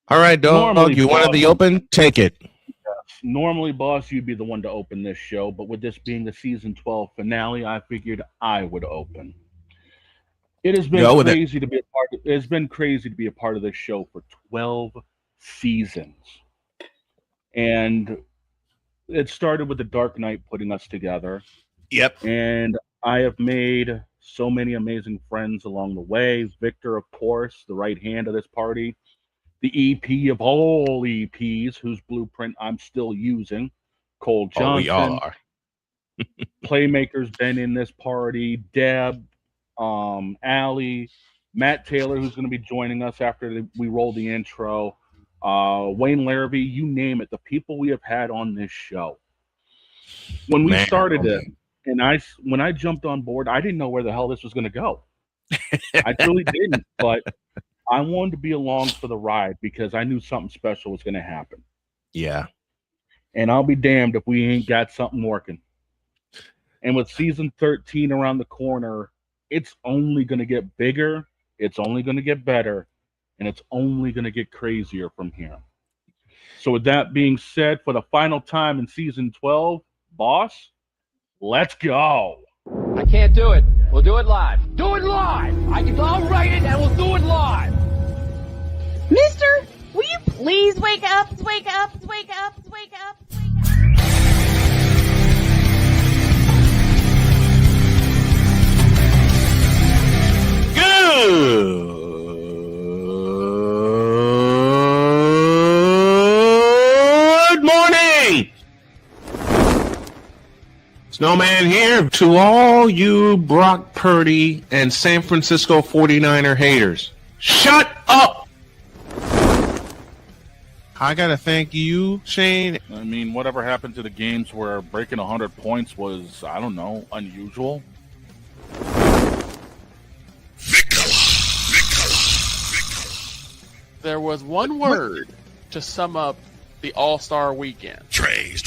All right, Dawg, Normally, you wanted the boss, open? Take it. normally, boss, you'd be the one to open this show, but with this being the season 12 finale, I figured I would open. It has been Go with it. crazy to be a part. It's been crazy to be a part of this show for 12 seasons, and it started with the Dark Knight putting us together, Yep. and I have made so many amazing friends along the way. Victor, of course, the right hand of this party, the EP of all EPs, whose blueprint I'm still using, Cole Oh, we all Johnson. are. Playmaker's been in this party. Deb, Allie, Matt Taylor, who's going to be joining us after we roll the intro. Wayne Larrabee, you name it. The people we have had on this show. When we Man, started okay. it, and when I jumped on board, I didn't know where the hell this was going to go. I truly didn't, but I wanted to be along for the ride because I knew something special was going to happen. Yeah. And I'll be damned if we ain't got something working. And with season 13 around the corner, it's only going to get bigger, it's only going to get better, and it's only going to get crazier from here. So with that being said, for the final time in season 12, boss, let's go. I can't do it. We'll do it live. Do it live! I'll write it and we'll do it live! Mister, will you please wake up, wake up, wake up, wake up, wake up? Good morning. Snowman here to all you Brock Purdy and San Francisco 49er haters. Shut up. I got to thank you, Shane. I mean, whatever happened to the games where breaking 100 points was, I don't know, unusual? There was one word to sum up the All-Star weekend. Trays.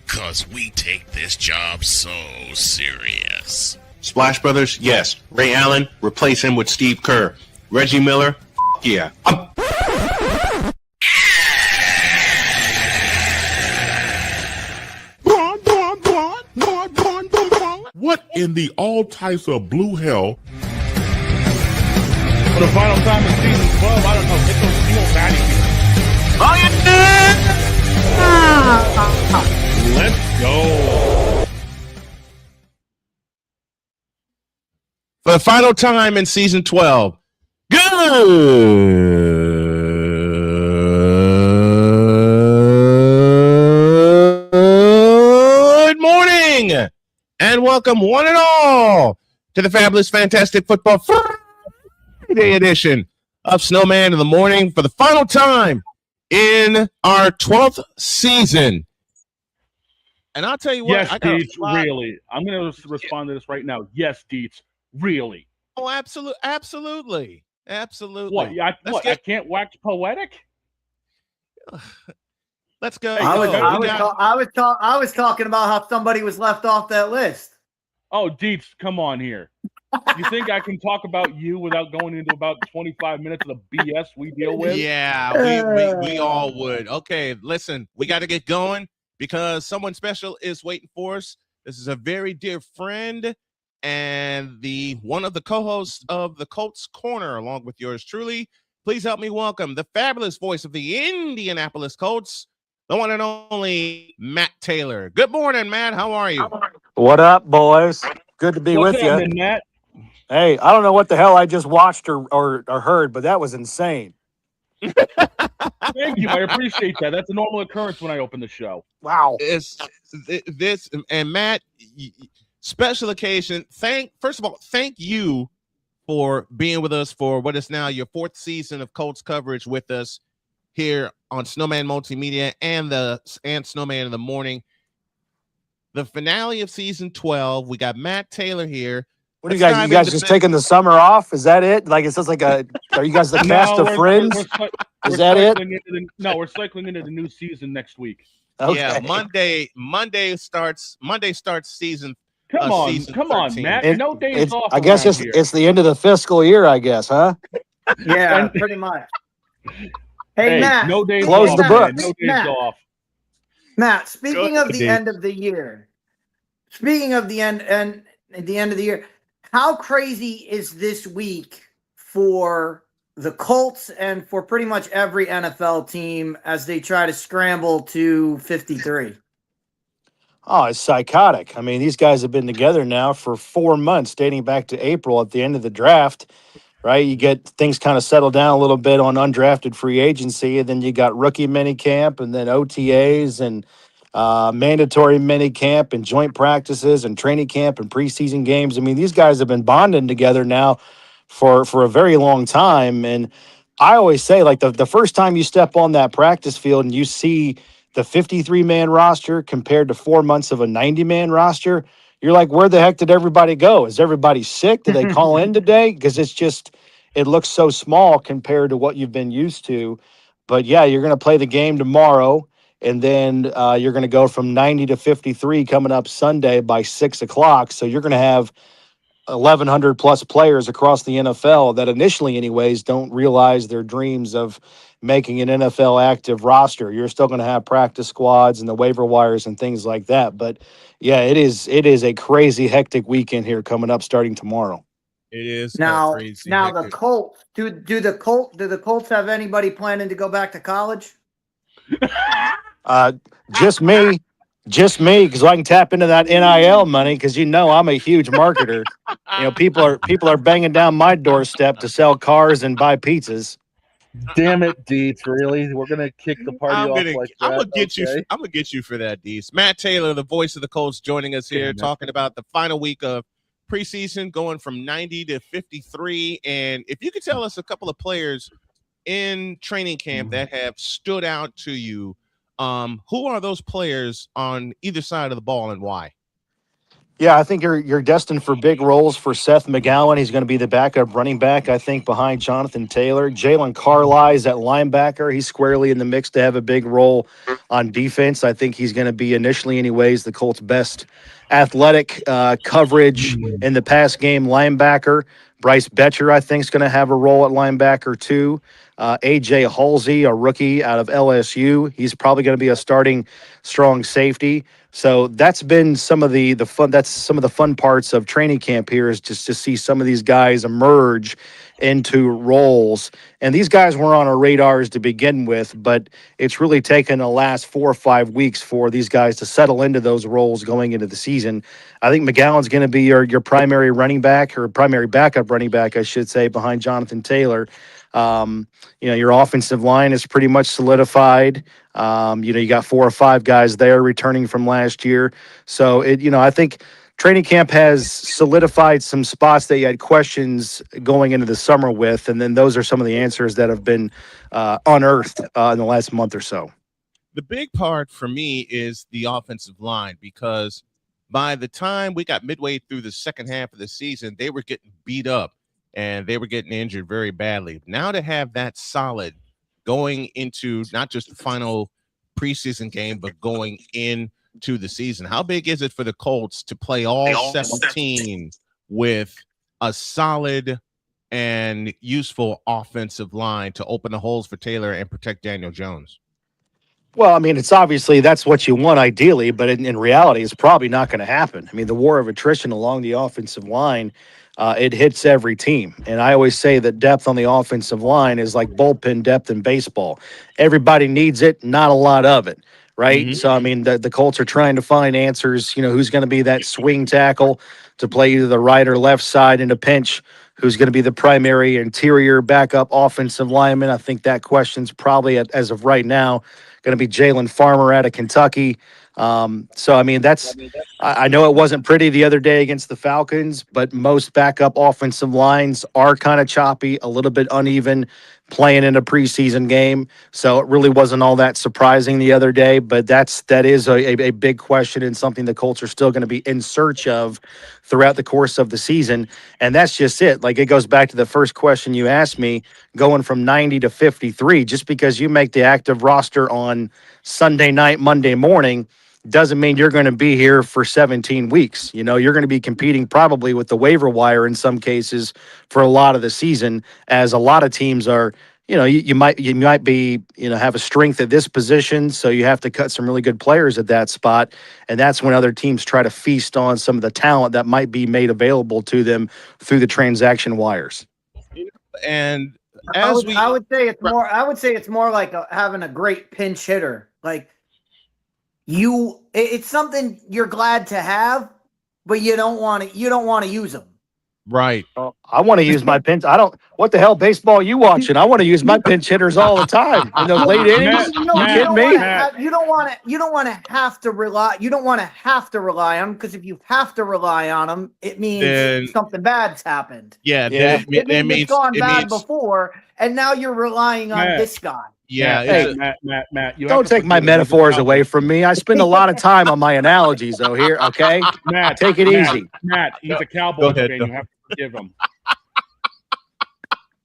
Cause we take this job so serious. Splash Brothers, yes. Ray Allen, replace him with Steve Kerr. Reggie Miller, yeah. What in the all types of blue hell? For the final time in season 12, I don't know, hit those steel batting. Let's go. For the final time in season 12. Good morning and welcome one and all to the fabulous, fantastic football Friday edition of Snowman in the Morning for the final time in our 12th season. And I'll tell you what. Yes, Dietz, really. I'm going to respond to this right now. Yes, Dietz, really. Oh, absolutely. What? I can't wax poetic? Let's go. I was talking about how somebody was left off that list. Oh, Dietz, come on here. You think I can talk about you without going into about 25 minutes of the BS we deal with? Yeah, we all would. Okay, listen, we got to get going because someone special is waiting for us. This is a very dear friend and one of the co-hosts of the Colts Corner, along with yours truly. Please help me welcome the fabulous voice of the Indianapolis Colts, the one and only Matt Taylor. Good morning, Matt. How are you? What up, boys? Good to be with you. Matt? Hey, I don't know what the hell I just watched or heard, but that was insane. Thank you. I appreciate that. That's a normal occurrence when I open the show. Wow. This and Matt, special occasion. First of all, thank you for being with us for what is now your 4th season of Colts coverage with us here on Snowman Multimedia and Snowman in the Morning. The finale of season 12. We got Matt Taylor here. What are you guys? You guys just taking the summer off? Is that it? Like, it's just like are you guys the cast of Friends? Is that it? We're cycling into the new season next week. Okay. Yeah, Monday starts Come on, season come on, 13. Matt. No days off. I guess around here. it's the end of the fiscal year, I guess, huh? Yeah, pretty much. Hey, Matt. No days Close off, the man. books. No days off. Matt, speaking of the Dude. end of the year, speaking of the end and the end of the year, how crazy is this week for the Colts and for pretty much every NFL team as they try to scramble to 53? Oh, it's psychotic. I mean, these guys have been together now for 4 months, dating back to April at the end of the draft, right? You get things kind of settle down a little bit on undrafted free agency, and then you got rookie minicamp, and then OTAs, and mandatory minicamp, and joint practices, and training camp, and preseason games. I mean, these guys have been bonding together now for a very long time. And I always say, like, the first time you step on that practice field and you see the 53-man roster compared to 4 months of a 90-man roster, you're like, where the heck did everybody go? Is everybody sick? Did they call in today? Because it looks so small compared to what you've been used to. But yeah, you're going to play the game tomorrow, and then you're going to go from 90 to 53 coming up Sunday by 6 o'clock. So you're going to have 1,100 plus players across the NFL that initially, anyways, don't realize their dreams of making an NFL active roster. You're still going to have practice squads and the waiver wires and things like that. But yeah, it is a crazy, hectic weekend here coming up starting tomorroh. It is Now crazy. the Colts, do the Colts have anybody planning to go back to college? Just me, because I can tap into that NIL money. Because I'm a huge marketer. People are banging down my doorstep to sell cars and buy pizzas. Damn it, Dietz! Really? We're gonna kick the party off like that? I'm gonna get you for that, Dees. Matt Taylor, the voice of the Colts, joining us here, talking about the final week of preseason, going from 90 to 53. And if you could tell us a couple of players in training camp that have stood out to you, who are those players on either side of the ball and why? Yeah, I think you're destined for big roles for Seth McGowan. He's going to be the backup running back, I think, behind Jonathan Taylor. Jalen Carlisle is at linebacker. He's squarely in the mix to have a big role on defense. I think he's going to be initially, anyways, the Colts' best athletic coverage in the pass game linebacker. Bryce Betcher, I think, is going to have a role at linebacker too. A.J. Halsey, a rookie out of LSU, he's probably going to be a starting strong safety. So that's been some of the fun. That's some of the fun parts of training camp here, is just to see some of these guys emerge into roles. And these guys were on our radars to begin with, but it's really taken the last 4 or 5 weeks for these guys to settle into those roles going into the season. I think McGowan's going to be your primary running back, or primary backup running back, I should say, behind Jonathan Taylor. Your offensive line is pretty much solidified. You got 4 or 5 guys there returning from last year. So I think training camp has solidified some spots that you had questions going into the summer with, and then those are some of the answers that have been unearthed in the last month or so. The big part for me is the offensive line, because by the time we got midway through the second half of the season, they were getting beat up and they were getting injured very badly. Now to have that solid going into not just the final preseason game, but going into the season, how big is it for the Colts to play all 17 with a solid and useful offensive line to open the holes for Taylor and protect Daniel Jones? Well, I mean, it's obviously that's what you want ideally, but in reality, it's probably not going to happen. I mean, the war of attrition along the offensive line, it hits every team. And I always say that depth on the offensive line is like bullpen depth in baseball. Everybody needs it, not a lot of it, right? Mm-hmm. So, I mean, the Colts are trying to find answers, who's going to be that swing tackle to play either the right or left side in a pinch, who's going to be the primary interior backup offensive lineman. I think that question's probably, as of right now, going to be Jalen Farmer out of Kentucky. So, I mean, I know it wasn't pretty the other day against the Falcons, but most backup offensive lines are kind of choppy, a little bit uneven playing in a preseason game. So it really wasn't all that surprising the other day, but that is a big question and something the Colts are still going to be in search of throughout the course of the season. And that's just it. Like, it goes back to the first question you asked me, going from 90 to 53, just because you make the active roster on Sunday night, Monday morning, doesn't mean you're going to be here for 17 weeks. You know, you're going to be competing probably with the waiver wire in some cases for a lot of the season, as a lot of teams are. You know, you might be, you know, have a strength at this position, so you have to cut some really good players at that spot, and that's when other teams try to feast on some of the talent that might be made available to them through the transaction wires. And I would say it's more like having a great pinch hitter. Like it's something you're glad to have, but you don't want to use them. Right. I want to use my pinch. What the hell baseball you watching? I want to use my pinch hitters all the time in those late innings. You kidding me? You don't want to have to rely on them, because if you have to rely on them, it means something bad's happened. Yeah. It means it's gone bad before, and now you're relying on this guy. Yeah. Hey, Matt, you don't take my metaphors away from me. I spend a lot of time on my analogies, though. Here, okay? Matt, take it easy. Matt, he's a Cowboys fan. You have to forgive him.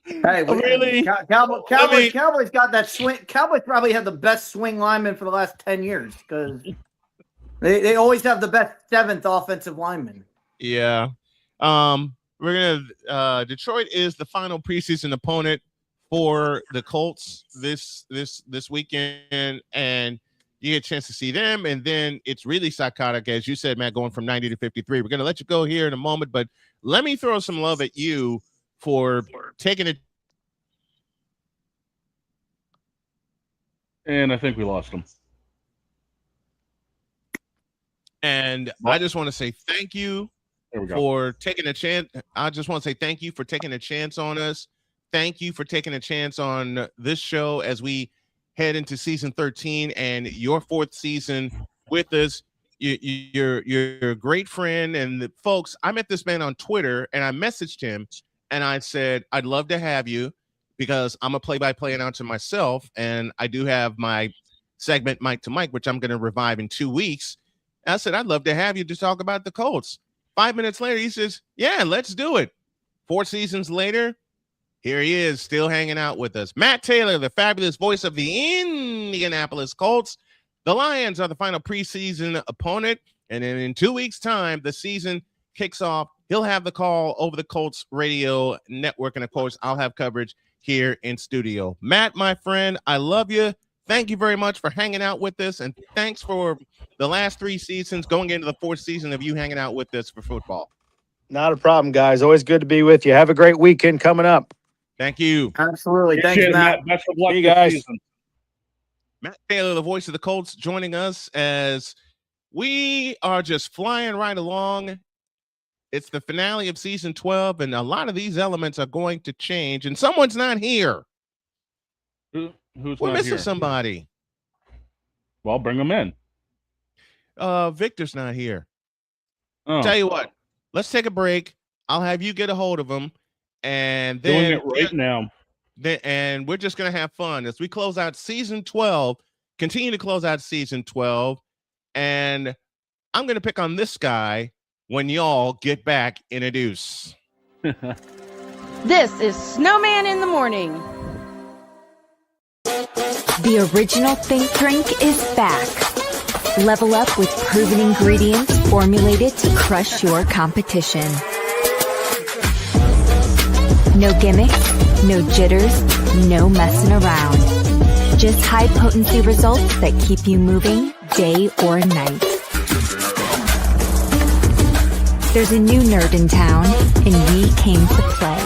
Hey, really? Cowboys got that swing. Cowboys probably have the best swing lineman for the last 10 years, because they always have the best 7th offensive lineman. Yeah. Detroit is the final preseason opponent for the Colts this weekend, and you get a chance to see them. And then it's really psychotic, as you said, Matt, going from 90 to 53. We're going to let you go here in a moment, but let me throw some love at you for taking it. And I think we lost him. And I just want to say thank you for taking a chance. I just want to say thank you for taking a chance on us. Thank you for taking a chance on this show as we head into season 13 and your 4th season with us. You're a great friend. And folks, I met this man on Twitter, and I messaged him, and I said, I'd love to have you, because I'm a play-by-play announcer myself, and I do have my segment Mike to Mike, which I'm going to revive in 2 weeks. And I said, I'd love to have you to talk about the Colts. 5 minutes later, he says, yeah, let's do it. 4 seasons later, here he is, still hanging out with us. Matt Taylor, the fabulous voice of the Indianapolis Colts. The Lions are the final preseason opponent, and then in 2 weeks' time, the season kicks off. He'll have the call over the Colts radio network, and of course, I'll have coverage here in studio. Matt, my friend, I love you. Thank you very much for hanging out with us, and thanks for the last 3 seasons, going into the 4th season of you hanging out with us for football. Not a problem, guys. Always good to be with you. Have a great weekend coming up. Thank you. Absolutely. Thanks, Matt. Best of luck, you guys. Season. Matt Taylor, the voice of the Colts, joining us as we are just flying right along. It's the finale of season 12, and a lot of these elements are going to change, and someone's not here. Who's We're not missing here? somebody. Well, bring them in. Victor's not here. Oh. Tell you what, let's take a break. I'll have you get a hold of him, and then Doing it right now. And we're just going to have fun as we close out season 12, continue to close out season 12. And I'm going to pick on this guy when y'all get back in a deuce. This is Snowman in the Morning. The original Think Drink is back. Level up with proven ingredients formulated to crush your competition. No gimmicks, no jitters, no messing around. Just high potency results that keep you moving day or night. There's a new nerd in town, and we came to play.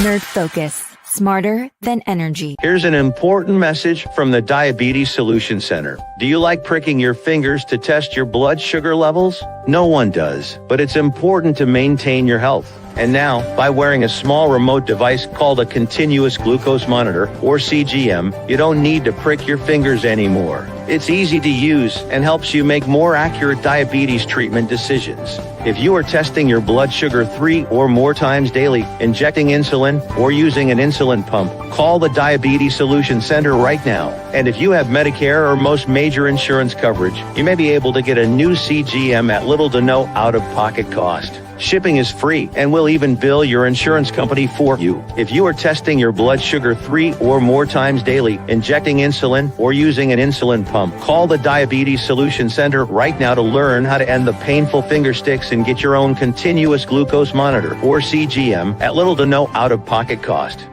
Nerd Focus. Smarter than energy. Here's an important message from the Diabetes Solution Center. Do you like pricking your fingers to test your blood sugar levels? No one does, but it's important to maintain your health. And now, by wearing a small remote device called a continuous glucose monitor, or CGM, you don't need to prick your fingers anymore. It's easy to use and helps you make more accurate diabetes treatment decisions. If you are testing your blood sugar 3 or more times daily, injecting insulin, or using an insulin pump, call the Diabetes Solution Center right now. And if you have Medicare or most major insurance coverage, you may be able to get a new CGM at little to no out-of-pocket cost. Shipping is free, and we'll even bill your insurance company for you. If you are testing your blood sugar 3 or more times daily, injecting insulin, or using an insulin pump, call the Diabetes Solution Center right now to learn how to end the painful finger sticks and get your own continuous glucose monitor, or CGM, at little to no out-of-pocket cost.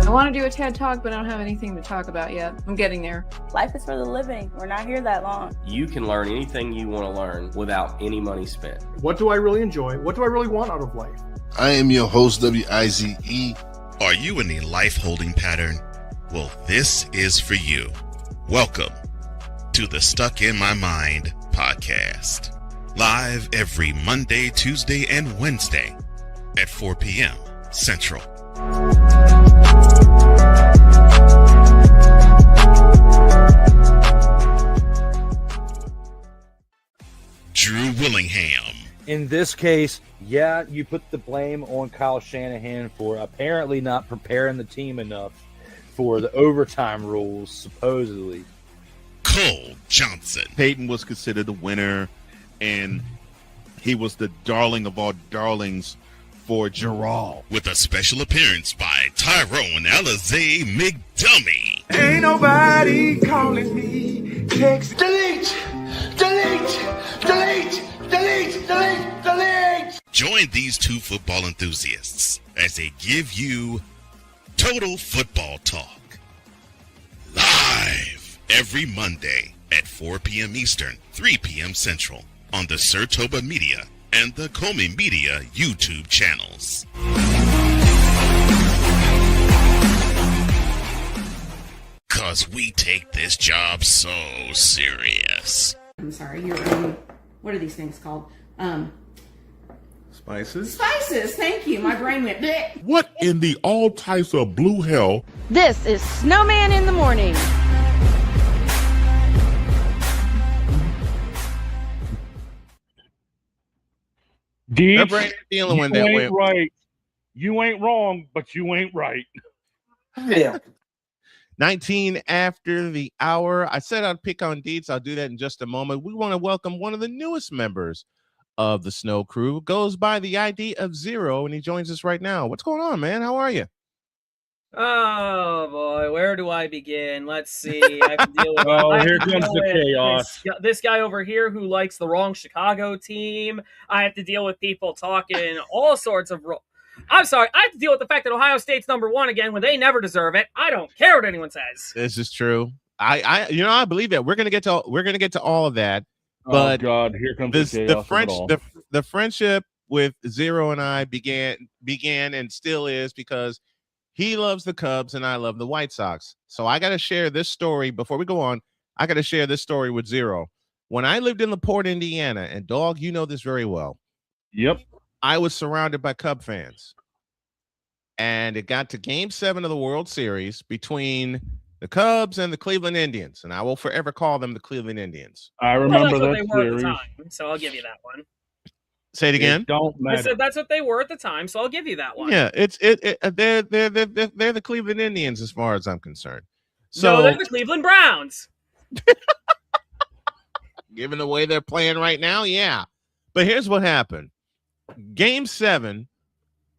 I want to do a TED Talk, but I don't have anything to talk about yet. I'm getting there. Life is for the living. We're not here that long. You can learn anything you want to learn without any money spent. What do I really enjoy? What do I really want out of life? I am your host, WIZE. Are you in a life holding pattern? Well, this is for you. Welcome to the Stuck in My Mind podcast. Live every Monday, Tuesday, and Wednesday at 4 p.m. Central. Drew Willingham. In this case, yeah, you put the blame on Kyle Shanahan for apparently not preparing the team enough for the overtime rules, supposedly. Cole Johnson. Creighton was considered the winner, and he was the darling of all darlings for Gerald. With a special appearance by Tyrone Alizé McDummy. Ain't nobody calling me. Text. Delete! Join these two football enthusiasts as they give you Total Football Talk. Live every Monday at 4 p.m. Eastern, 3 p.m. Central on the Sertoba Media and the Comey Media YouTube channels. Cause we take this job so serious. I'm sorry, what are these things called? Spices? Spices, thank you. My brain went bleh. What in the all types of blue hell? This is Snowman in the morning. Deeds, dealing with you that ain't way. right. You ain't wrong, but you ain't right. Yeah. 19 after the hour. I said I'd pick on Dietz. I'll do that in just a moment. We want to welcome one of the newest members of the Snow Crew. Goes by the ID of Zero, and he joins us right now. What's going on, man? How are you? Oh boy, where do I begin? Let's see. I have to deal with, here comes the chaos. This guy over here who likes the wrong Chicago team. I have to deal with people talking all sorts of. I'm sorry. I have to deal with the fact that Ohio State's #1 again when they never deserve it. I don't care what anyone says. This is true. I believe that we're gonna get to all of that. But oh God, here comes the chaos. The friendship with Zero and I began and still is because he loves the Cubs and I love the White Sox. So I got to share this story before we go on. I got to share this story with Zero. When I lived in LaPorte, Indiana, and Dawg, you know this very well. Yep. I was surrounded by Cub fans. And it got to Game 7 of the World Series between the Cubs and the Cleveland Indians. And I will forever call them the Cleveland Indians. I remember that's what that they were series. at the time, so I'll give you that one. Say it again. It don't matter. I said that's what they were at the time, so I'll give you that one. Yeah, they're the Cleveland Indians as far as I'm concerned. So no, they're the Cleveland Browns. Given the way they're playing right now, yeah. But here's what happened. Game 7,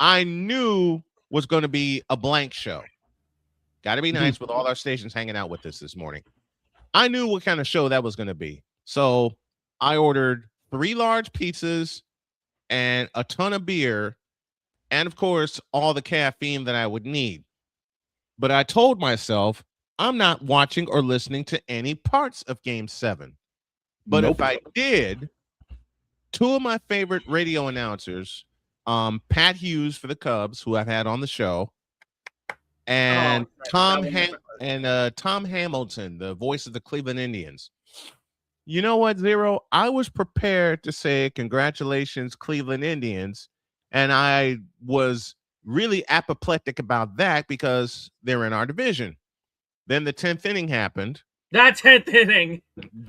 I knew was going to be a blank show. Got to be nice with all our stations hanging out with us this morning. I knew what kind of show that was going to be. So I ordered 3 large pizzas and a ton of beer, and of course, all the caffeine that I would need. But I told myself, I'm not watching or listening to any parts of Game 7. But if I did, 2 of my favorite radio announcers, Pat Hughes for the Cubs, who I've had on the show, and Tom Hamilton, the voice of the Cleveland Indians. You know what, Zero? I was prepared to say congratulations, Cleveland Indians, and I was really apoplectic about that because they're in our division. Then the 10th inning happened. That 10th inning.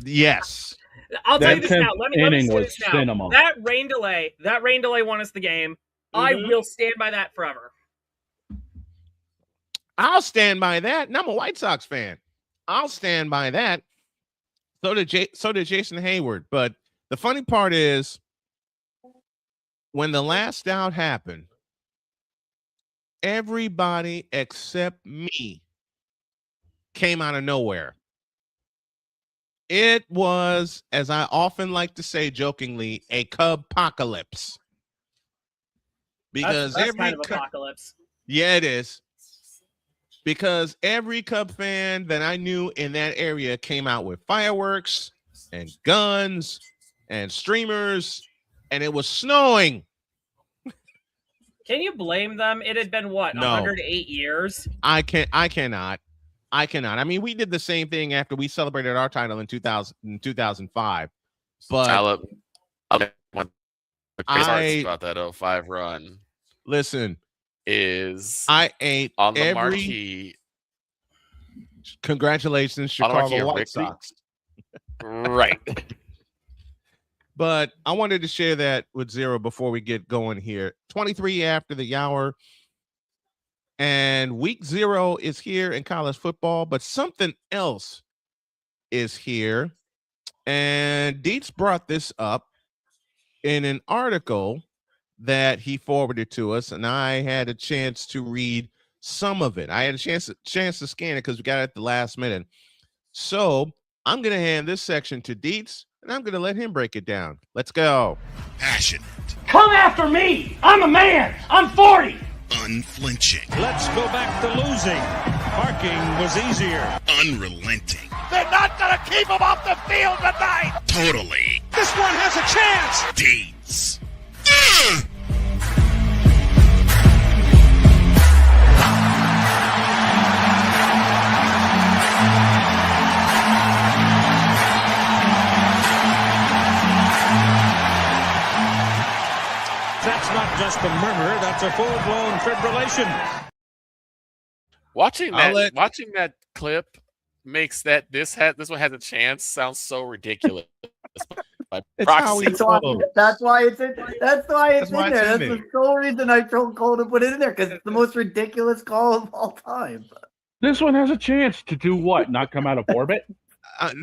Yes. I'll tell you this now. Let me say was this now. cinema. That rain delay won us the game. I will stand by that forever. I'll stand by that, and I'm a White Sox fan. I'll stand by that. So did Jason Hayward. But the funny part is, when the last out happened, everybody except me came out of nowhere. It was, as I often like to say jokingly, a Cub-pocalypse. Because that's every kind of apocalypse. Yeah, it is. Because every Cub fan that I knew in that area came out with fireworks and guns and streamers, and it was snowing. Can you blame them? It had been what, No. 108 years? I cannot. I mean, we did the same thing after we celebrated our title in 2005. But Okay. One crazy part about that 05 run. Listen, I ate on the every marquee. Congratulations, Chicago White Sox. Right. But I wanted to share that with Zero before we get going here. 23 after the hour. And week 0 is here in college football, but something else is here. And Dietz brought this up in an article that he forwarded to us, and I had a chance to read some of it. I had a chance to scan it because we got it at the last minute. So I'm going to hand this section to Dietz, and I'm going to let him break it down. Let's go. Passionate. Come after me. I'm a man. I'm 40. Unflinching. Let's go back to losing. Parking was easier. Unrelenting. They're not going to keep him off the field tonight. Totally. This one has a chance. Dietz. That's not just a murmur, that's a full-blown fibrillation. Watching that clip makes that this one has a chance sounds so ridiculous. That's why it's in there. That's the sole reason I told Cole to put it in there, because it's the most ridiculous call of all time. This one has a chance to do what? Not come out of orbit? I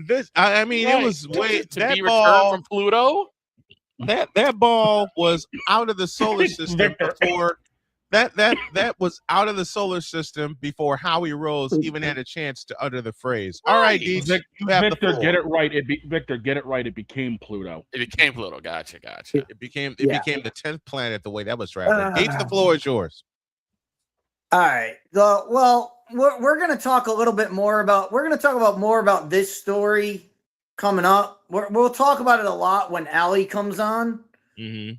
mean, it was way to be returned from Pluto. That ball was out of the solar system before that was out of the solar system before Howie Rose even had a chance to utter the phrase. All right, Deej, you have Victor, the floor. get it right. Victor, get it right. It became Pluto. It became Pluto. Gotcha. It became the 10th planet the way that was drafted. Deej, the floor is yours. All right. Well, we're going to talk a little bit more about. We're going to talk about more about this story coming up. We'll talk about it a lot when Allie comes on,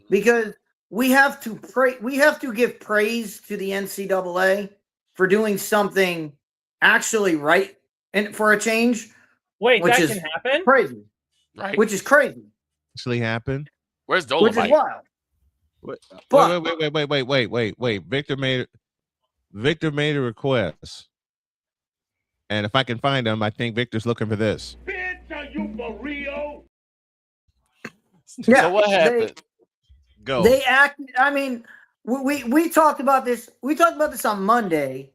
because we have to pray. We have to give praise to the NCAA for doing something actually right and for a change. Wait, which that is can happen? Crazy, right? Which is crazy. Actually happened. Where's Dolomite? Which is wild. Wait. Victor made a request. And if I can find him, I think Victor's looking for this. Yeah, so what happened? Go. They acted. I mean, we talked about this. We talked about this on Monday,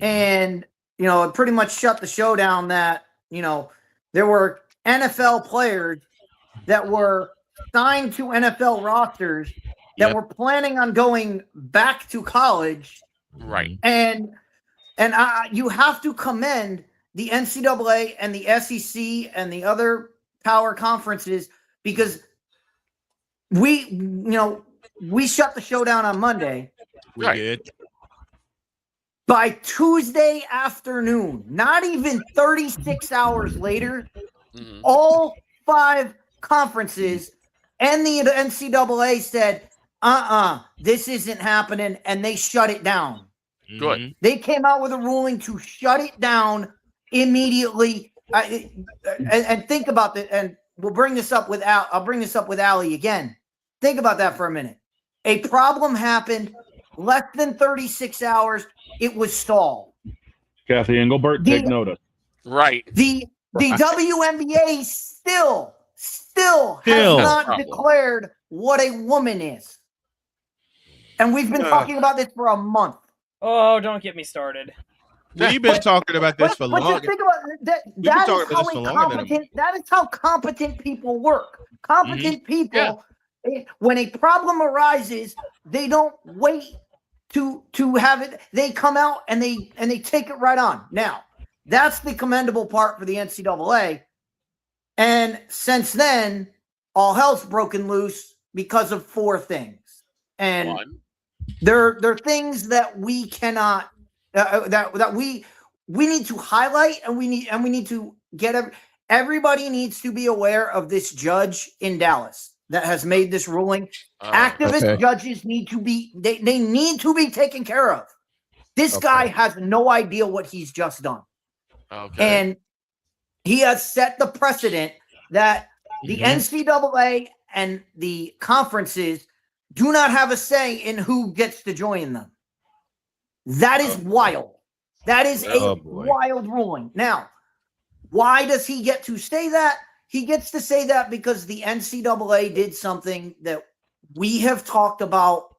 and it pretty much shut the show down. That there were NFL players that were signed to NFL rosters that were planning on going back to college. Right. And you have to commend the NCAA and the SEC and the other power conferences, because we shut the show down on Monday. We did. By Tuesday afternoon, not even 36 hours later, all 5 conferences and the NCAA said, this isn't happening, and they shut it down. Good. They came out with a ruling to shut it down immediately. And think about that, and we'll bring this up with I'll bring this up with Allie again. Think about that for a minute. A problem happened, less than 36 hours, it was stalled. Kathy Engelbert, take notice. Right. The WNBA still has not declared what a woman is. And we've been talking about this for a month. Oh, don't get me started. We've been talking about this for long. But just think about that. That is how competent people work. Competent people, when a problem arises, they don't wait to have it. They come out and they take it right on. Now, that's the commendable part for the NCAA. And since then, all hell's broken loose because of 4 things. And there are things that we cannot that we need to highlight, and we need to get everybody needs to be aware of this judge in Dallas that has made this ruling. Activist judges need to be they need to be taken care of. This guy has no idea what he's just done. And he has set the precedent that the NCAA and the conferences do not have a say in who gets to join them. That is wild. That is a wild ruling. Now, why does he get to say that? He gets to say that because the NCAA did something that we have talked about.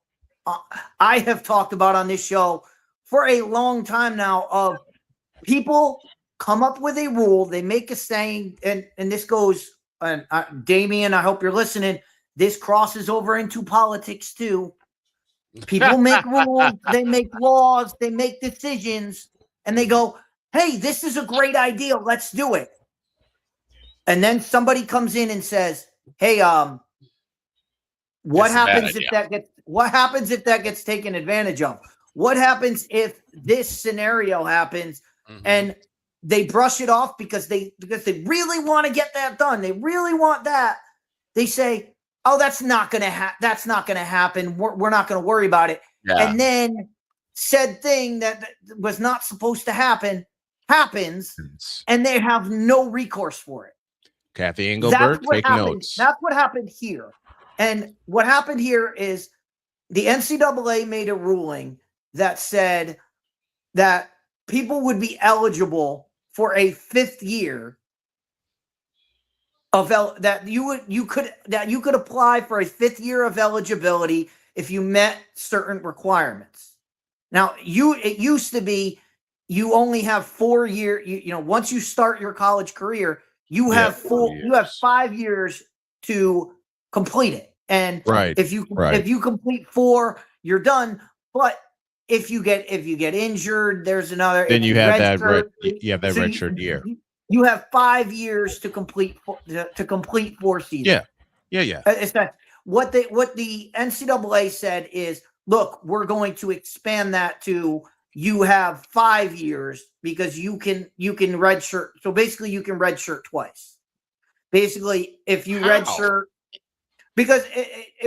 I have talked about on this show for a long time now. Of people come up with a rule, they make a saying, and this goes. And Damien, I hope you're listening. This crosses over into politics too. People make rules, they make laws, they make decisions, and they go, "Hey, this is a great idea. Let's do it." And then somebody comes in and says, "Hey, what happens if that gets taken advantage of? What happens if this scenario happens?" And they brush it off because they really want to get that done. They really want that. They say, "Oh, that's not going to happen. We're not going to worry about it." Yeah. And then said thing that was not supposed to happen happens, and they have no recourse for it. Kathy Engelbert, take notes. That's what happened here. And what happened here is the NCAA made a ruling that said that people would be eligible for a 5th year of that you could apply for a 5th year of eligibility if you met certain requirements. Now, it used to be you only have 4 years. You know, once you start your college career, you have 5 years to complete it. And if you complete 4, you're done. But if you get injured, there's another. Then you have that redshirt year. You have 5 years to complete 4 seasons. Yeah. It's not, what the NCAA said is, look, we're going to expand that to you have 5 years because you can redshirt. So basically, you can redshirt twice. Basically, if you redshirt, because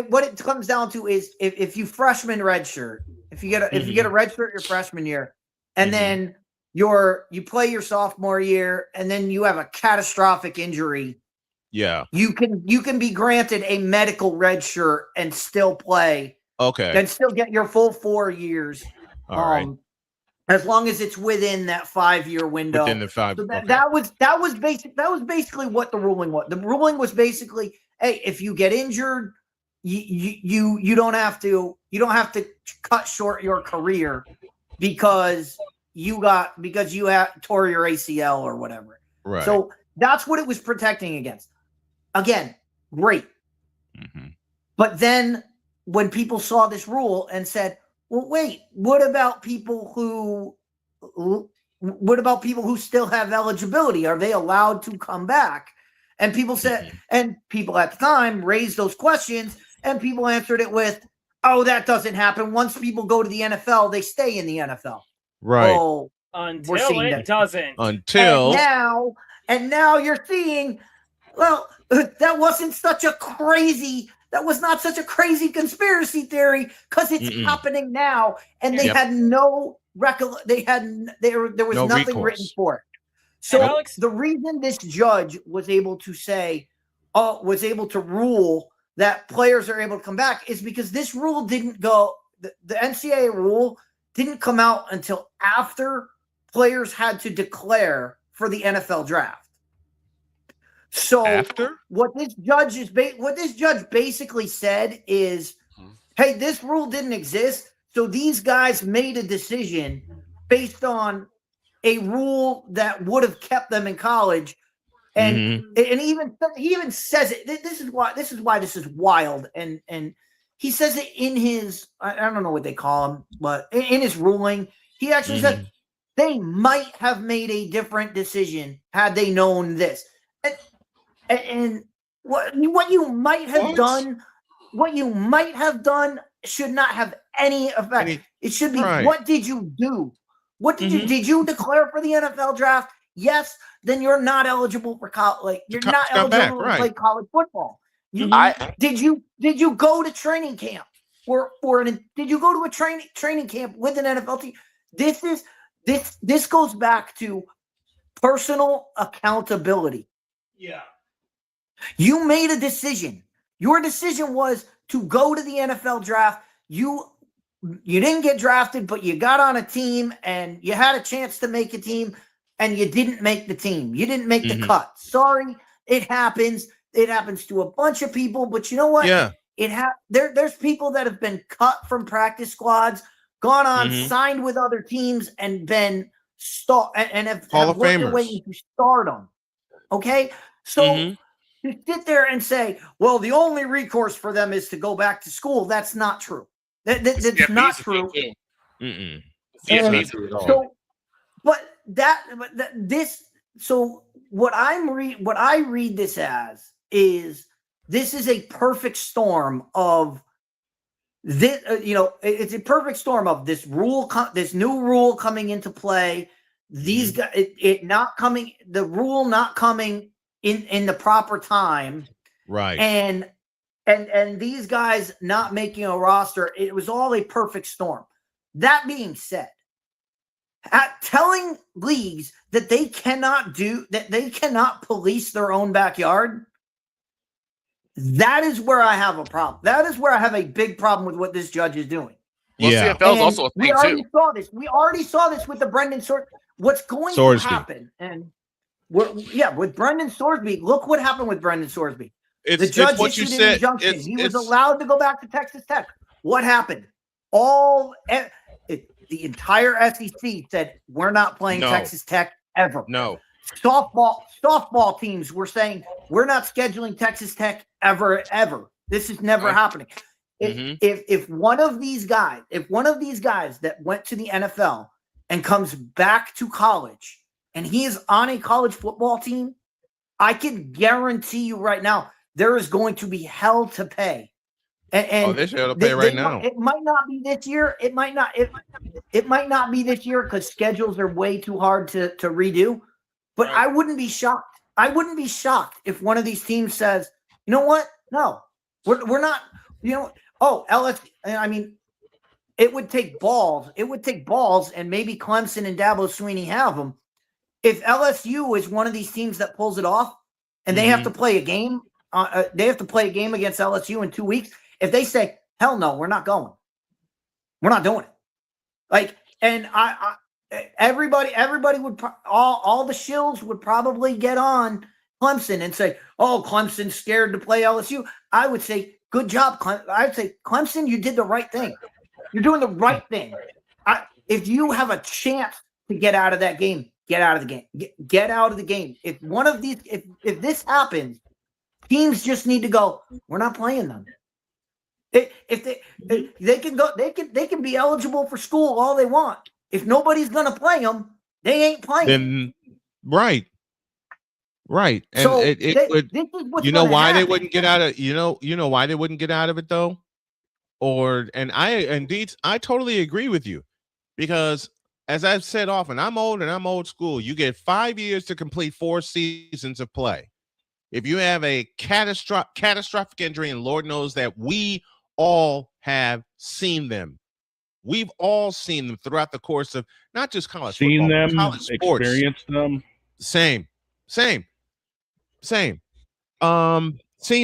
what it comes down to is if you freshman redshirt. If you get a redshirt your freshman year, and then you play your sophomore year, and then you have a catastrophic injury, you can be granted a medical redshirt and still play. And still get your full 4 years. All right. As long as it's within that 5-year window. Within the 5. So that was basically what the ruling was. The ruling was basically, hey, if you get injured, you don't have to cut short your career because you tore your ACL or whatever. Right. So that's what it was protecting against. Again, great. But then when people saw this rule and said, "Well, wait, what about people who still have eligibility? Are they allowed to come back?" And people said, and people at the time raised those questions, and people answered it with, "Oh, that doesn't happen. Once people go to the NFL, they stay in the NFL." Right. Oh, until it doesn't. Until and now you're seeing, well, that was not such a crazy conspiracy theory because it's happening now, and they had no there was no nothing recourse. written for it. So the reason this judge was able to rule that players are able to come back is because this rule didn't go. The NCAA rule didn't come out until after players had to declare for the NFL draft. So what this judge basically said is, hey, this rule didn't exist, so these guys made a decision based on a rule that would have kept them in college. And and he even says it. This is why this is wild. And he says it in his, I don't know what they call him, but in his ruling, he actually said they might have made a different decision had they known this. And what you might have done, should not have any effect. It should be, what did you do? What did you declare for the NFL draft? Yes, then you're not eligible for college. Like, you're not eligible to play college football. Did you go to training camp did you go to a training camp with an NFL team? This goes back to personal accountability. Yeah. You made a decision. Your decision was to go to the NFL draft. You didn't get drafted, but you got on a team and you had a chance to make a team and you didn't make the team. You didn't make the cut. Sorry, it happens. It happens to a bunch of people, but you know what? Yeah. There's people that have been cut from practice squads, gone on, signed with other teams, and been and have worked their way into stardom. Okay? So to sit there and say, well, the only recourse for them is to go back to school, that's not true. That's not true. So what I read this as is, this is a perfect storm of this. It's a perfect storm of this this new rule coming into play. These guys, the rule not coming in the proper time, right? And these guys not making a roster. It was all a perfect storm. That being said, telling leagues that they cannot police their own backyard, that is where I have a problem. That is where I have a big problem with what this judge is doing. Well, CFL is also a thing too. We already saw this with the Brendan What's going to happen? And with Brendan Sorsby, look what happened with Brendan Sorsby. The judge issued an injunction. He was allowed to go back to Texas Tech. What happened? The entire SEC said, we're not playing Texas Tech ever. No. Softball teams were saying, we're not scheduling Texas Tech ever. This is never happening. If one of these guys that went to the NFL and comes back to college and he is on a college football team, I can guarantee you right now, there is going to be hell to pay. And they should have to pay right now. It might not be this year. It might not be this year because schedules are way too hard to redo. But I wouldn't be shocked. I wouldn't be shocked if one of these teams says, you know what? No, we're not. LSU. I mean, it would take balls. It would take balls, and maybe Clemson and Dabo Swinney have them. If LSU is one of these teams that pulls it off, and they have to play a game, against LSU in 2 weeks. If they say, hell no, we're not going. We're not doing it. Like, and everybody would, all the shills would probably get on Clemson and say, oh, Clemson's scared to play LSU. I would say, good job, I'd say, Clemson, you did the right thing. You're doing the right thing. If you have a chance to get out of that game, get out of the game. Get out of the game. If one of these, if this happens, teams just need to go, we're not playing them. If they can go, they can be eligible for school all they want. If nobody's gonna play them, they ain't playing. Then right. And so it would. You know why they wouldn't get out of? You know why they wouldn't get out of it though. I totally agree with you, because as I've said often, I'm old school. You get 5 years to complete 4 seasons of play. If you have a catastrophic injury, and Lord knows that we all have seen them. We've all seen them throughout the course of not just college football, them, college sports. Experienced them. Same. Seen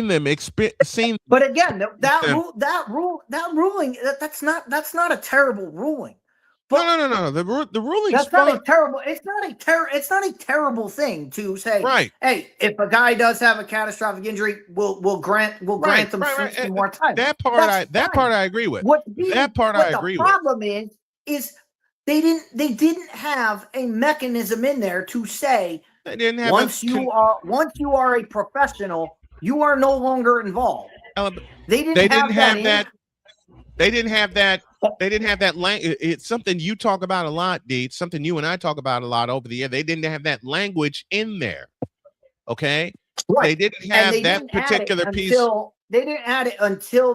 them, seen. But again, that ruling, that's not a terrible ruling. But no. The ruling. That's not a terrible. It's not a terrible thing to say. Right. Hey, if a guy does have a catastrophic injury, we'll grant them some more time. That part I agree with. The problem is They didn't have a mechanism in there to say they didn't have once you are a professional, you are no longer involved. They didn't have that. They didn't have that. They didn't have that language. It's something you talk about a lot, D. It's something you and I talk about a lot over the year. They didn't have that language in there. Okay, right. They didn't have that particular piece. They didn't add it until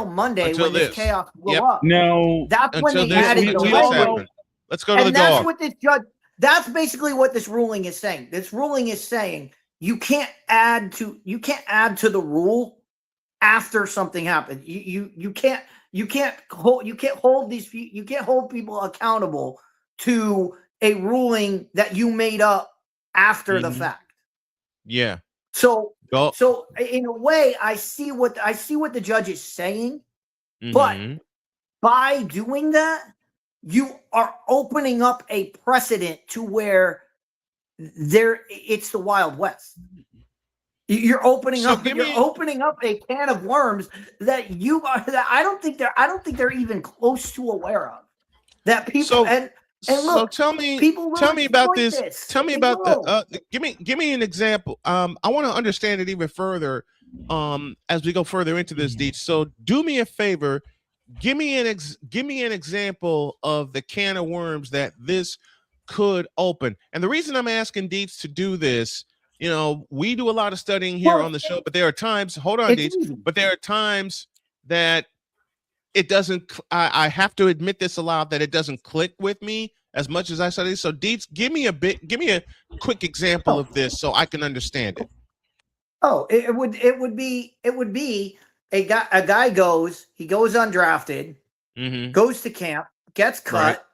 Monday when this chaos blew up. No, that's when they added the language. Let's go to the Dog. Dawg. What this judge. That's basically what this ruling is saying. This ruling is saying you can't add to the rule after something happened. You can't hold people accountable to a ruling that you made up after the fact. Yeah. So in a way, I see what the judge is saying, but by doing that, you are opening up a precedent to where it's the Wild West. You're opening up a can of worms that I don't think they're even close to aware of. That people and look, so tell me about this. Tell me about give me an example. I want to understand it even further as we go further into this, Deets. So do me a favor, give me an example of the can of worms that this could open. And the reason I'm asking Deets to do this, we do a lot of studying here on the show, but there are times, hold on, Deets, but there are times that it doesn't, I have to admit this aloud, that it doesn't click with me as much as I study. So Deets, give me a quick example of this so I can understand it. Oh, it would be a guy goes undrafted, goes to camp, gets cut,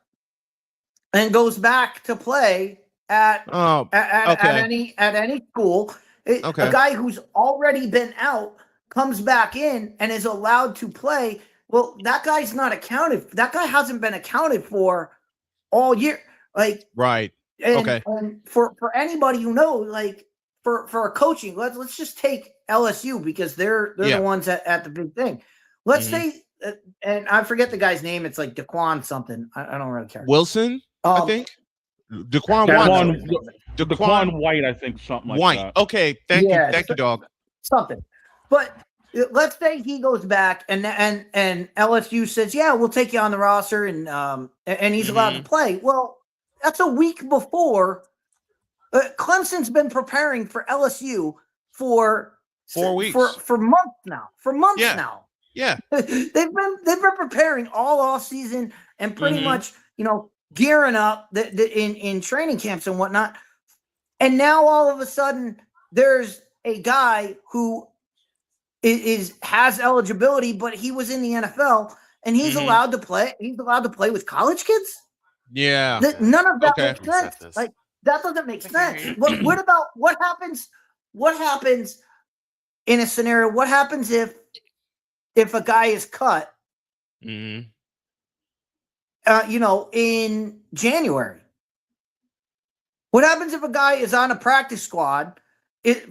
and goes back to play at any school. A guy who's already been out comes back in and is allowed to play. Well, that guy's not accounted. That guy hasn't been accounted for all year. And for anybody who knows, for a coaching, let's just take LSU because they're the ones at the big thing. Let's say, and I forget the guy's name. It's like Daquan something. I don't really care. Wilson, I think. Daquan White, I think, something like White. that. Okay, thank you, Dawg. Something, but let's say he goes back and LSU says, "Yeah, we'll take you on the roster," and he's allowed to play. Well, that's a week before. Clemson's been preparing for LSU for 4 weeks, for months now. Now, yeah, they've been preparing all off season and pretty much gearing up in training camps and whatnot. And now all of a sudden, there's a guy who has eligibility, but he was in the NFL and he's allowed to play. He's allowed to play with college kids. Yeah, none of that makes sense. That doesn't make sense. What about what happens? What happens in a scenario? What happens if a guy is cut? In January. What happens if a guy is on a practice squad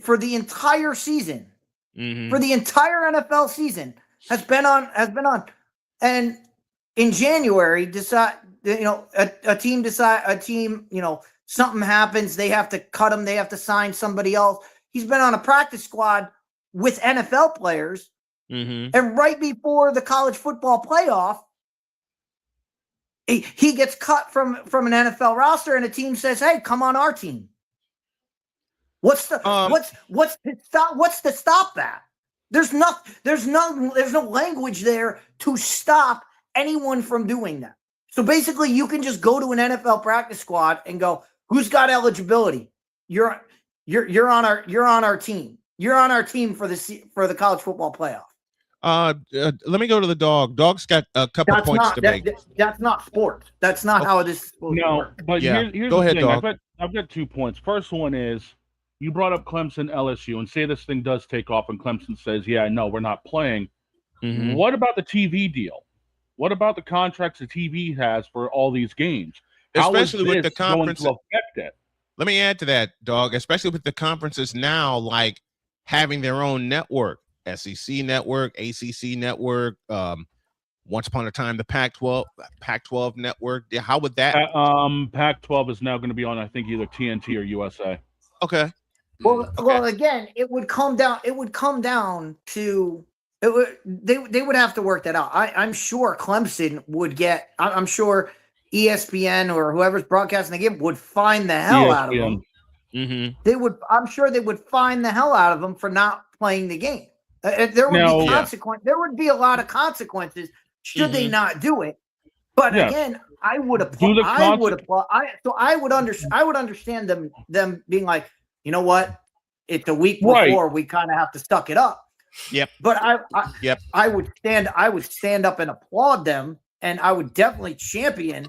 for the entire season? For the entire NFL season has been on, and in January something happens, they have to cut him, they have to sign somebody else. He's been on a practice squad with NFL players, and right before the college football playoff, he gets cut from an NFL roster, and a team says, "Hey, come on our team." What's to stop that? There's no language there to stop anyone from doing that. So basically, you can just go to an NFL practice squad and go, "Who's got eligibility? You're on our team. You're on our team for the college football playoff." Let me go to the Dawg. Dawg's got a couple points to make. That's not sports. That's not how it is supposed to work. But here's go the ahead, thing. Dawg. I've got 2 points. First one is you brought up Clemson, LSU, and say this thing does take off, and Clemson says, "Yeah, no, we're not playing." What about the TV deal? What about the contracts the TV has for all these games? Especially with the conference. Going to affect it? Let me add to that, Dawg. Especially with the conferences now, having their own network, SEC network, ACC network, once upon a time the Pac-12 network. How would that? Pac-12 is now going to be on, I think, either TNT or USA. Okay. Well, again, it would come down to they would have to work that out. I'm sure Clemson would get. I'm sure ESPN or whoever's broadcasting the game would find the hell out of them. Mm-hmm. They would. I'm sure they would find the hell out of them for not playing the game. There would be consequence. There would be a lot of consequences should they not do it. But again, I would apply. I would understand them being like, you know what, it's a week before, we kind of have to suck it up. Yep. But I would stand up and applaud them, and I would definitely champion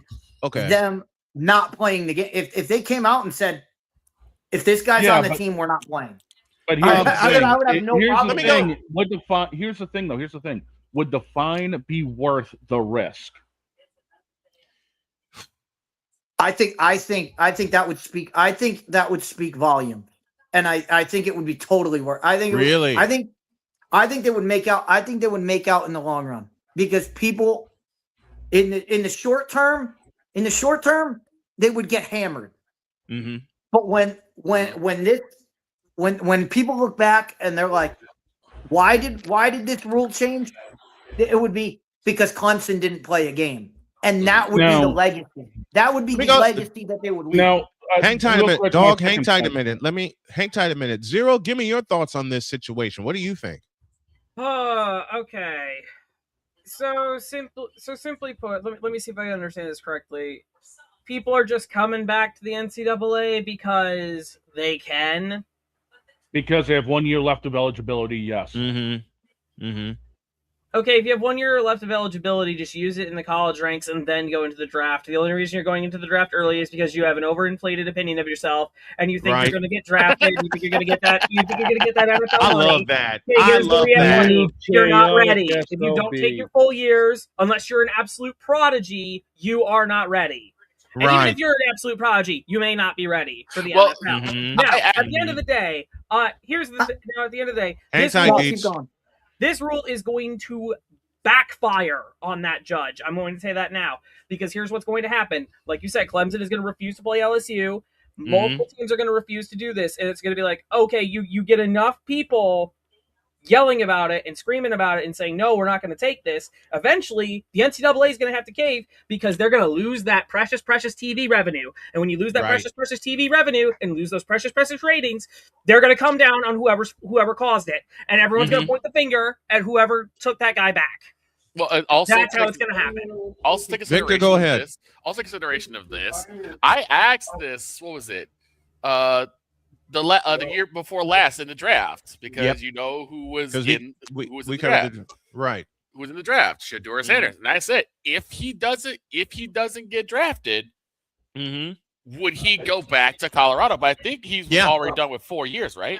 them not playing the game. If they came out and said, if this guy's on the team, we're not playing. But I would have no problem. Here's the thing, though. Here's the thing. Would the fine be worth the risk? I think that would speak. I think that would speak volume, and I think it would be totally worth. I think they would make out. I think they would make out in the long run, because people in the short term, they would get hammered. Mm-hmm. But when people look back and they're like, why did this rule change? It would be because Clemson didn't play a game. And that would be the legacy. That would be the legacy that they would leave. Now, hang tight a minute, Dawg. Hang tight a minute. Hang tight a minute. Zero, give me your thoughts on this situation. What do you think? Okay. So simply put, let me see if I understand this correctly. People are just coming back to the NCAA because they can. Because they have 1 year left of eligibility, yes. Mm-hmm. Mm-hmm. Okay, if you have 1 year left of eligibility, just use it in the college ranks and then go into the draft. The only reason you're going into the draft early is because you have an overinflated opinion of yourself, and you think you're going to get drafted. You think you're going to get that. You think you're going to get that NFL I money. love that. Okay, I love that. You're not ready. If you don't take your full years, unless you're an absolute prodigy, you are not ready. And even if you're an absolute prodigy, you may not be ready for the NFL. Mm-hmm. Now, at the end of the day, here's the now. At the end of the day, this rule is going to backfire on that judge. I'm going to say that now, because here's what's going to happen. Like you said, Clemson is going to refuse to play LSU. Multiple teams are going to refuse to do this, and it's going to be like, okay, you get enough people yelling about it and screaming about it and saying, no, we're not going to take this. Eventually, the NCAA is going to have to cave, because they're going to lose that precious TV revenue. And when you lose that precious TV revenue and lose those precious ratings, they're going to come down on whoever caused it. And everyone's going to point the finger at whoever took that guy back. Well, also that's how it's going to happen. Also, Victor, go ahead. Also, consideration of this. I asked this. What was it? The year before last in the draft, because you know who was in the draft. Who was in the draft? Shedeur Sanders. And I said, if he doesn't get drafted, would he go back to Colorado? But I think he's already done with 4 years, right?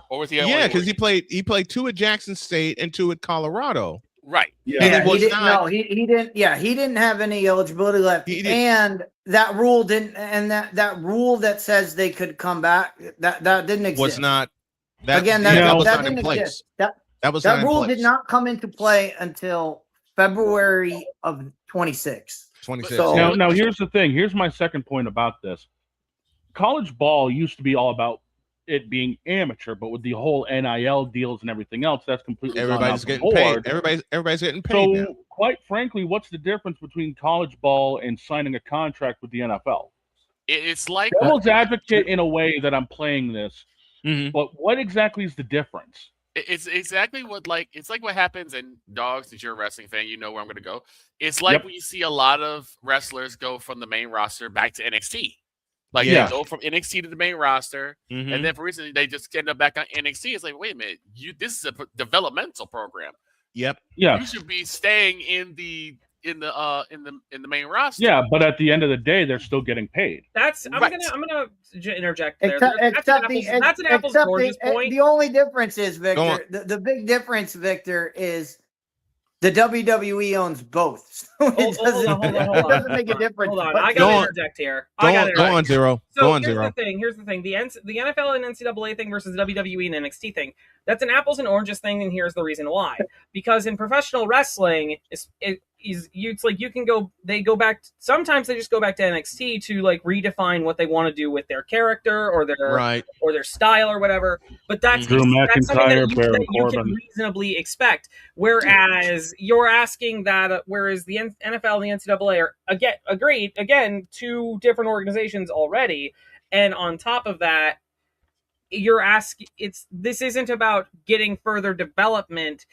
Or was he? Yeah, because he played 2 at Jackson State and 2 at Colorado. Right. Yeah, he didn't. Yeah, he didn't have any eligibility left, and that rule didn't. And that rule that says they could come back, that didn't exist. Was not. That was not didn't in place. exist. That rule did not come into play until February of 26. So, now here's the thing. Here's my second point about this. College ball used to be all about it being amateur, but with the whole NIL deals and everything else, that's completely everybody's getting paid. Everybody's getting paid. So, quite frankly, what's the difference between college ball and signing a contract with the NFL? It's like devil's advocate in a way that I'm playing this, but what exactly is the difference? It's exactly what it's like what happens in Dawg. Since you're a wrestling fan, you know where I'm going to go. It's like when you see a lot of wrestlers go from the main roster back to NXT. They go from NXT to the main roster, and then for reason they just end up back on NXT. It's like, wait a minute, this is a developmental program. Yep. Yeah. You should be staying in the main roster. Yeah, but at the end of the day, they're still getting paid. I'm gonna interject there. That's an apples to oranges point. The only difference is, Victor. The big difference, Victor, is the WWE owns both. So it doesn't make a difference. Hold on, I gotta interject here. Go on, Zero. Here's the thing. The NFL and NCAA thing versus the WWE and NXT thing. That's an apples and oranges thing, and here's the reason why. Because in professional wrestling, it's like they go back. Sometimes they just go back to NXT to like redefine what they want to do with their character or their style or whatever. But that's Drew that's something McIntyre, that Baron you can Corbin. reasonably expect. Whereas you're asking that, whereas the NFL and the NCAA are again two different organizations already, and on top of that, you're asking this isn't about getting further development.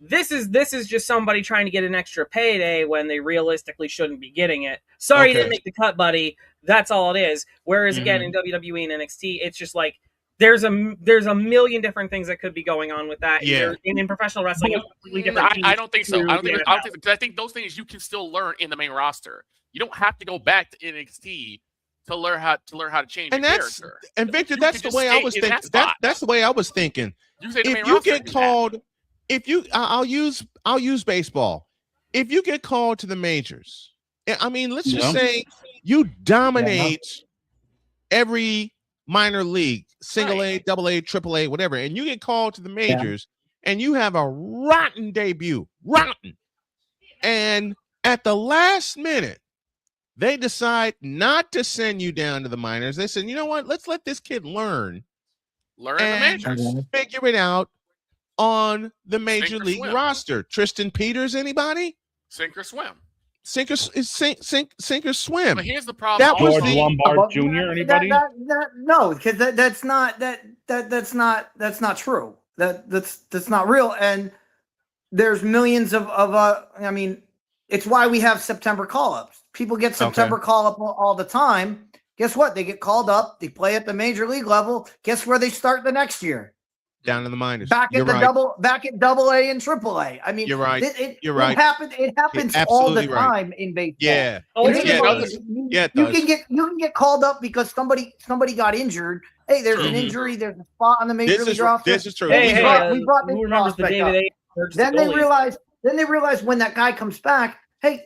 This is just somebody trying to get an extra payday when they realistically shouldn't be getting it. Sorry you didn't make the cut, buddy. That's all it is. Whereas again in WWE and NXT, it's just like there's a million different things that could be going on with that. Yeah. In professional wrestling, it's completely different. I don't think so. I don't think so, because I think those things you can still learn in the main roster. You don't have to go back to NXT to learn how to change your character. And Victor, that's the way I was thinking. That's the way I was thinking. If you get called, I'll use baseball. If you get called to the majors, I mean, let's just say you dominate every minor league, single A, double A, triple A, whatever, and you get called to the majors and you have a rotten debut, and at the last minute, they decide not to send you down to the minors. They said, you know what? Let's let this kid learn in the majors. Figure it out on the major league roster. Tristan Peters, anybody? Sink or swim. Sink or swim. But here's the problem. That was George Lombard Jr. Anybody? No, because that's not true. That's not real. And there's millions of I mean, it's why we have September call-ups. People get September call-up all the time. Guess what? They get called up. They play at the major league level. Guess where they start the next year? Down in the minors. Back at double A and triple A. I mean, you're right. It right. It happens all the time in baseball. Yeah. You can get called up because somebody got injured. Hey, there's an injury. There's a spot on the major league roster. This is true. We brought this who remembers the prospect up. David A. Then they realize when that guy comes back, hey,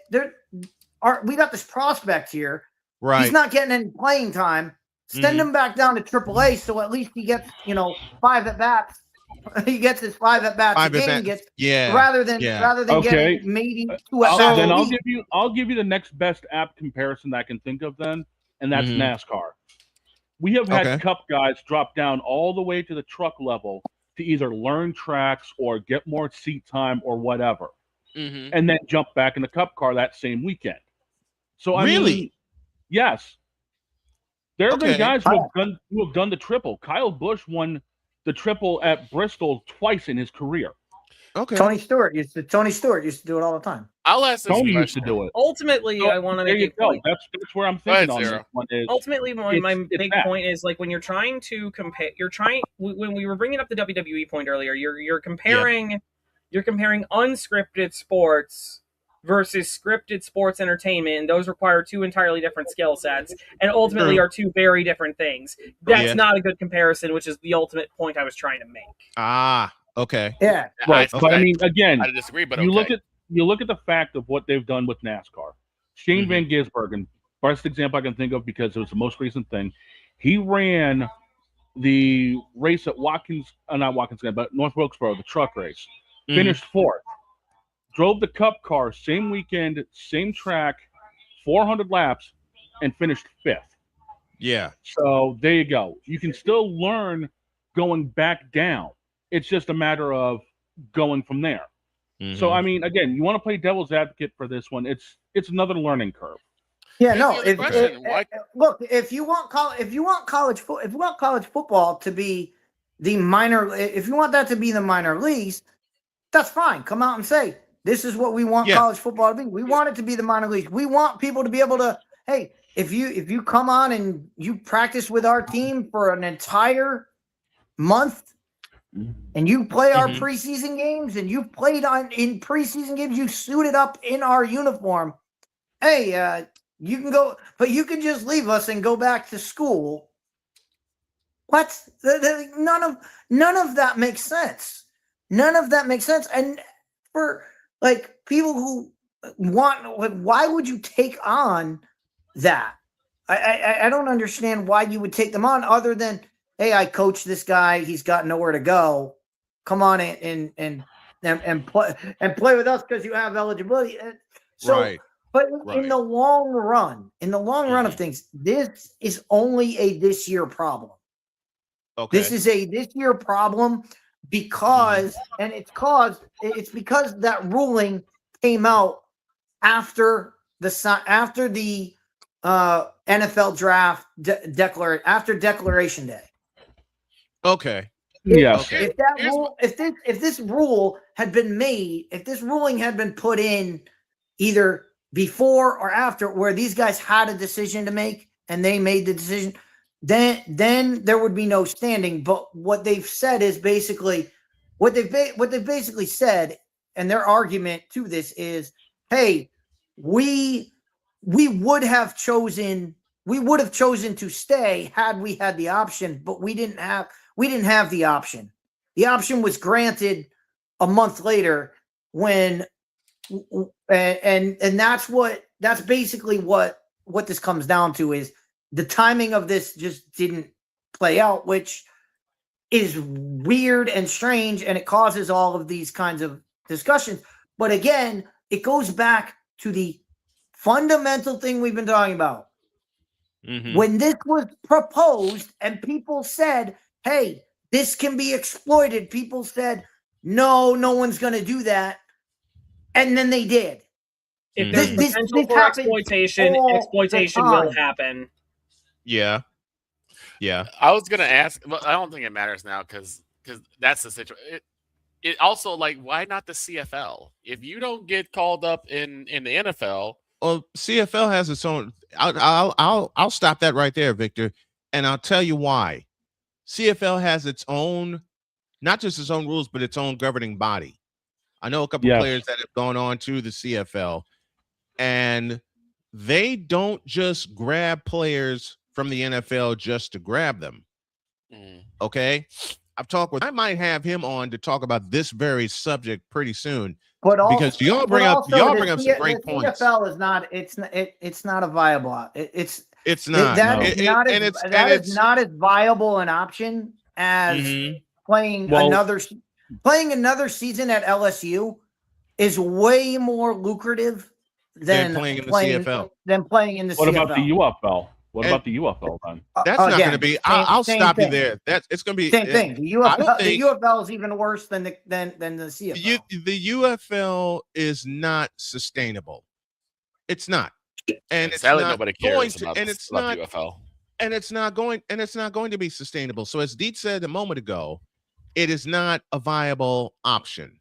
we got this prospect here. Right. He's not getting any playing time. Send him back down to AAA, so at least he gets 5 at bats. He gets his 5 at bats a game. Rather than getting maybe 2 at bats. Then I'll give you the next best app comparison that I can think of then, and that's NASCAR. We have had Cup guys drop down all the way to the truck level to either learn tracks or get more seat time or whatever, and then jump back in the Cup car that same weekend. So I mean, yes. There have been guys who have done the triple. Kyle Busch won the triple at Bristol twice in his career. Okay. Tony Stewart used to do it all the time. I'll ask this Tony question. used to do it. Ultimately, I want to make a point. That's where I'm thinking on this one. Ultimately, my big point is like when you're trying to compare. When we were bringing up the WWE point earlier, you're comparing unscripted sports versus scripted sports entertainment, and those require 2 entirely different skill sets and ultimately are 2 very different things. That's not a good comparison, which is the ultimate point I was trying to make. Okay. Yeah. Right. But I mean, again, I disagree, but you look at the fact of what they've done with NASCAR. Shane Van Gisbergen, best example I can think of because it was the most recent thing. He ran the race at North Wilkesboro, the truck race. Finished 4th. Drove the Cup car, same weekend, same track, 400 laps, and finished 5th. Yeah. So there you go. You can still learn going back down. It's just a matter of going from there. So I mean, again, you want to play devil's advocate for this one. It's another learning curve. Yeah, no. Look, if you want college football to be the minor, if you want that to be the minor leagues, that's fine. Come out and say, this is what we want college football to be. We want it to be the minor leagues. We want people to be able to, hey, if you come on and you practice with our team for an entire month and you play our preseason games and you played in preseason games, you suited up in our uniform. Hey, you can go, but you can just leave us and go back to school. What? None of that makes sense. None of that makes sense. And for like people who want, why would you take on that? I don't understand why you would take them on other than, hey, I coach this guy. He's got nowhere to go. Come on and play with us because you have eligibility. So, but in the long run, of things, this is only a this year problem. Okay. This is a this year problem because, and it's because that ruling came out after the NFL draft after Declaration Day. Okay. If this ruling had been put in either before or after, where these guys had a decision to make and they made the decision, then there would be no standing. But what they've said is basically what they've basically said, and their argument to this is, hey, we would have chosen to stay had we had the option, but we didn't have the option. The option was granted a month later when, and that's basically what this comes down to, is the timing of this just didn't play out, which is weird and strange, and it causes all of these kinds of discussions. But again, it goes back to the fundamental thing we've been talking about. When this was proposed and people said, hey, this can be exploited, people said, no one's going to do that. And then they did. If there's potential for exploitation will happen. Yeah. I was going to ask, but I don't think it matters now because that's the situation. It also, like, why not the CFL? If you don't get called up in the NFL. Well, CFL has its own. I'll stop that right there, Victor, and I'll tell you why. CFL has its own, not just its own rules, but its own governing body. I know a couple of players that have gone on to the CFL, and they don't just grab players from the NFL just to grab them. Okay, I might have him on to talk about this very subject pretty soon. But also, because y'all bring up some great points. CFL is not. It's not a viable. It's not. That is not as viable an option as playing another season at LSU is way more lucrative than playing in the CFL. What about the UFL? What about the UFL then? That's not going to be. I'll stop you there. It's going to be same thing. The UFL is even worse than the CFL. The UFL is not sustainable. It's not, and it's not nobody cares going to, and it's not UFL, and it's not going to be sustainable. So as Dietz said a moment ago, it is not a viable option.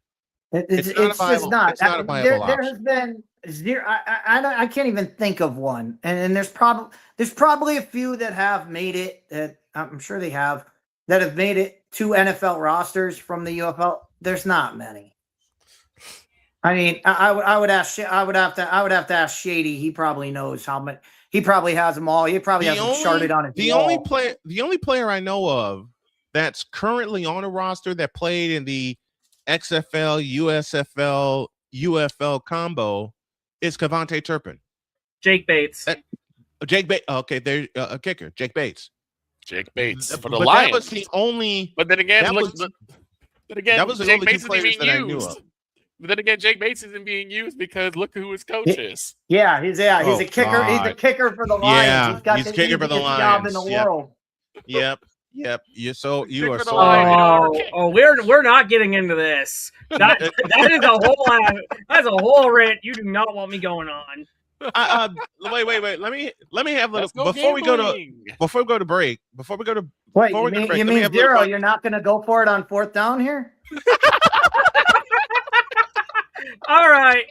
It's just not. It's not a viable option. There has been zero. I can't even think of one, and there's probably a few that have made it. That I'm sure they have that have made it to NFL rosters from the UFL. There's not many. I mean, I would have to ask Shady. He probably knows how many. He probably has them all. He probably has them charted on his wall. The only player I know of that's currently on a roster that played in the XFL, USFL, UFL combo is Kevontae Turpin. Jake Bates. Jake Bates. Okay, there's a kicker. Jake Bates. For the Lions. That was the only. But then again, that was the Jake only Bates two players that I knew of. But then again, Jake Bates isn't being used because look who his coach is. Yeah, he's a kicker. God. He's a kicker for the Lions. Yeah, he's got he's the kicker for the Lions. Job in the world. Yep. You are so. We're not getting into this. That is that's a whole rant. You do not want me going on. Wait. Let me have a before we go to break. Wait, you mean Zero? You're not going to go for it on fourth down here? All right.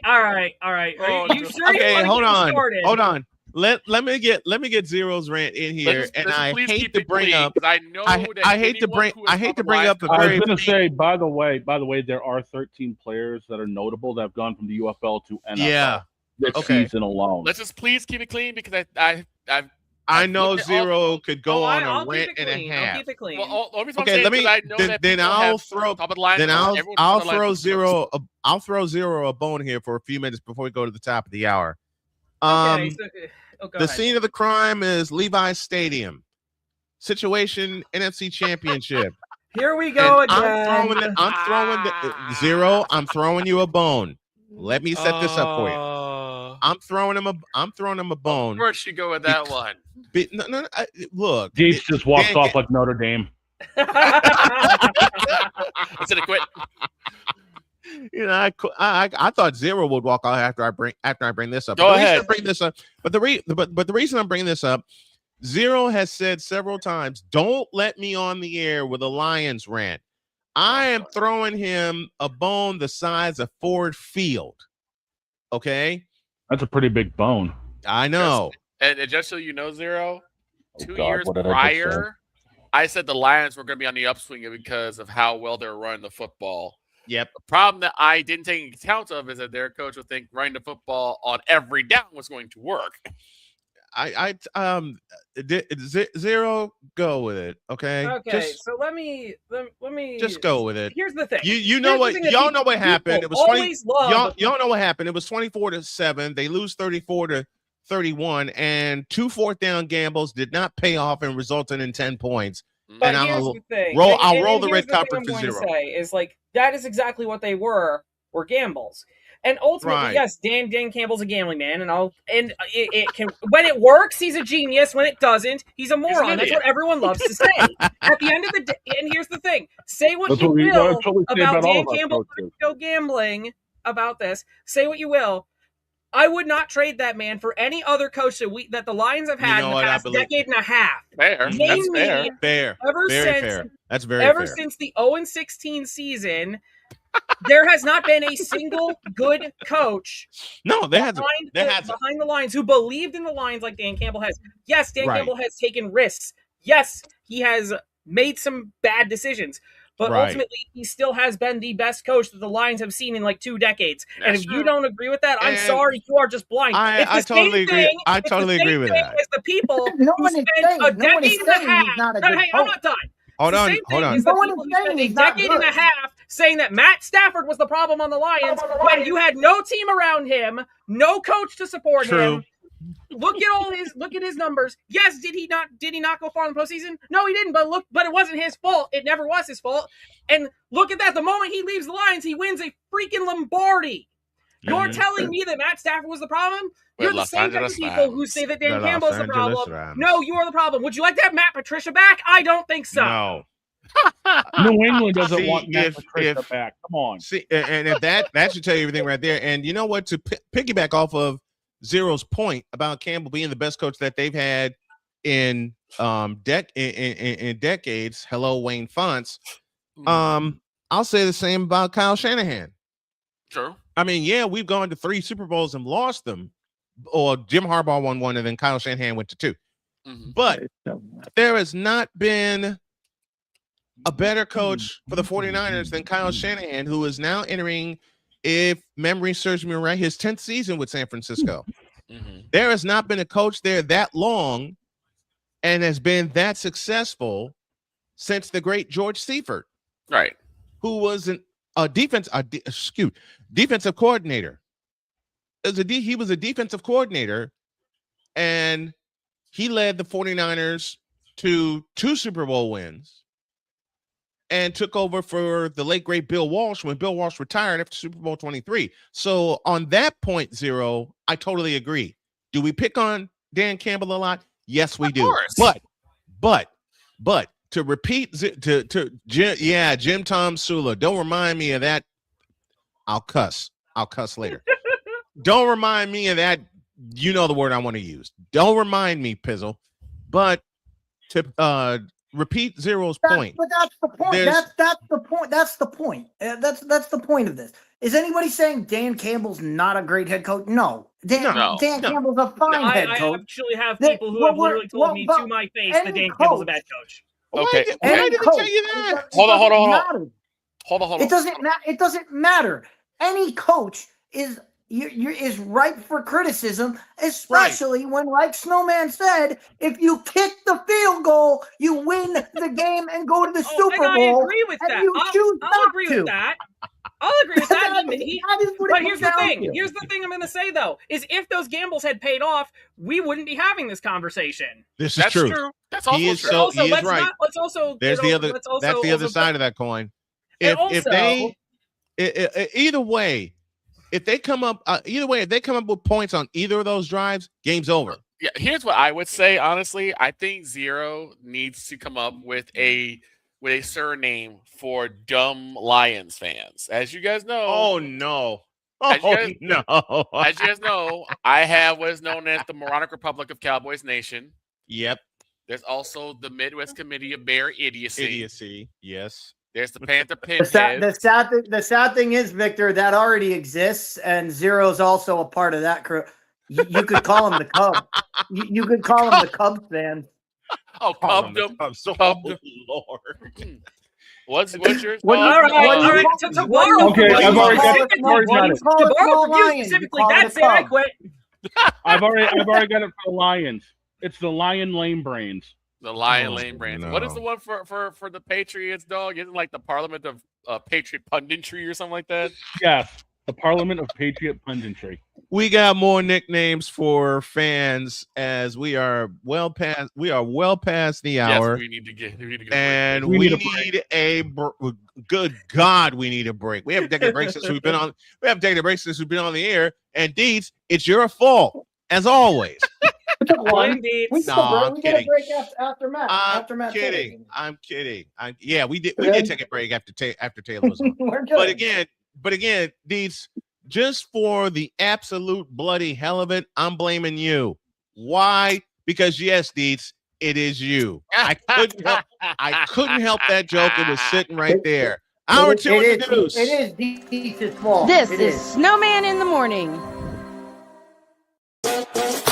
You sure? Okay, hold on. Let me get Zero's rant in here, I hate to bring up. I hate to bring up. I was going to say, by the way, there are 13 players that are notable that have gone from the UFL to NFL. Yeah. This season alone. Let's just please keep it clean because I know Zero could go on a rant and a half. I'll keep it clean. Well, okay, let me. Then I'll throw Zero a bone here for a few minutes before we go to the top of the hour. The scene of the crime is Levi's Stadium. Situation: NFC Championship. Here we go again. I'm throwing Zero. I'm throwing you a bone. Let me set this up for you. I'm throwing him a bone. Of course you go with that one. No, look. Dietz just walked off like Notre Dame. Instead of quit. You know, I thought Zero would walk off after I bring this up. Go ahead. Bring this up, but the reason I'm bringing this up, Zero has said several times, "Don't let me on the air with a Lions rant." I am throwing him a bone the size of Ford Field. Okay, that's a pretty big bone. I know. And just so you know, Zero, 2 years what did I just prior, I said the Lions were going to be on the upswing because of how well they were running the football. Yep. The problem that I didn't take account of is that their coach would think running the football on every down was going to work. Zero, go with it. Okay. Okay. So let me just go with it. Here's the thing. You know what? Y'all know what happened. It was 20. Y'all know what happened. It was 24-7. They lose 34-31, and 2 4th down gambles did not pay off and resulted in 10 points. But and here's the thing. I'll roll the red carpet for Zero. Say is like that is exactly what they were gambles. And ultimately, yes, Dan Campbell's a gambling man, and it can when it works, he's a genius. When it doesn't, he's a moron. That's what everyone loves to say. At the end of the day, and here's the thing: say what you will about Dan Campbell go gambling about this. Say what you will. I would not trade that man for any other coach that the Lions have had in the past decade and a half. Fair. That's fair. Fair. That's very fair. Ever fair. since the 0-16 season, there has not been a single good coach. No, behind the Lions who believed in the Lions like Dan Campbell has. Yes, Dan Campbell has taken risks. Yes, he has made some bad decisions. But ultimately, he still has been the best coach that the Lions have seen in like 2 decades. And if you don't agree with that, I'm sorry, you are just blind. I totally agree. I totally agree with that. It's the people who spent a decade and a half. Hey, I'm not done. Hold on. It's the people who spent a decade and a half saying that Matt Stafford was the problem on the Lions when you had no team around him, no coach to support him. Look at his numbers. Yes, did he not go far in the postseason? No, he didn't. But it wasn't his fault. It never was his fault. And look at that. The moment he leaves the Lions, he wins a freaking Lombardi. You're telling me that Matt Stafford was the problem? You're the same type of people who say that Dan Campbell's the problem. No, you are the problem. Would you like to have Matt Patricia back? I don't think so. No. New England doesn't want Matt Patricia back. Come on. See, and if that should tell you everything right there. And you know what? To piggyback off of Zero's point about Campbell being the best coach that they've had in decades. Hello, Wayne Fonts. I'll say the same about Kyle Shanahan. Sure. I mean, yeah, we've gone to 3 Super Bowls and lost them. Or Jim Harbaugh won 1, and then Kyle Shanahan went to 2. Mm-hmm. But there has not been a better coach for the 49ers than Kyle Shanahan, who is now entering, if memory serves me right, his 10th season with San Francisco. Mm-hmm. There has not been a coach there that long and has been that successful since the great George Seifert, right? Who was a defensive coordinator. He was a defensive coordinator, and he led the 49ers to 2 Super Bowl wins and took over for the late, great Bill Walsh when Bill Walsh retired after Super Bowl 23. So on that point, Zero, I totally agree. Do we pick on Dan Campbell a lot? Yes, we do. But to repeat Jim Tom Sula, don't remind me of that. I'll cuss later. Don't remind me of that. You know the word I want to use. Don't remind me, Pizzle. But to repeat Zero's point. But that's the point. That's the point. That's the point. That's the point of this. Is anybody saying Dan Campbell's not a great head coach? No. Dan Campbell's a fine head coach. I actually have people who have literally told me to my face that Dan Campbell's a bad coach. Okay. Why did he tell you that? Hold on. It doesn't matter. Any coach is ripe for criticism, especially when, like Snowman said, if you kick the field goal, you win the game and go to the Super Bowl. I agree with that. I'll agree with that. I'll agree with that. But here's the thing. Here's the thing I'm going to say, though, is if those gambles had paid off, we wouldn't be having this conversation. This is true. That's also true. He is right. There's the other side of that coin. Either way, if they come up either way, if they come up with points on either of those drives, game's over. Yeah, here's what I would say. Honestly, I think Zero needs to come up with a surname for dumb Lions fans. As you guys know, oh no. As you guys No. know, I have what is known as the Moronic Republic of Cowboys Nation. Yep. There's also the Midwest Committee of Bear Idiocy. Yes. There's the Panther The sad thing is, Victor, that already exists, and Zero's also a part of that crew. You could call him the Cubs. You could call him the Cubs fan. Oh, Cubdom. Lord. What's yours? All right. To borrow Okay, I've already got it. To borrow from you specifically, that's it. I quit. I've already got it for the Lions. It's the Lion Lame Brains. The Lion Lane Brands. no. What is the one for the Patriots, dog? Isn't it like the Parliament of Patriot Punditry or something like that? Yes, the Parliament of Patriot Punditry. We got more nicknames for fans as we are well past the hour. Yes, we need to get and we need a good God, we need a break. We haven't taken a break since we've been on. We haven't taken a break since we've been on the air. And Deeds, it's your fault as always. One We Deeds. get I'm a kidding. break after Matt. I'm kidding. Yeah, we did take a break after Taylor was on. We're good. But again, Deeds, just for the absolute bloody hell of it, I'm blaming you. Why? Because yes, Deeds, it is you. I couldn't help that joke. It was sitting right there. Hour two in the news. It is Deeds' fault. This is Snowman in the Morning.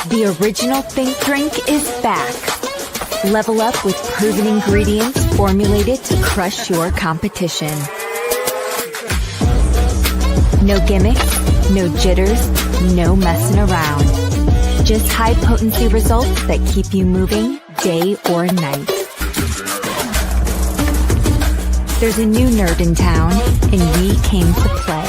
The original Think Drink is back. Level up with proven ingredients formulated to crush your competition. No gimmicks, no jitters, no messing around. Just high potency results that keep you moving day or night. There's a new nerd in town, and we came to play.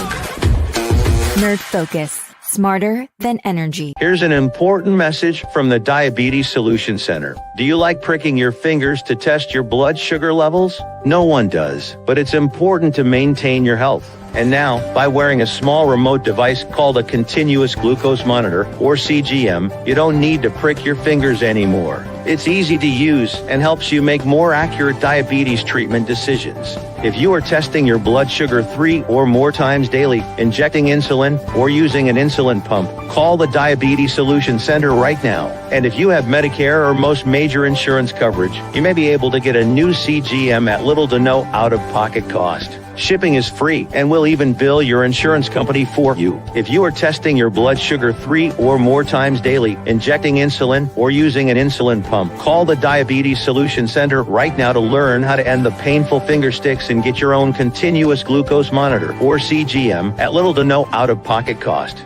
Nerd Focus. Smarter than energy. Here's an important message from the Diabetes Solution Center. Do you like pricking your fingers to test your blood sugar levels? No one does, but it's important to maintain your health. And now, by wearing a small remote device called a continuous glucose monitor, or CGM, you don't need to prick your fingers anymore. It's easy to use and helps you make more accurate diabetes treatment decisions. If you are testing your blood sugar 3 or more times daily, injecting insulin, or using an insulin pump, call the Diabetes Solution Center right now. And if you have Medicare or most major insurance coverage, you may be able to get a new CGM at little to no out-of-pocket cost. Shipping is free, and we'll even bill your insurance company for you. If you are testing your blood sugar 3 or more times daily, injecting insulin, or using an insulin pump, call the Diabetes Solution Center right now to learn how to end the painful finger sticks and get your own continuous glucose monitor, or CGM, at little to no out-of-pocket cost.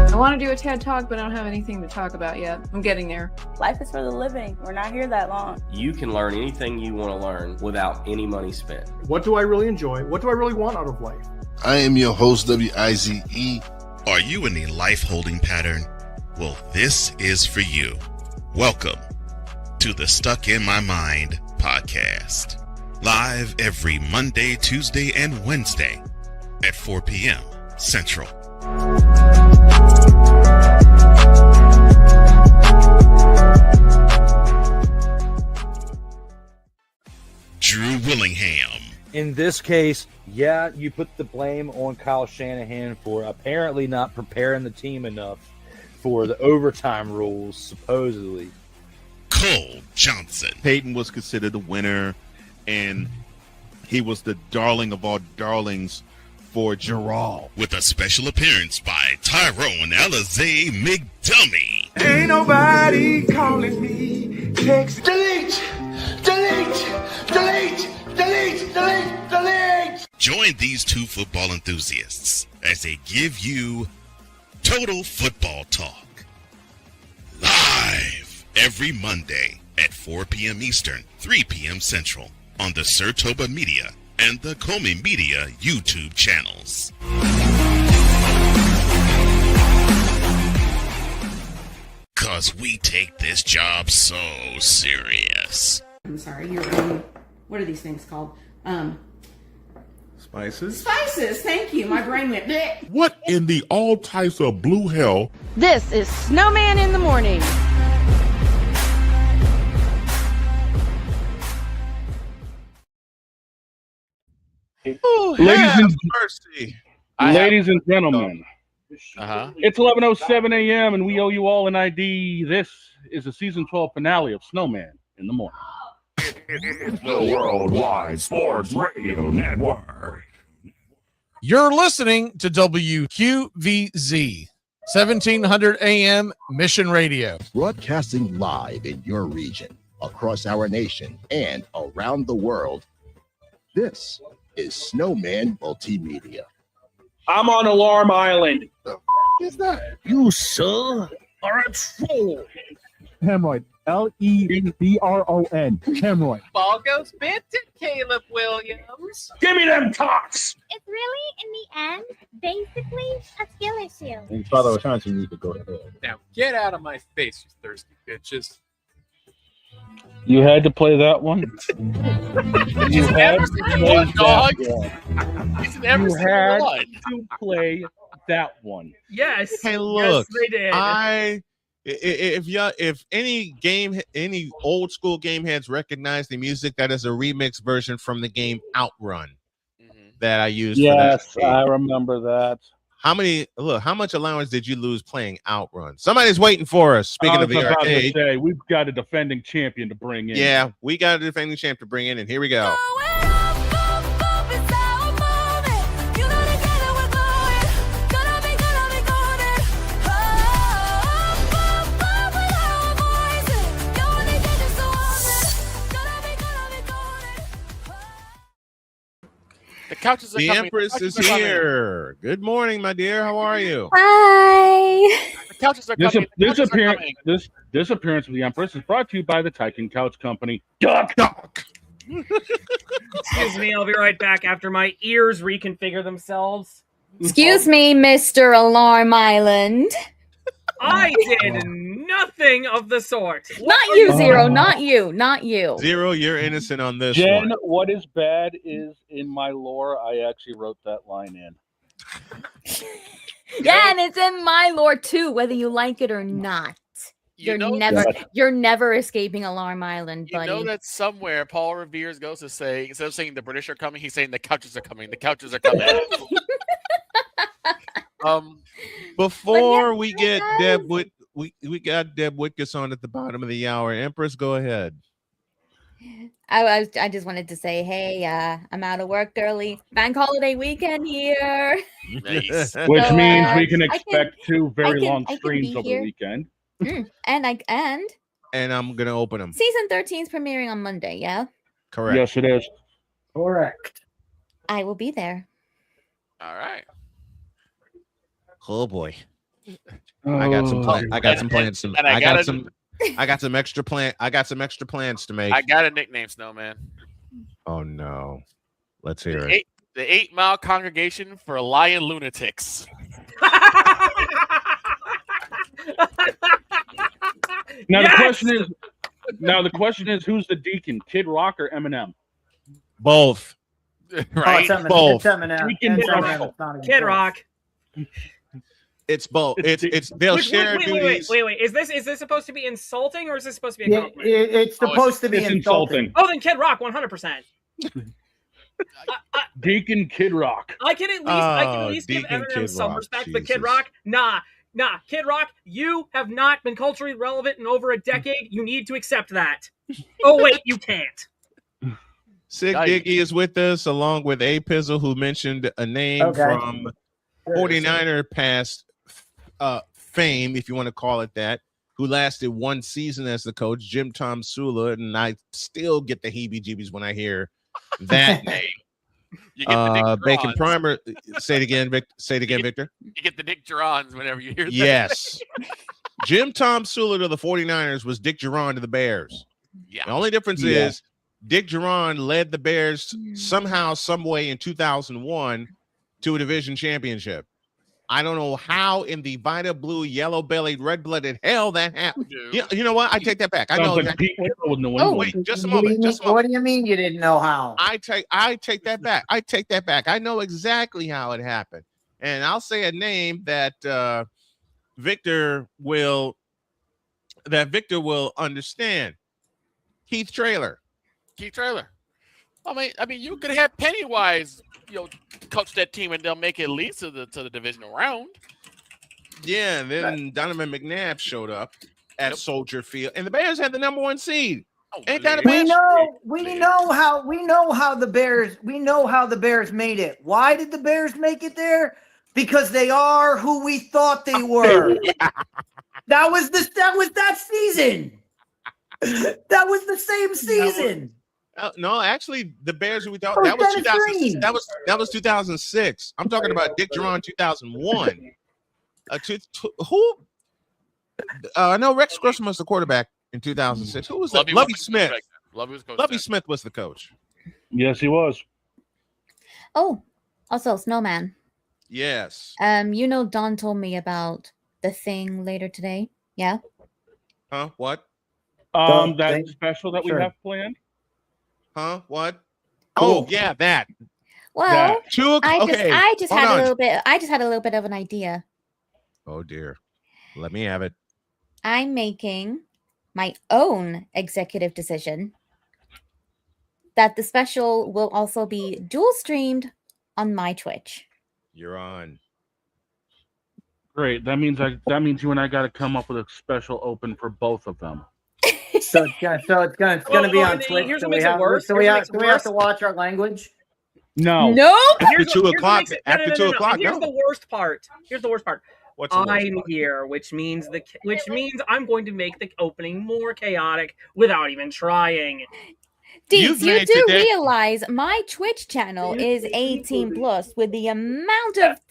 I want to do a TED Talk, but I don't have anything to talk about yet. I'm getting there. Life is for the living. We're not here that long. You can learn anything you want to learn without any money spent. What do I really enjoy? What do I really want out of life? I am your host, WIZE. Are you in a life holding pattern? Well, this is for you. Welcome to the Stuck in My Mind podcast. Live every Monday, Tuesday, and Wednesday at 4 p.m. Central. Drew Willingham. In this case, yeah, you put the blame on Kyle Shanahan for apparently not preparing the team enough for the overtime rules, supposedly. Cole Johnson. Peyton was considered the winner, and he was the darling of all darlings for Gerald. With a special appearance by Tyrone Alizé McDummy. Ain't nobody calling me. Text. Delete! Delete! Delete! Delete! Delete! Delete! Join these two football enthusiasts as they give you Total Football Talk. Live every Monday at 4 p.m. Eastern, 3 p.m. Central on the Sertoba Media and the Comey Media YouTube channels. Cause we take this job so serious. I'm sorry, you're what are these things called? Spices. Spices. Thank you. My brain went bleh. What in the all types of blue hell? This is Snowman in the Morning. Oh, ladies and gentlemen, Uh-huh. it's 11:07 a.m. and we owe you all an ID. This is the season 12 finale of Snowman in the Morning. It's the Worldwide Sports Radio Network. You're listening to WQVZ, 1700 AM Mission Radio. Broadcasting live in your region, across our nation, and around the world. This is Snowman Multimedia. I'm on Alarm Island. Is that? You, sir, are a troll. Hemorrhoid. Lebron. Hemorrhoid. Ball goes bit to Caleb Williams. Give me them talks. It's really, in the end, basically a skill issue. And Father Chance, you need to go ahead. Now get out of my face, you thirsty bitches. You had to play that one. You had to play Dawg. that one. He's in every You single had one. to play that one. Yes. Hey, look, Yes, they did. if any old school game heads recognize the music, that is a remix version from the game Outrun that I used. Yes, for that I remember that. How much allowance did you lose playing Outrun? Somebody's waiting for us. Speaking of the about to arcade, say, we've got a defending champion to bring in. yeah, we got a defending champ to bring in, and here we go. The couches are The coming. Empress The couches is are coming. here. Good morning, my dear. How are you? Hi. The couches are coming. The couches are coming. This appearance of the Empress is brought to you by the Tycoon Couch Company. Excuse me, I'll be right back after my ears reconfigure themselves. Excuse me, Mr. Alarm Island. I did nothing of the sort. Not you, Zero. Not you. Not you. Zero, you're innocent on this Jen, one. what is bad is in my lore. I actually wrote that line in. Yeah, and it's in my lore too, whether you like it or not. You're never escaping Alarm Island, buddy. You know that somewhere Paul Revere's ghost is saying, instead of saying the British are coming, he's saying the couches are coming. The couches are coming. Before we get Deb we got Deb Whitcas on at the bottom of the hour. Empress, go ahead. I just wanted to say, hey, I'm out of work early. Bank holiday weekend here. Nice. Which So, means we can I expect two very long I can streams be over here. the weekend. And And I'm gonna open them. season 13 is premiering on Monday. Yeah, Correct. Yes, it is. Correct. I will be there. All right. Oh boy. I got some plans. I got some plans to And I got some extra plans to make. I got a nickname, Snowman. Oh no. Let's hear it. The 8 Mile Congregation for Lion Lunatics. Now Yes! the question is, who's the deacon, Kid Rock or Eminem? Both. Right? Oh, it's Both. Eminem. Deacon It's Rock. Eminem. It's not even Kid close. Rock. It's both. It's they'll share duties. Wait. Is this supposed to be insulting or is this supposed to be a Yeah, compliment? it's supposed to be It's insulting. Oh, then Kid Rock, 100%. Deacon Kid Rock. I can at least give Deacon Eminem Kid some Rock, respect, but Kid Jesus. Rock, nah. Kid Rock, you have not been culturally relevant in over a decade. You need to accept that. Oh wait, you can't. Sig Diggy is with us, along with A Pizzle, who mentioned a name Okay. from 49er past fame, if you want to call it that, who lasted one season as the coach, Jim Tom Sula, and I still get the heebie-jeebies when I hear that name. You get the Nick Bacon Durans. Primer. Say it again, Victor. You get the Nick Durans whenever you hear that. Yes. Jim Tom Sula to the 49ers was Dick Duran to the Bears. Yeah. The only difference is Dick Duran led the Bears somehow, some way in 2001 to a division championship. I don't know how in the Vita Blue, yellow-bellied, red-blooded hell that happened. You know what? I take that back. I know. Like Pete Carroll with New England. Wait, just a moment. What do you mean you didn't know how? I take that back. I take that back. I know exactly how it happened, and I'll say a name that Victor will understand. Keith Traylor. I mean, you could have Pennywise, coach that team, and they'll make it at least to the divisional round. Yeah, and then Donovan McNabb showed up at Soldier Field, and the Bears had the #1 seed. Ain't that a bitch? We know how the Bears made it. Why did the Bears make it there? Because they are who we thought they were. That was that season. That was the same season. No, actually, the Bears we thought that was 2006. That was 2006. I'm talking about Dick Geron 2001. I know Rex Grossman was the quarterback in 2006. Who was that? Lovie Smith. Lovie Smith was the coach. Yes, he was. Oh, also Snowman. Yes. Don told me about the thing later today. Yeah. Huh? What? That special that we have planned. Huh? What? Oh, yeah, that. Well, I just had a little bit of an idea. Oh dear. Let me have it. I'm making my own executive decision that the special will also be dual streamed on my Twitch. You're on. Great. That means you and I got to come up with a special open for both of them. So it's gonna be on Twitch. So we have to watch our language. No. After 2 o'clock. After 2 o'clock. Here's the worst part. I'm here, which means I'm going to make the opening more chaotic without even trying. Deeds, you do realize my Twitch channel is 18 plus with the amount of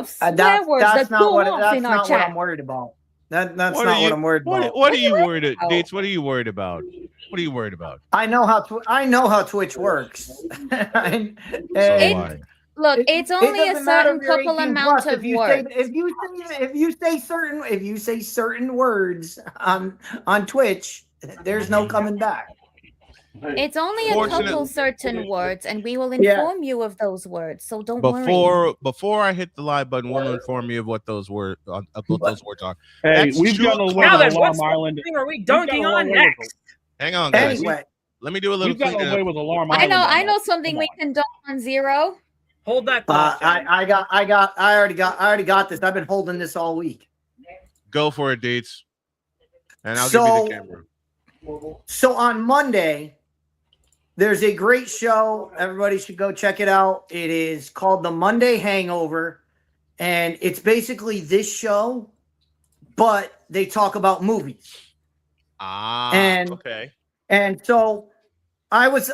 swear words that go off in our chat. That's not what I'm worried about. That's not what I'm worried about. What are you worried about, Dates? What are you worried about? What are you worried about? I know how Twitch works. Look, it's only a certain couple amount of words. If you say certain words on Twitch, there's no coming back. It's only a couple certain words, and we will inform you of those words. So don't worry. Before I hit the live button, we'll inform you of what those words are. Hey, we've got a way with Alarm Island. Are we dunking on next? Hang on, guys. Anyway, let me do a little. We've got a way with Alarm Island. I know something we can dunk on Zero. Hold that thought. I already got this. I've been holding this all week. Go for it, Dates. And I'll give you the camera. So on Monday, there's a great show. Everybody should go check it out. It is called The Monday Hangover. And it's basically this show, but they talk about movies. Okay. And so I always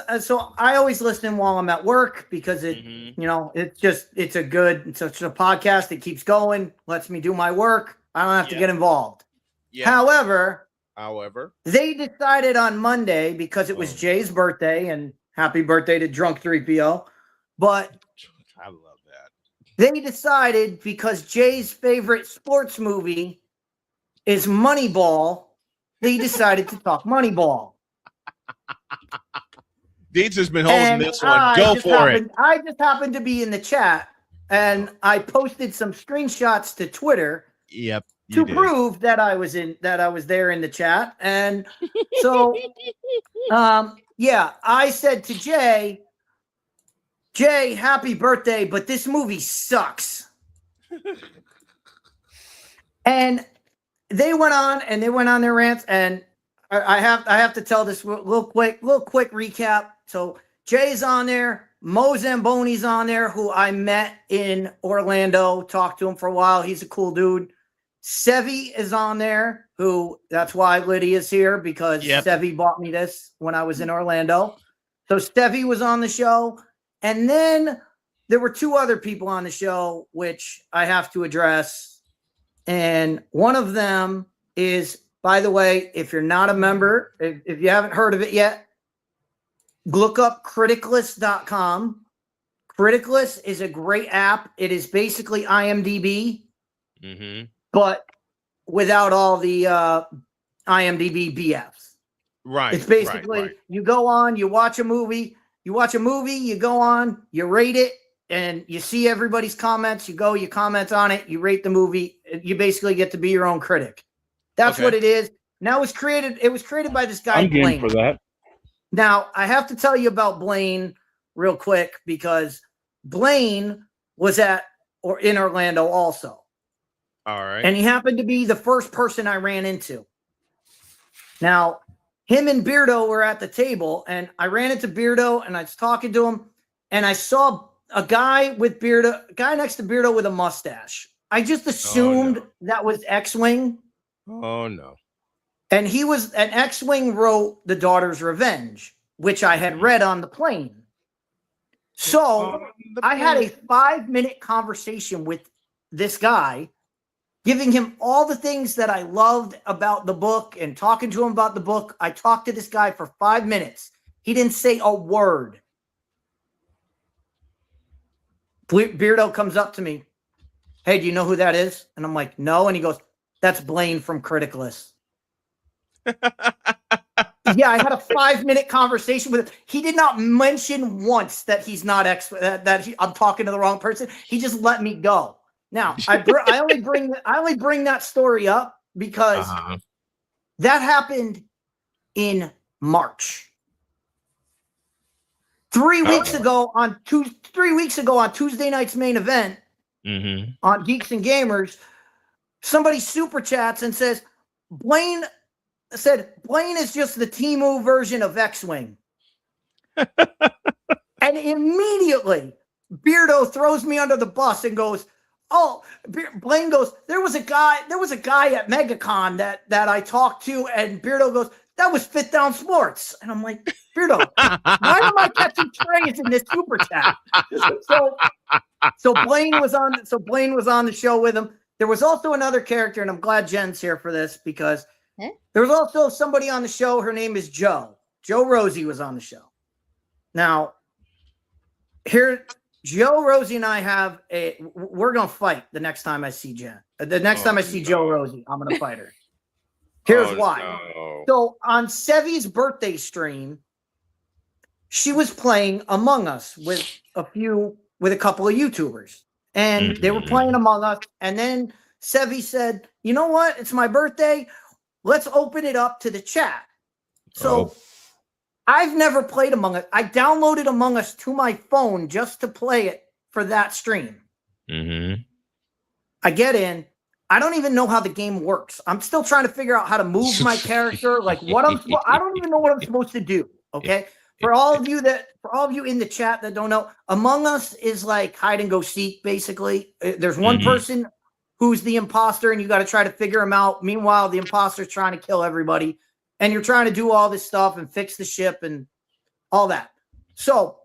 listen while I'm at work because it's a podcast that keeps going, lets me do my work. I don't have to get involved. Yeah. However, they decided on Monday because it was Jay's birthday, and happy birthday to Drunk 3PO. But I love that. They decided because Jay's favorite sports movie is Moneyball, they decided to talk Moneyball. Deeds has been holding this one. Go for it. I just happened to be in the chat, and I posted some screenshots to Twitter. Yep. To prove that I was there in the chat. And so I said to Jay, happy birthday, but this movie sucks. And they went on their rants, and I have to tell this little quick recap. So Jay's on there, Mo Zamboni's on there, who I met in Orlando, talked to him for a while. He's a cool dude. Sevi is on there, that's why Lydia's here, because Sevi bought me this when I was in Orlando. So Sevi was on the show. And then there were 2 other people on the show, which I have to address. And one of them is, by the way, if you're not a member, if you haven't heard of it yet, look up criticless.com. Criticless is a great app. It is basically IMDb, but without all the IMDb BFs. Right. It's basically you go on, you watch a movie, you go on, you rate it, and you see everybody's comments. You go, you comment on it, you rate the movie. You basically get to be your own critic. That's what it is. Now it was created by this guy, I'm game Blaine. for that. Now, I have to tell you about Blaine real quick because Blaine was in Orlando also. All right. And he happened to be the first person I ran into. Now, him and Beardo were at the table, and I ran into Beardo, and I was talking to him, and I saw a guy next to Beardo with a mustache. I just assumed that was X-Wing. Oh, no. And X-Wing wrote The Daughter's Revenge, which I had read on the plane. So I had a 5-minute conversation with this guy, giving him all the things that I loved about the book and talking to him about the book. I talked to this guy for 5 minutes. He didn't say a word. Beardo comes up to me. Hey, do you know who that is? And I'm like, no. And he goes, that's Blaine from Criticless. Yeah, I had a 5-minute conversation with him. He did not mention once that he's not I'm talking to the wrong person. He just let me go. Now, I only bring that story up because that happened in March. 3 weeks ago on Tuesday night's main event on Geeks and Gamers, somebody super chats and says Blaine is just the Temu version of X-Wing. And immediately Beardo throws me under the bus and goes, Blaine goes, there was a guy at MegaCon that I talked to, and Beardo goes, that was Fit Down Sports. And I'm like, Beardo, why am I catching trains in this super chat? So Blaine was on the show with him. There was also another character, and I'm glad Jen's here for this because there was also somebody on the show. Her name is Joe. Joe Rosie was on the show. Now, here, Joe Rosie and I we're going to fight the next time I see Jen. The next time I see Joe Rosie, I'm going to fight her. Here's why. No. So on Sevi's birthday stream, she was playing Among Us with a couple of YouTubers. And they were playing Among Us. And then Sevi said, you know what? It's my birthday. Let's open it up to the chat. So I've never played Among Us. I downloaded Among Us to my phone just to play it for that stream. I get in. I don't even know how the game works. I'm still trying to figure out how to move my character. Like I don't even know what I'm supposed to do. Okay. For all of you in the chat that don't know, Among Us is like hide and go seek, basically. There's one person who's the imposter, and you got to try to figure him out. Meanwhile, the imposter's trying to kill everybody, and you're trying to do all this stuff and fix the ship and all that. So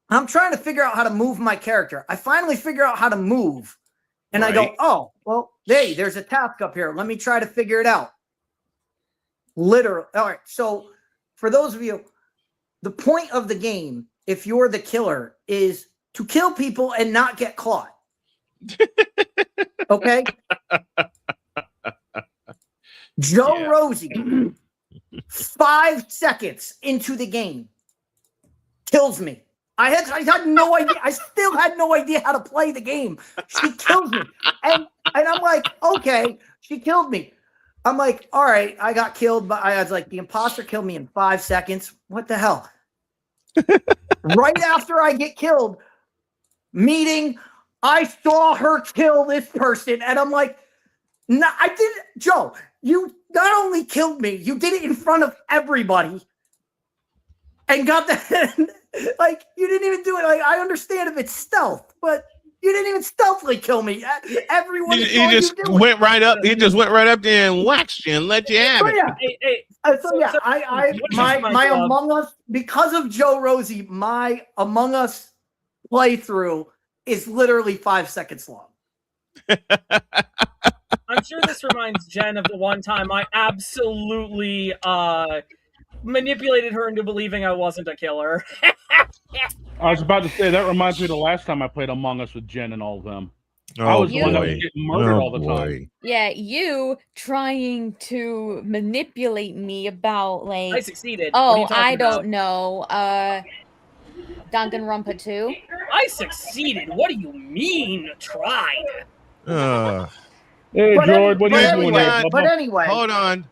I'm trying to figure out how to move my character. I finally figure out how to move, and I go, oh, well, hey, there's a task up here. Let me try to figure it out. Literally. All right. So for those of you, the point of the game, if you're the killer, is to kill people and not get caught. Okay? Joe Rosie, 5 seconds into the game, kills me. I had no idea. I still had no idea how to play the game. She kills me. And I'm like, okay, she killed me. I'm like, all right, I got killed, but I was like, the imposter killed me in 5 seconds. What the hell? Right after I get killed, meeting, I saw her kill this person, and I'm like, no, I didn't. Joe, you not only killed me, you did it in front of everybody, and got that. Like, you didn't even do it. Like, I understand if it's stealth, but you didn't even stealthily kill me. Everyone, he just went right up. He just went right up there and waxed you and let you have it. My Among Us, because of Joe Rosie, my Among Us playthrough is literally 5 seconds long. I'm sure this reminds Jen of the one time I absolutely manipulated her into believing I wasn't a killer. I was about to say that reminds me of the last time I played Among Us with Jen and all of them. I was the one that was getting murdered all the time. Yeah, you trying to manipulate me about like I succeeded. Oh, I don't know. Danganronpa 2. I succeeded. What do you mean tried? Hey, George, what are you doing? But anyway, hold on.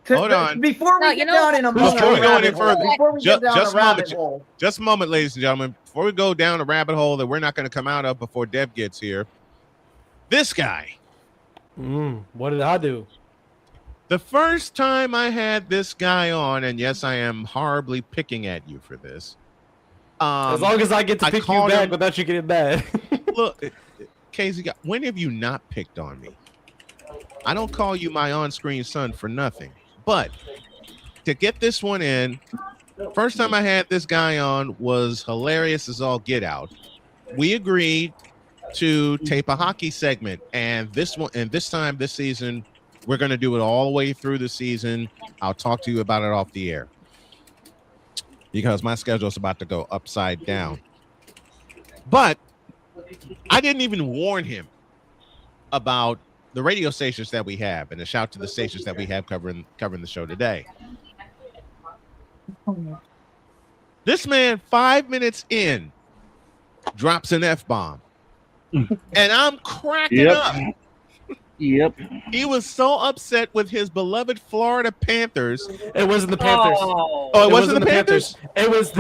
Before we get down in a Before we go any further, before we get down a rabbit hole. Just a moment, ladies and gentlemen. Before we go down a rabbit hole that we're not going to come out of before Deb gets here, this guy. What did I do? The first time I had this guy on, and yes, I am horribly picking at you for this. As long as I get to pick you back without you getting mad. Look, Casey, when have you not picked on me? I don't call you my on-screen son for nothing. But to get this one in, first time I had this guy on was hilarious as all get out. We agreed to tape a hockey segment, and this season, we're going to do it all the way through the season. I'll talk to you about it off the air because my schedule is about to go upside down. But I didn't even warn him about the radio stations that we have, and a shout to the stations that we have covering the show today. This man, 5 minutes in, drops an F-bomb. And I'm cracking up. Yep. He was so upset with his beloved Florida Panthers. It wasn't the Panthers. Oh, it wasn't the Panthers? It was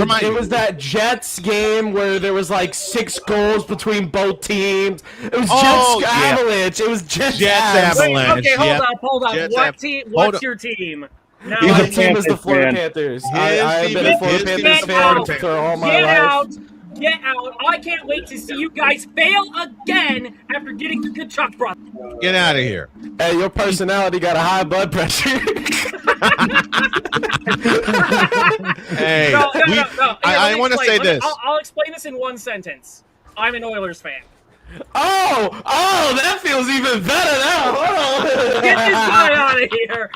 that Jets game where there was like 6 goals between both teams. It was Jets Avalanche. It was Jets Avalanche. Wait, okay, hold on. What's your team? Now, my team is the Florida Panthers. I've been a Florida Panthers fan for all my life. Get out. I can't wait to see you guys fail again after getting the Kachuk brother. Get out of here. Hey, your personality got a high blood pressure. Hey, No. I want to say this. I'll explain this in one sentence. I'm an Oilers fan. Oh, that feels even better now. Get this guy out of here.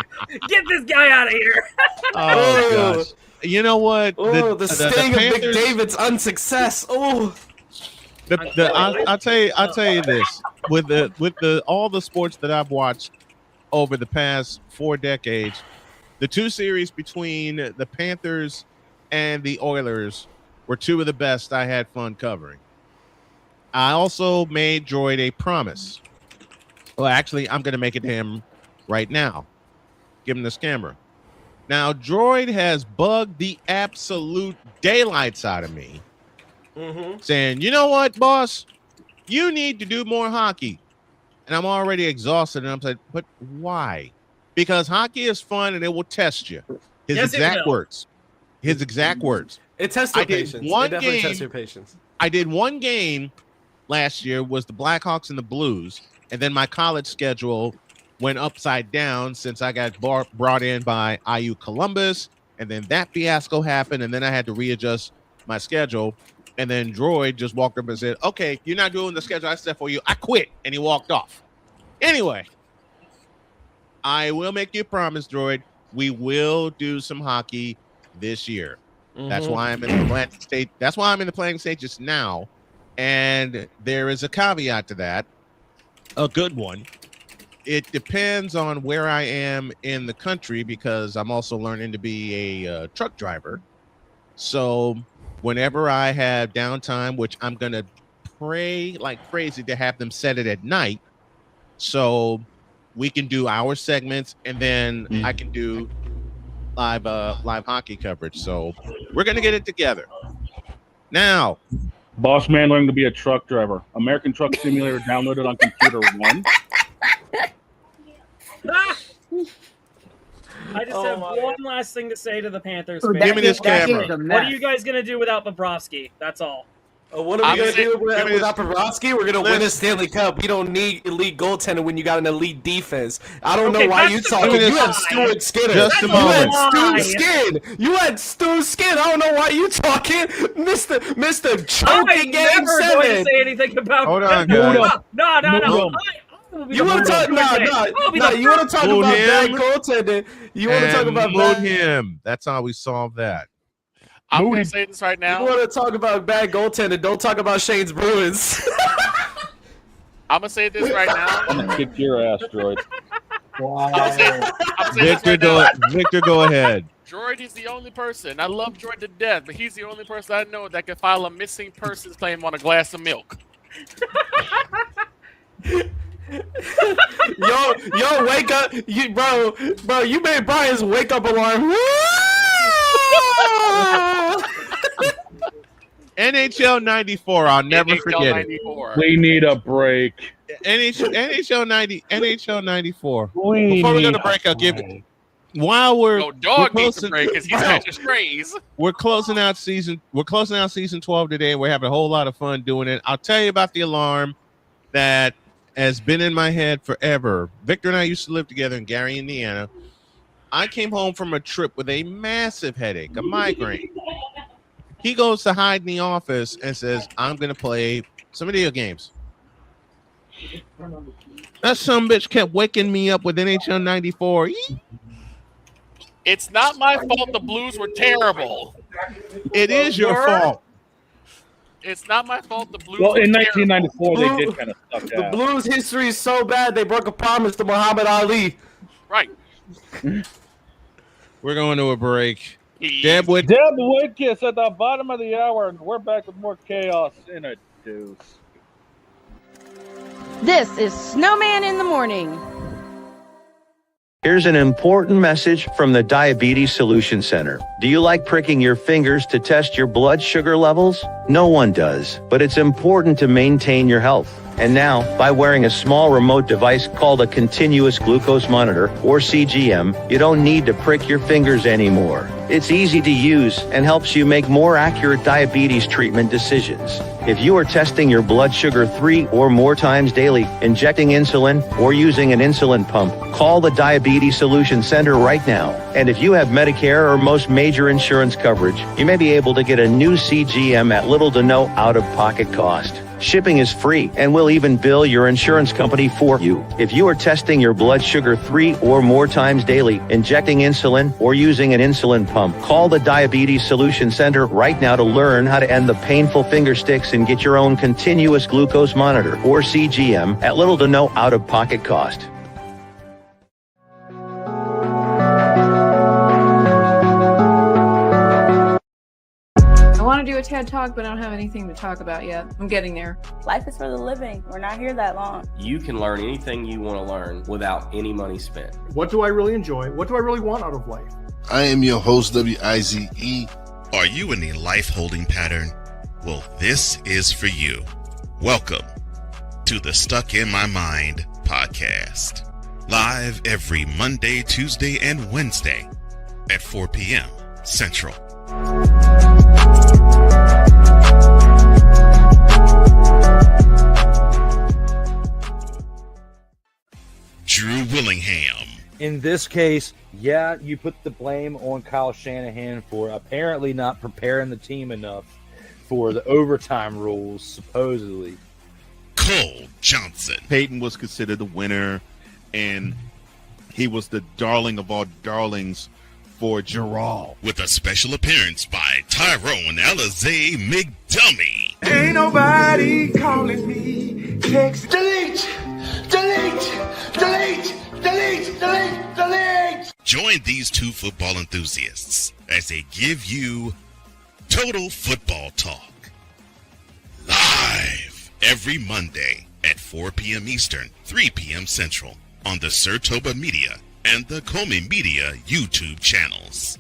Get this guy out of here. Oh, gosh. You know what? The sting of McDavid's unsuccess. Oh, I'll tell you this. With all the sports that I've watched over the past 4 decades, the 2 series between the Panthers and the Oilers were 2 of the best I had fun covering. I also made Droid a promise. Well, actually, I'm going to make it to him right now. Give him this camera. Now, Droid has bugged the absolute daylights out of me, saying, you know what, boss? You need to do more hockey. And I'm already exhausted. And I'm saying, but why? Because hockey is fun and it will test you. His exact words. It tests your patience. It definitely tests your patience. I did one game last year, was the Blackhawks and the Blues. And then my college schedule went upside down since I got brought in by IU Columbus, and then that fiasco happened, and then I had to readjust my schedule, and then Droid just walked up and said, okay, you're not doing the schedule I set for you. I quit, and he walked off. Anyway, I will make you a promise, Droid. We will do some hockey this year. That's why I'm in the planning state. That's why I'm in the planning stage just now, and there is a caveat to that, a good one. It depends on where I am in the country because I'm also learning to be a truck driver. So whenever I have downtime, which I'm going to pray like crazy to have them set it at night so we can do our segments and then I can do live hockey coverage. So we're going to get it together. Now, Boss man learning to be a truck driver. American Truck Simulator downloaded on computer 1. I just have one last thing to say to the Panthers. Give me this camera. What are you guys going to do without Bobrovsky? That's all. What are we going to do without Bobrovsky? We're going to win a Stanley Cup. We don't need elite goaltender when you got an elite defense. I don't know why you talking. You had Stuart Skinner. Just a moment. You had Stu Skin. I don't know why you talking. Mr. Choking Game 7. I'm never going to say anything about Hold on, guys. No. will be You want to talk? You want to talk about bad goaltending? You want to talk about bad him? That's how we solve that. I'm going to say this right now. You want to talk about bad goaltending? Don't talk about Shane's Bruins. I'm going to say this right now. I'm going to kick your ass, Droid. I'm gonna say Victor, Victor, go ahead. Droid is the only person. I love Droid to death, but he's the only person I know that can file a missing persons claim on a glass of milk. Yo, wake up, bro, you made Brian's wake up alarm. NHL 94, I'll never forget 94. it. We need a break. NHL 94. Before we go to break, I'll give it. While we're Dawg needs a break because he's catching strays. We're closing out season 12 today, and we're having a whole lot of fun doing it. I'll tell you about the alarm that has been in my head forever. Victor and I used to live together in Gary, Indiana. I came home from a trip with a massive headache, a migraine. He goes to hide in the office and says, I'm going to play some video games. That sumbitch kept waking me up with NHL 94. It's not my fault the Blues were terrible. It is your fault. It's not my fault the Blues Well, were in terrible. 1994, they did kind of suck The out. Blues' history is so bad they broke a promise to Muhammad Ali. Right. We're going to a break. Deb Whitcas at the bottom of the hour, and we're back with more chaos in a deuce. This is Snowman in the Morning. Here's an important message from the Diabetes Solution Center. Do you like pricking your fingers to test your blood sugar levels? No one does, but it's important to maintain your health. And now, by wearing a small remote device called a continuous glucose monitor, or CGM, you don't need to prick your fingers anymore. It's easy to use and helps you make more accurate diabetes treatment decisions. If you are testing your blood sugar 3 or more times daily, injecting insulin, or using an insulin pump, call the Diabetes Solution Center right now. And if you have Medicare or most major insurance coverage, you may be able to get a new CGM at little to no out-of-pocket cost. Shipping is free, and we'll even bill your insurance company for you. If you are testing your blood sugar 3 or more times daily, injecting insulin, or using an insulin pump, call the Diabetes Solution Center right now to learn how to end the painful finger sticks and get your own continuous glucose monitor, or CGM, at little to no out-of-pocket cost. I want to do a TED Talk, but I don't have anything to talk about yet. I'm getting there. Life is for the living. We're not here that long. You can learn anything you want to learn without any money spent. What do I really enjoy? What do I really want out of life? I am your host, WIZE. Are you in a life holding pattern? Well, this is for you. Welcome to the Stuck in My Mind podcast. Live every Monday, Tuesday, and Wednesday at 4 p.m. Central. Drew Willingham. In this case, yeah, you put the blame on Kyle Shanahan for apparently not preparing the team enough for the overtime rules, supposedly. Cole Johnson. Peyton was considered the winner, and he was the darling of all darlings for Gerald. With a special appearance by Tyrone Alizé McDummy. Ain't nobody calling me. Text. Delete. Join these two football enthusiasts as they give you Total Football Talk. Live every Monday at 4 p.m. Eastern, 3 p.m. Central on the Sertoba Media and the Comey Media YouTube channels.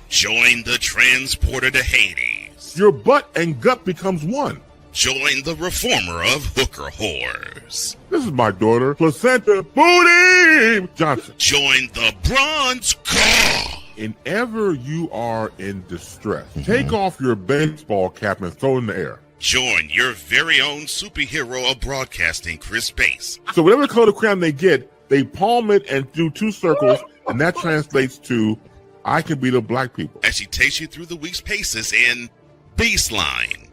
Join the transporter to Hades. Your butt and gut becomes one. Join the reformer of hooker whores. This is my daughter, Placenta Booty Johnson. Join the bronze car. Whenever you are in distress, take off your baseball cap and throw it in the air. Join your very own superhero of broadcasting, Chris Bass. So whatever color crayon they get, they palm it and do 2 circles, and that translates to, I can beat up black people. As she takes you through the week's paces in Baseline.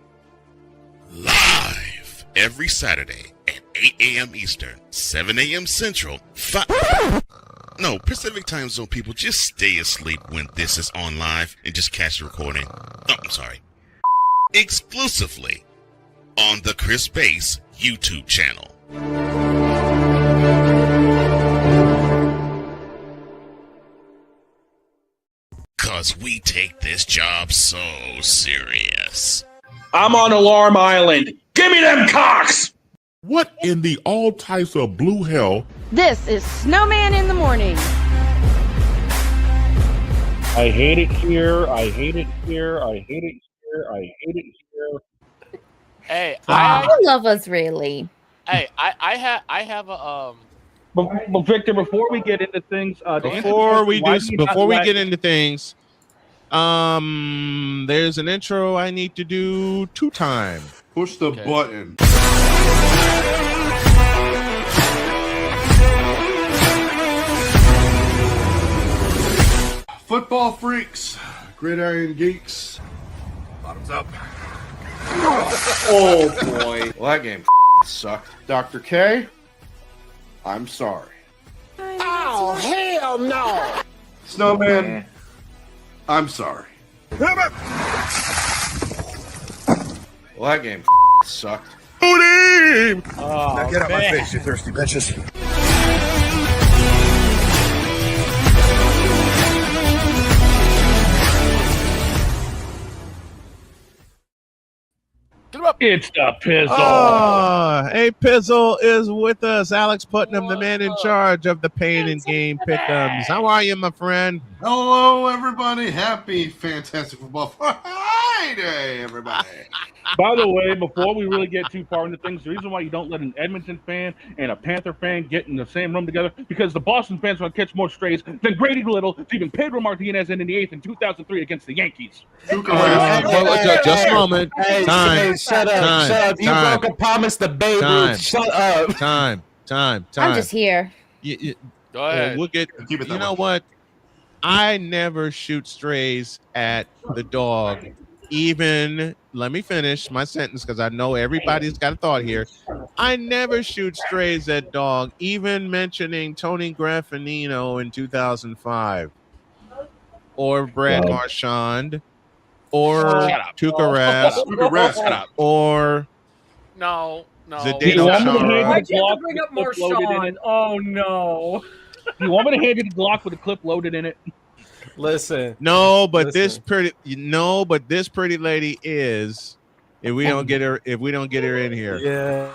Live every Saturday at 8 a.m. Eastern, 7 a.m. Central, Pacific Time Zone people, just stay asleep when this is on live and just catch the recording. Exclusively on the Chris Bass YouTube channel. Cause we take this job so serious. I'm on Alarm Island. Give me them cocks! What in the all types of blue hell? This is Snowman in the morning. I hate it here. I hate it here. I hate it here. I hate it here. Hey, I love us really. Hey, I have a But Victor, before we get into things, before we get into things, there's an intro I need to do 2 times. Push the button. Football freaks, gridiron geeks, bottoms up. Oh boy. Well, that game sucked. Dr. K, I'm sorry. Oh, hell no! Snowman, I'm sorry. Well, that game sucked. Now get out my face, you thirsty bitches. It's the Pizzle. Hey, Pizzle is with us. Alex Putnam, the man in charge of the Pain and Game Pick'ems. How are you, my friend? Hello, everybody. Happy Fantastic Football Friday, everybody. By the way, before we really get too far into things, the reason why you don't let an Edmonton fan and a Panther fan get in the same room together, because the Boston fans want to catch more strays than Grady Little to even Pedro Martinez in the 8th in 2003 against the Yankees. Just a moment. Time. Shut up. You broke a promise to Babe Ruth. Shut up. Time. I'm just here. Go ahead. We'll get. You know what? I never shoot strays at the Dawg. Even, let me finish my sentence because I know everybody's got a thought here. I never shoot strays at Dawg, even mentioning Tony Graffinino in 2005, or Brad Marchand, or Tuukka Rask, or No. Zdeno Chara. Why'd you have to bring up Marchand? Oh no. You want me to hand you the Glock with a clip loaded in it? Listen. This pretty lady is. If we don't get her in here. Yeah.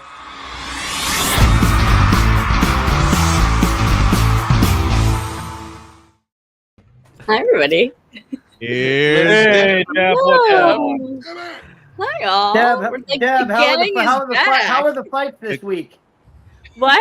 Hi, everybody. Hey, Deb. Hi, all. Deb, how are the fights this week? What?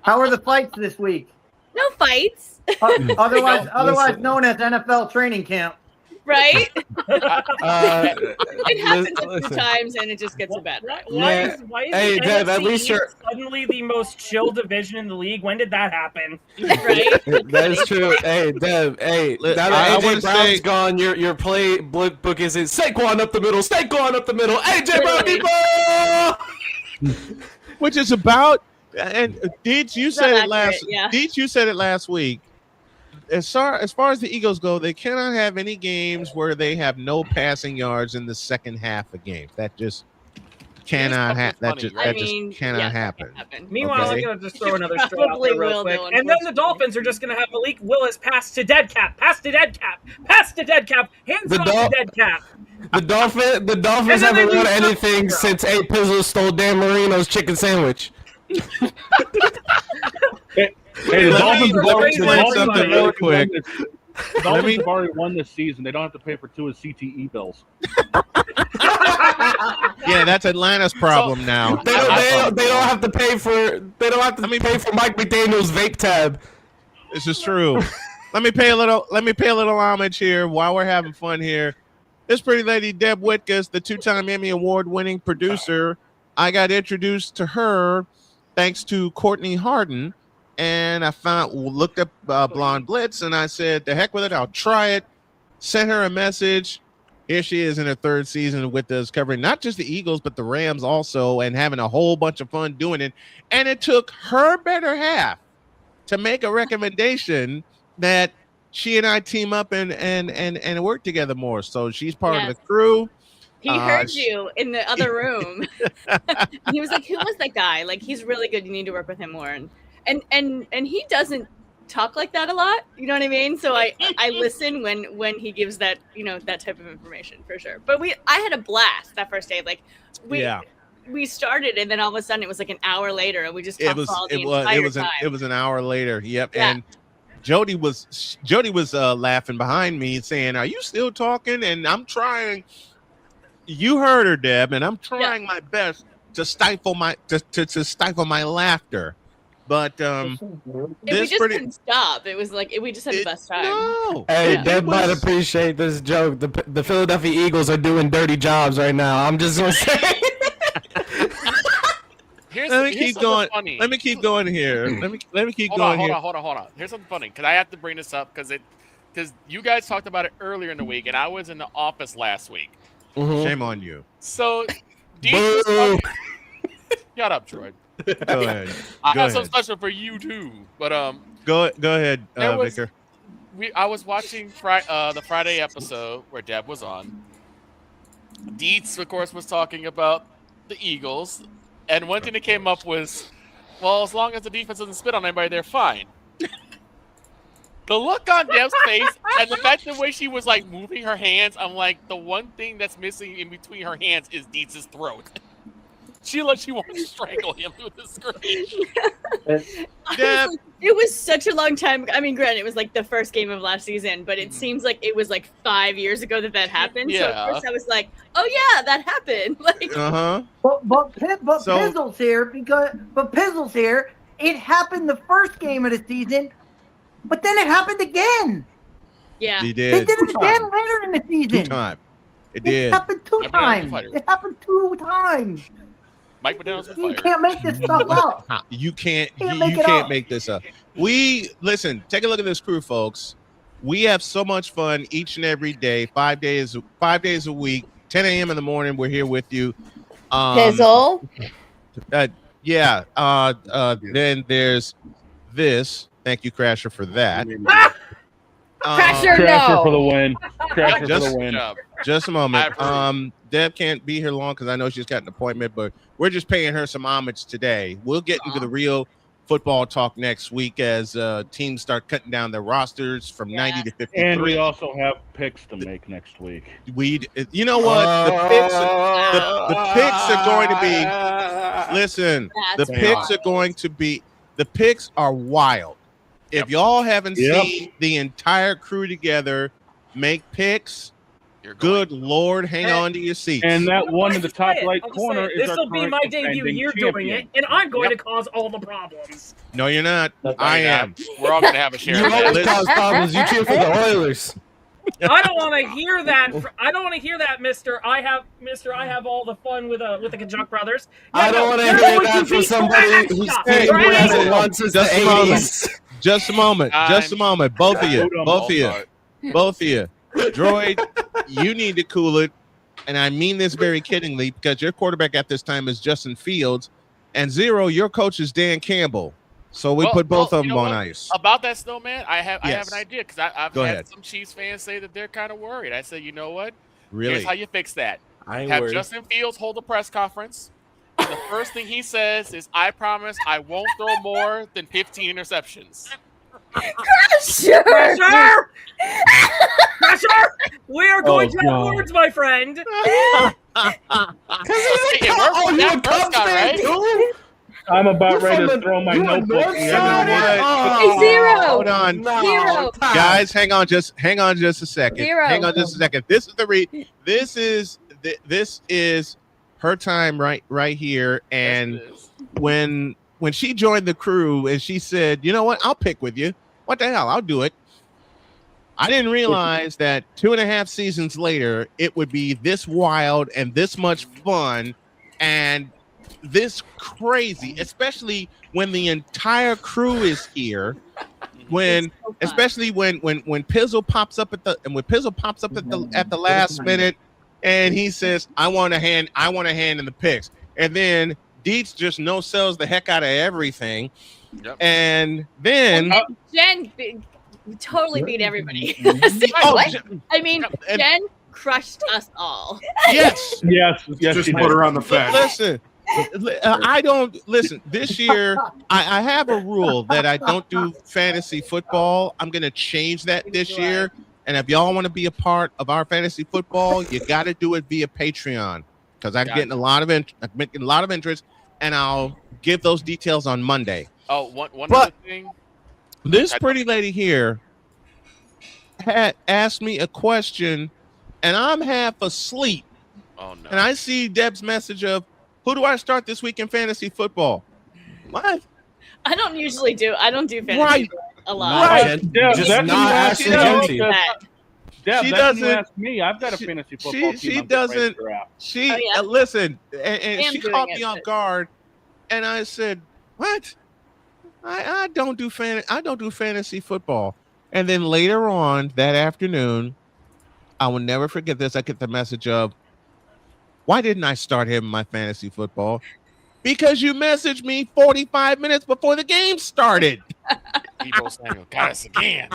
How are the fights this week? No fights. Otherwise known as NFL training camp. Right? It happens a few times and it just gets a bad rap. Why is hey, the Deb, at NFC least you're suddenly the most chill division in the league? When did that happen? Right? That is true. Hey, Deb. Hey, now that AJ Brown's gone, your play book is Saquon up the middle. Saquon up the middle. AJ Brown, which is about. And Dietz, you said it last. Yeah. Dietz, you said it last week. As far as the Eagles go, they cannot have any games where they have no passing yards in the second half of games. That just cannot happen. That just cannot happen. Meanwhile, I'm gonna just throw another story out there real quick, and then the Dolphins are just gonna have Malik Willis pass to dead cap, hands off to dead cap. The Dolphins haven't won anything since A Pizzle stole Dan Marino's chicken sandwich. The Dolphins have already won this season. They don't have to pay for 2 of CTE bills. Yeah, that's Atlanta's problem now. They don't have to pay for. They don't have to pay for Mike McDaniel's vape tab. This is true. Let me pay a little homage here while we're having fun here. This pretty lady, Deb Whitcas, the 2-time Emmy Award-winning producer. I got introduced to her thanks to Courtney Harden, and I looked up Blonde Blitz, and I said, "The heck with it, I'll try it." Sent her a message. here she is in her third season with us, covering not just the Eagles, but the Rams also, and having a whole bunch of fun doing it. And it took her better half to make a recommendation that she and I team up and work together more. So she's part of the crew. He heard you in the other room. He was like, "Who was that guy? Like, he's really good. You need to work with him more." And he doesn't talk like that a lot. You know what I mean? So I listen when he gives that, you know, that type of information for sure. But I had a blast that first day. Like we started, and then all of a sudden it was like an hour later, and we just talked all the entire time. It was an hour later. Yep. Yeah. And Jody was laughing behind me, saying, "Are you still talking?" And I'm trying. You heard her, Deb, and I'm trying my best to stifle my to stifle my laughter. But couldn't stop. It was like we just had the best time. No. Hey, Deb might appreciate this joke. The Philadelphia Eagles are doing dirty jobs right now. I'm just gonna say. Let me keep going. Let me keep going here. Let me keep going here. Hold on. Here's something funny, because I have to bring this up because you guys talked about it earlier in the week, and I was in the office last week. Mm-hmm. Shame on you. So, Dietz was talking. Shut up, Troy. Go ahead. I have some special for you too, but go ahead, Vicar. I was watching the Friday episode where Deb was on. Dietz, of course, was talking about the Eagles, and one thing that came up was, well, as long as the defense doesn't spit on anybody, they're fine. The look on Deb's face and the fact the way she was like moving her hands, I'm like, the one thing that's missing in between her hands is Dietz's throat. She wants to strangle him with the screen. It was such a long time. I mean, granted, it was like the first game of last season, but it seems like it was like 5 years ago that happened. Yeah. So at first I was like, "Oh yeah, that happened." Like, But Pizzle's here. It happened the first game of the season, but then it happened again. Yeah, he did. They did it again later in the season. 2 times. It It did. happened 2 times. It happened 2 times. Mike McDonald's on fire. You can't make this stuff up. You can't. You make it can't up. make this up. Listen. Take a look at this crew, folks. We have so much fun each and every day, 5 days a week, 10 a.m. in the morning. We're here with you. Pizzle. Yeah. Then there's this. Thank you, Crasher, for that. Crasher for the win. Crasher for the win. Just a moment. Deb can't be here long because I know she's got an appointment, but we're just paying her some homage today. We'll get into the real football talk next week as teams start cutting down their rosters from 90 to 53. And we also have picks to make next week. You know what? The picks are going to be. Listen, the picks are wild. If y'all haven't seen the entire crew together make picks, good Lord, hang on to your seats. And that one in the top right corner is this will be my debut year doing it, and I'm going to cause all the problems. No, you're not. I am. We're all going to have a share. You always cause problems. You cheer for the Oilers. I don't want to hear that. I don't want to hear that, Mister. I have all the fun with the Kachuk brothers. Yeah, I don't want to hear that from somebody who's saying who hasn't won since the 80s. Just a moment. Both of you. Droid, you need to cool it. And I mean this very kiddingly because your quarterback at this time is Justin Fields. And Zero, your coach is Dan Campbell. So we put both of them on ice. About that, Snowman, I have an idea because I've Go had ahead. some Chiefs fans say that they're kind of worried. I said, you know what? Really? Here's how you fix that. I ain't Have worried. Justin Fields hold a press conference. The first thing he says is, I promise I won't throw more than 15 interceptions. Crasher! We are going to the boards, my friend. It worked with that first guy, right? I'm about ready to throw my notebook. Hey, Zero. Hold on. Zero. Guys, hang on just a second. Zero. Hang on just a second. This is her time right here. And when she joined the crew and she said, you know what, I'll pick with you. What the hell? I'll do it. I didn't realize that 2.5 seasons later, it would be this wild and this much fun and this crazy, especially when the entire crew is here. when especially when Pizzle pops up at the last minute, and he says, "I want a hand in the picks," and then Dietz just no sells the heck out of everything, and then Jen totally beat everybody. I mean, Jen crushed us all. Yes. Just put her on the fence. Listen. I don't listen this year. I have a rule that I don't do fantasy football. I'm going to change that this year. And if y'all want to be a part of our fantasy football, you got to do it via Patreon because I'm getting a lot of interest, and I'll give those details on Monday. Oh, one other thing. This pretty lady here had asked me a question, and I'm half asleep. Oh no! And I see Deb's message of, "Who do I start this week in fantasy football?" What? I don't do fantasy Right. a lot. Right. Deb, Just that's not asking asking Deb. Deb, She that's when you doesn't- ask me. I've got a fantasy football team. She I'm getting ready doesn't. to draft. She Oh, yeah? listen, I and am she doing caught it, me off but- guard, and I said, "What? I don't do fantasy football." And then later on that afternoon, I will never forget this. I get the message of, "Why didn't I start him in my fantasy football?" Because you messaged me 45 minutes before the game started. People saying, "Got us again."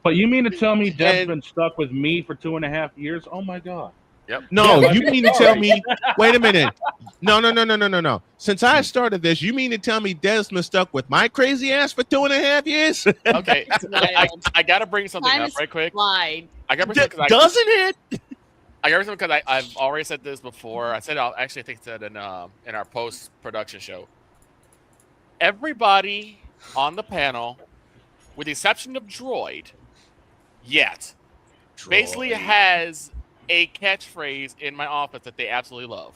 But you mean to tell me Deb's been stuck with me for 2.5 years? Oh my God. Yep. No, Yeah, you I'm mean to sorry. tell me? Wait a minute. No. Since I started this, you mean to tell me Deb's been stuck with my crazy ass for 2.5 years? Okay, I got to bring something up right quick. Lied. I got to bring something. Doesn't it? I got something because I've already said this before. I said I think I said in our post production show. Everybody on the panel, with the exception of Droid, basically has a catchphrase in my office that they absolutely love.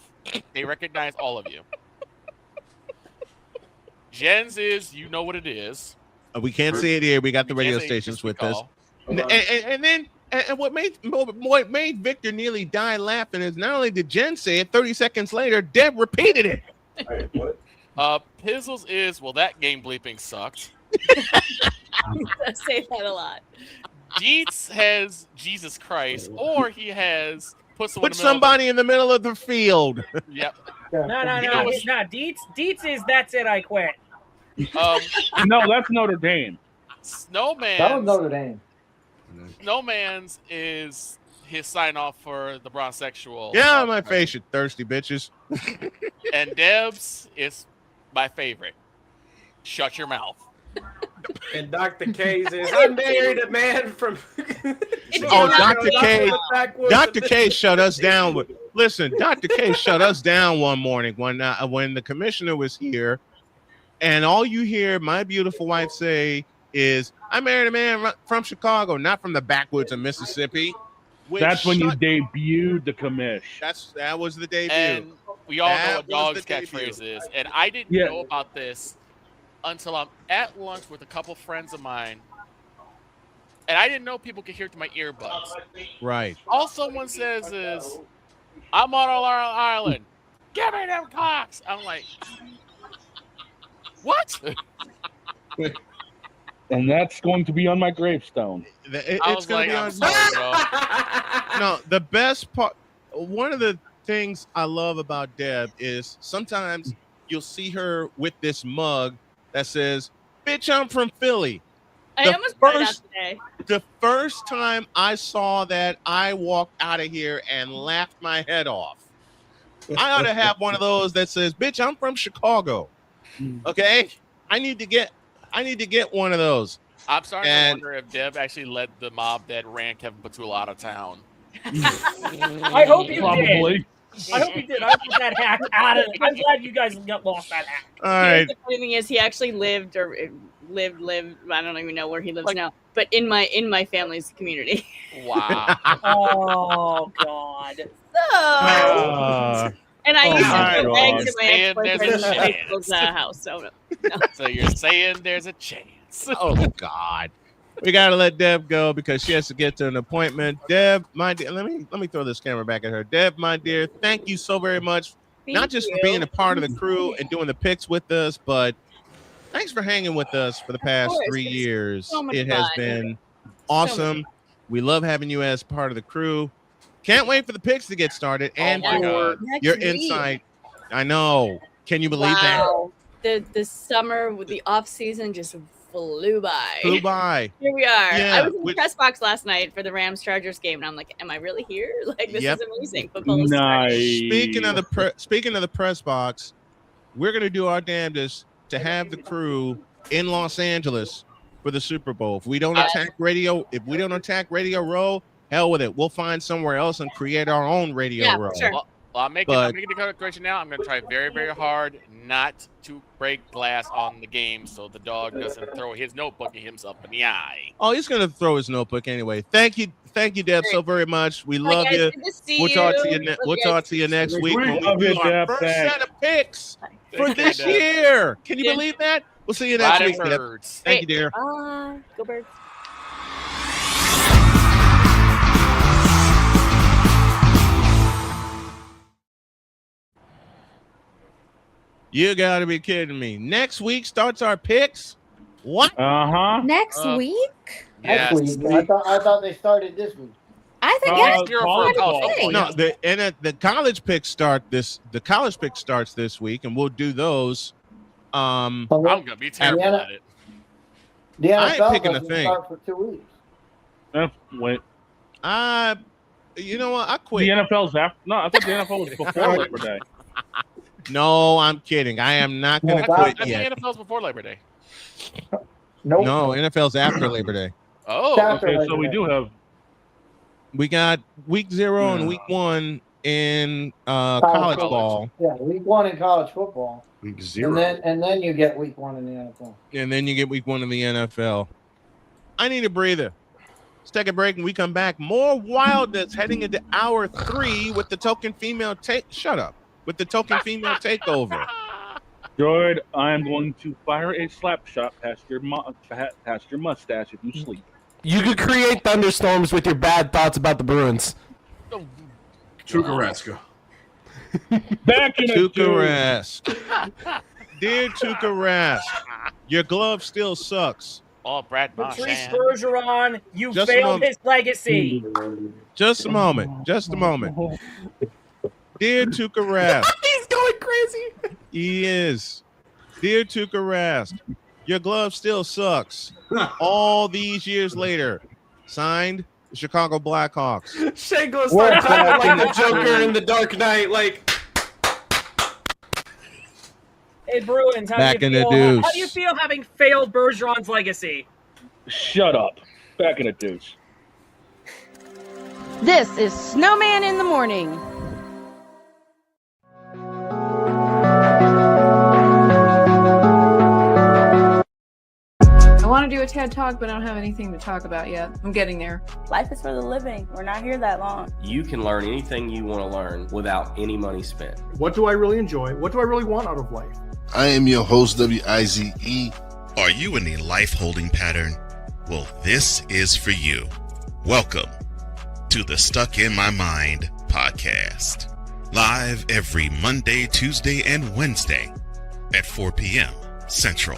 They recognize all of you. Jen's is, you know what it is. We can't see it here. We got the radio stations with us. And then what made Victor nearly die laughing is not only did Jen say it, 30 seconds later, Deb repeated it. Pizzles is, well, that game bleeping sucked. I say that a lot. Dietz has Jesus Christ, or he has put somebody in the middle of the field. Yep. No. Dietz is that's it. I quit. No, that's Notre Dame. Snowman. That was Notre Dame. Snowman's is his sign off for the bronsexual. Yeah, my face, you thirsty bitches. And Deb's is my favorite. Shut your mouth. And Dr. K's is, I married a man from. Dr. K. Dr. K shut us down. Listen, Dr. K shut us down one morning when the commissioner was here, and all you hear my beautiful wife say is, "I married a man from Chicago, not from the backwoods of Mississippi." That's when you debuted the commish. That was the debut. And we all know what Dawg's catchphrase is. And I didn't know about this until I'm at lunch with a couple friends of mine. And I didn't know people could hear it through my earbuds. Right. All someone says is, "I'm on Long Island. Give me them cocks." I'm like, what? And that's going to be on my gravestone. It's going to be on. No, the best part, one of the things I love about Deb is sometimes you'll see her with this mug that says, "Bitch, I'm from Philly." I almost brought it out today. The first time I saw that, I walked out of here and laughed my head off. I ought to have one of those that says, "Bitch, I'm from Chicago." Okay? I need to get one of those. I'm starting to wonder if Deb actually led the mob that ran Kevin Petula out of town. I hope you did. I hope you did. I want that hack out of it. I'm glad you guys got lost that hack. All right. The funny thing is, he actually lived. I don't even know where he lives now, but in my family's community. Wow. Oh God. So. And I used to put eggs in my ex-boyfriend's uncle's house. So, no. So you're saying there's a chance. Oh God. We gotta let Deb go because she has to get to an appointment. Deb, my dear, let me throw this camera back at her. Deb, my dear, thank you so very much. Not just for being a part of the crew and doing the picks with us, but thanks for hanging with us for the past 3 years. so much It has fun. been awesome. We love having you as part of the crew. Can't wait for the picks to get started and my for God. your Next week. insight. I know. Can you believe Wow. The summer with the off season just flew by. that? Flew by. Here we are. Yeah, I was in the press box last night for the Rams Chargers game, and I'm like, "Am I really here? Like, this Yep. is amazing." Football is starting. Speaking of the press box, we're gonna do our damnedest to have the crew in Los Angeles for the Super Bowl. If we don't attack Radio Row, hell with it. We'll find somewhere else and create our own Radio Row. Sure. Well, I'm making the correction now. I'm going to try very, very hard not to break glass on the game so the dog doesn't throw his notebook at himself in the eye. Oh, he's gonna throw his notebook anyway. Thank you, Deb, so very much. We Bye, love guys. you. Good to see We'll talk to you. you. Love We'll you talk guys. to you next week when love we you, do our Deb. first Thanks. set of picks for Thank you, this Deb. year. Can you Yeah. believe that? We'll see you next Riding week, Deb. birds. Thank you, dear. Bye. Go Birds. You gotta be kidding me. Next week starts our picks. What? Next week? Yes. Next week. I thought they started this week. I think Next year for college today. football, No, yes. the college picks start this. The college pick starts this week, and we'll do those. I'm going to be terrible at it. The I ain't NFL picking a doesn't thing. start for 2 weeks. Wait. You know what? I quit. The NFL's after. No, I thought the NFL was before Labor Day. No, I'm kidding. I am not going to No, quit I think yet. NFL's before Labor Day. Nope. No, NFL's after Labor Day. Oh, After Okay, Labor so we Day. do have. We got week 0 and week 1 in college ball, Yeah, week 1 in college football. Week 0. And then you get week 1 in the NFL. and then you get week 1 in the NFL. I need a breather. Let's take a break and we come back. More wildness heading into hour 3 with the token female take. Shut up. With the token female takeover. George, I am going to fire a slap shot past your mustache if you sleep. You could create thunderstorms with your bad thoughts about the Bruins. Tuukka Back in Tuukka Rask. Dear Tuukka Rask, your glove still sucks. Oh, Brad Patrice Marchand. Bergeron, you Just a failed moment. his legacy. Just a moment. Dear Tuukka Rask. He's going crazy. He is. Dear Tuukka Rask, your glove still sucks. All these years later. Signed, the Chicago Blackhawks. Shango started clapping like the Joker in the Dark Knight. Like, Hey Bruins, how Back do in you the feel? deuce. How do you feel having failed Bergeron's legacy? Shut up. Back in the deuce. This is Snowman in the Morning. I want to do a TED Talk, but I don't have anything to talk about yet. I'm getting there. Life is for the living. We're not here that long. You can learn anything you want to learn without any money spent. What do I really enjoy? What do I really want out of life? I am your host, WIZE. Are you in a life holding pattern? Well, this is for you. Welcome to the Stuck in My Mind podcast. Live every Monday, Tuesday, and Wednesday at 4 p.m. Central.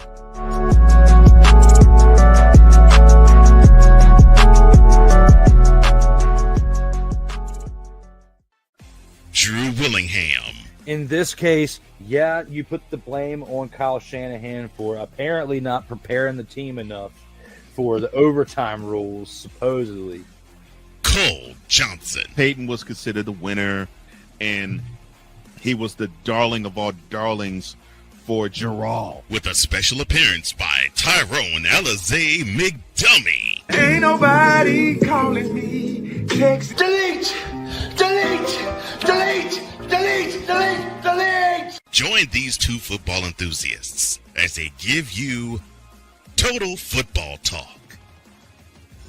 Drew Willingham. In this case, yeah, you put the blame on Kyle Shanahan for apparently not preparing the team enough for the overtime rules, supposedly. Cole Johnson. Peyton was considered the winner, and he was the darling of all darlings for Gerald. With a special appearance by Tyrone Alizé McDummy. Ain't nobody calling me. Text. Delete! Join these two football enthusiasts as they give you Total Football Talk.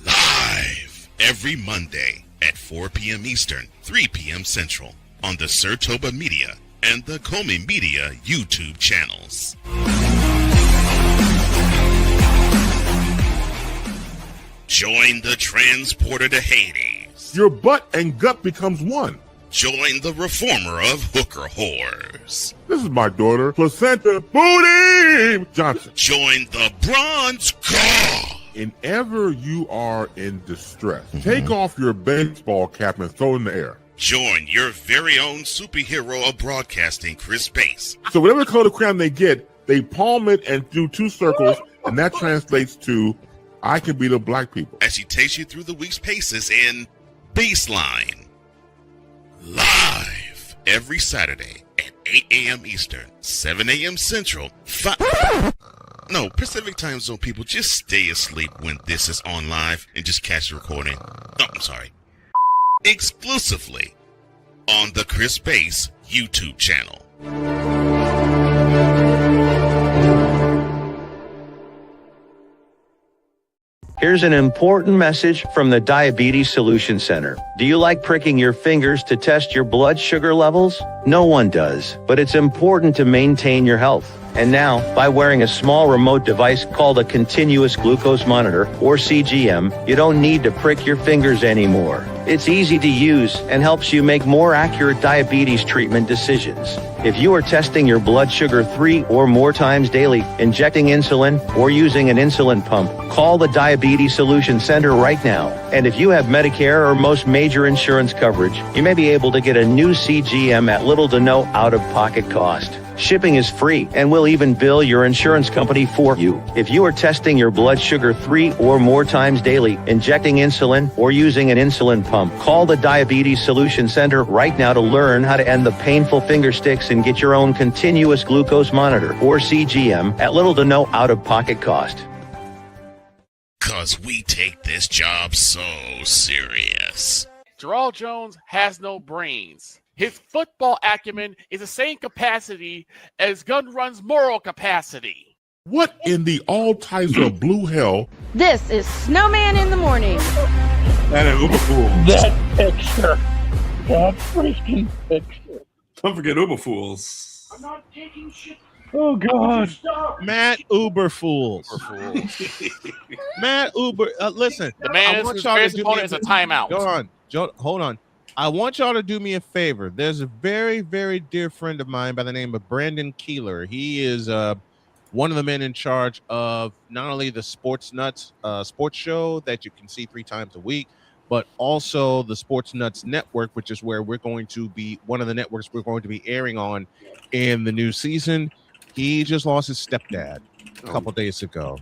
Live every Monday at 4 p.m. Eastern, 3 p.m. Central on the Sertoba Media and the Comey Media YouTube channels. Join the transporter to Hades. Your butt and gut becomes one. Join the reformer of hooker whores. This is my daughter, Placenta Booty! Steve Johnson. Join the Bronze Guard. Whenever you are in distress, take off your baseball cap and throw it in the air. Join your very own superhero of broadcasting, Chris Bass. So whatever color crayon they get, they palm it and do 2 circles, and that translates to I can be the black people. As he takes you through the week's paces in Baseline. Live every Saturday at 8 a.m. Eastern, 7 a.m. Central, Pacific time zone people, just stay asleep when this is on live and just catch the recording. Oh, I'm sorry. Exclusively on the Chris Bass YouTube channel. Here's an important message from the Diabetes Solution Center. Do you like pricking your fingers to test your blood sugar levels? No one does, but it's important to maintain your health. And now, by wearing a small remote device called a continuous glucose monitor, or CGM, you don't need to prick your fingers anymore. It's easy to use and helps you make more accurate diabetes treatment decisions. If you are testing your blood sugar 3 or more times daily, injecting insulin, or using an insulin pump, call the Diabetes Solution Center right now. And if you have Medicare or most major insurance coverage, you may be able to get a new CGM at little to no out-of-pocket cost. Shipping is free, and we'll even bill your insurance company for you. If you are testing your blood sugar 3 or more times daily, injecting insulin, or using an insulin pump, call the Diabetes Solution Center right now to learn how to end the painful finger sticks and get your own continuous glucose monitor, or CGM, at little to no out-of-pocket cost. 'Cause we take this job so serious. Jarrell Jones has no brains. His football acumen is the same capacity as Gun Run's moral capacity. What in the all types of blue hell? This is Snowman in the morning. That is uber fool. That picture. That freaking picture. Don't forget uber fools. I'm not taking shit. Oh God. Matt Uber fools. Matt Uber. Listen, The man I want whose y'all to greatest do opponent is a timeout. Hold on. I want y'all to do me a favor. There's a very, very dear friend of mine by the name of Brandon Keeler. He is one of the men in charge of not only the Sports Nuts sports show that you can see 3 times a week, but also the Sports Nuts Network, which is where we're going to be one of the networks we're going to be airing on in the new season. He just lost his stepdad a couple days ago.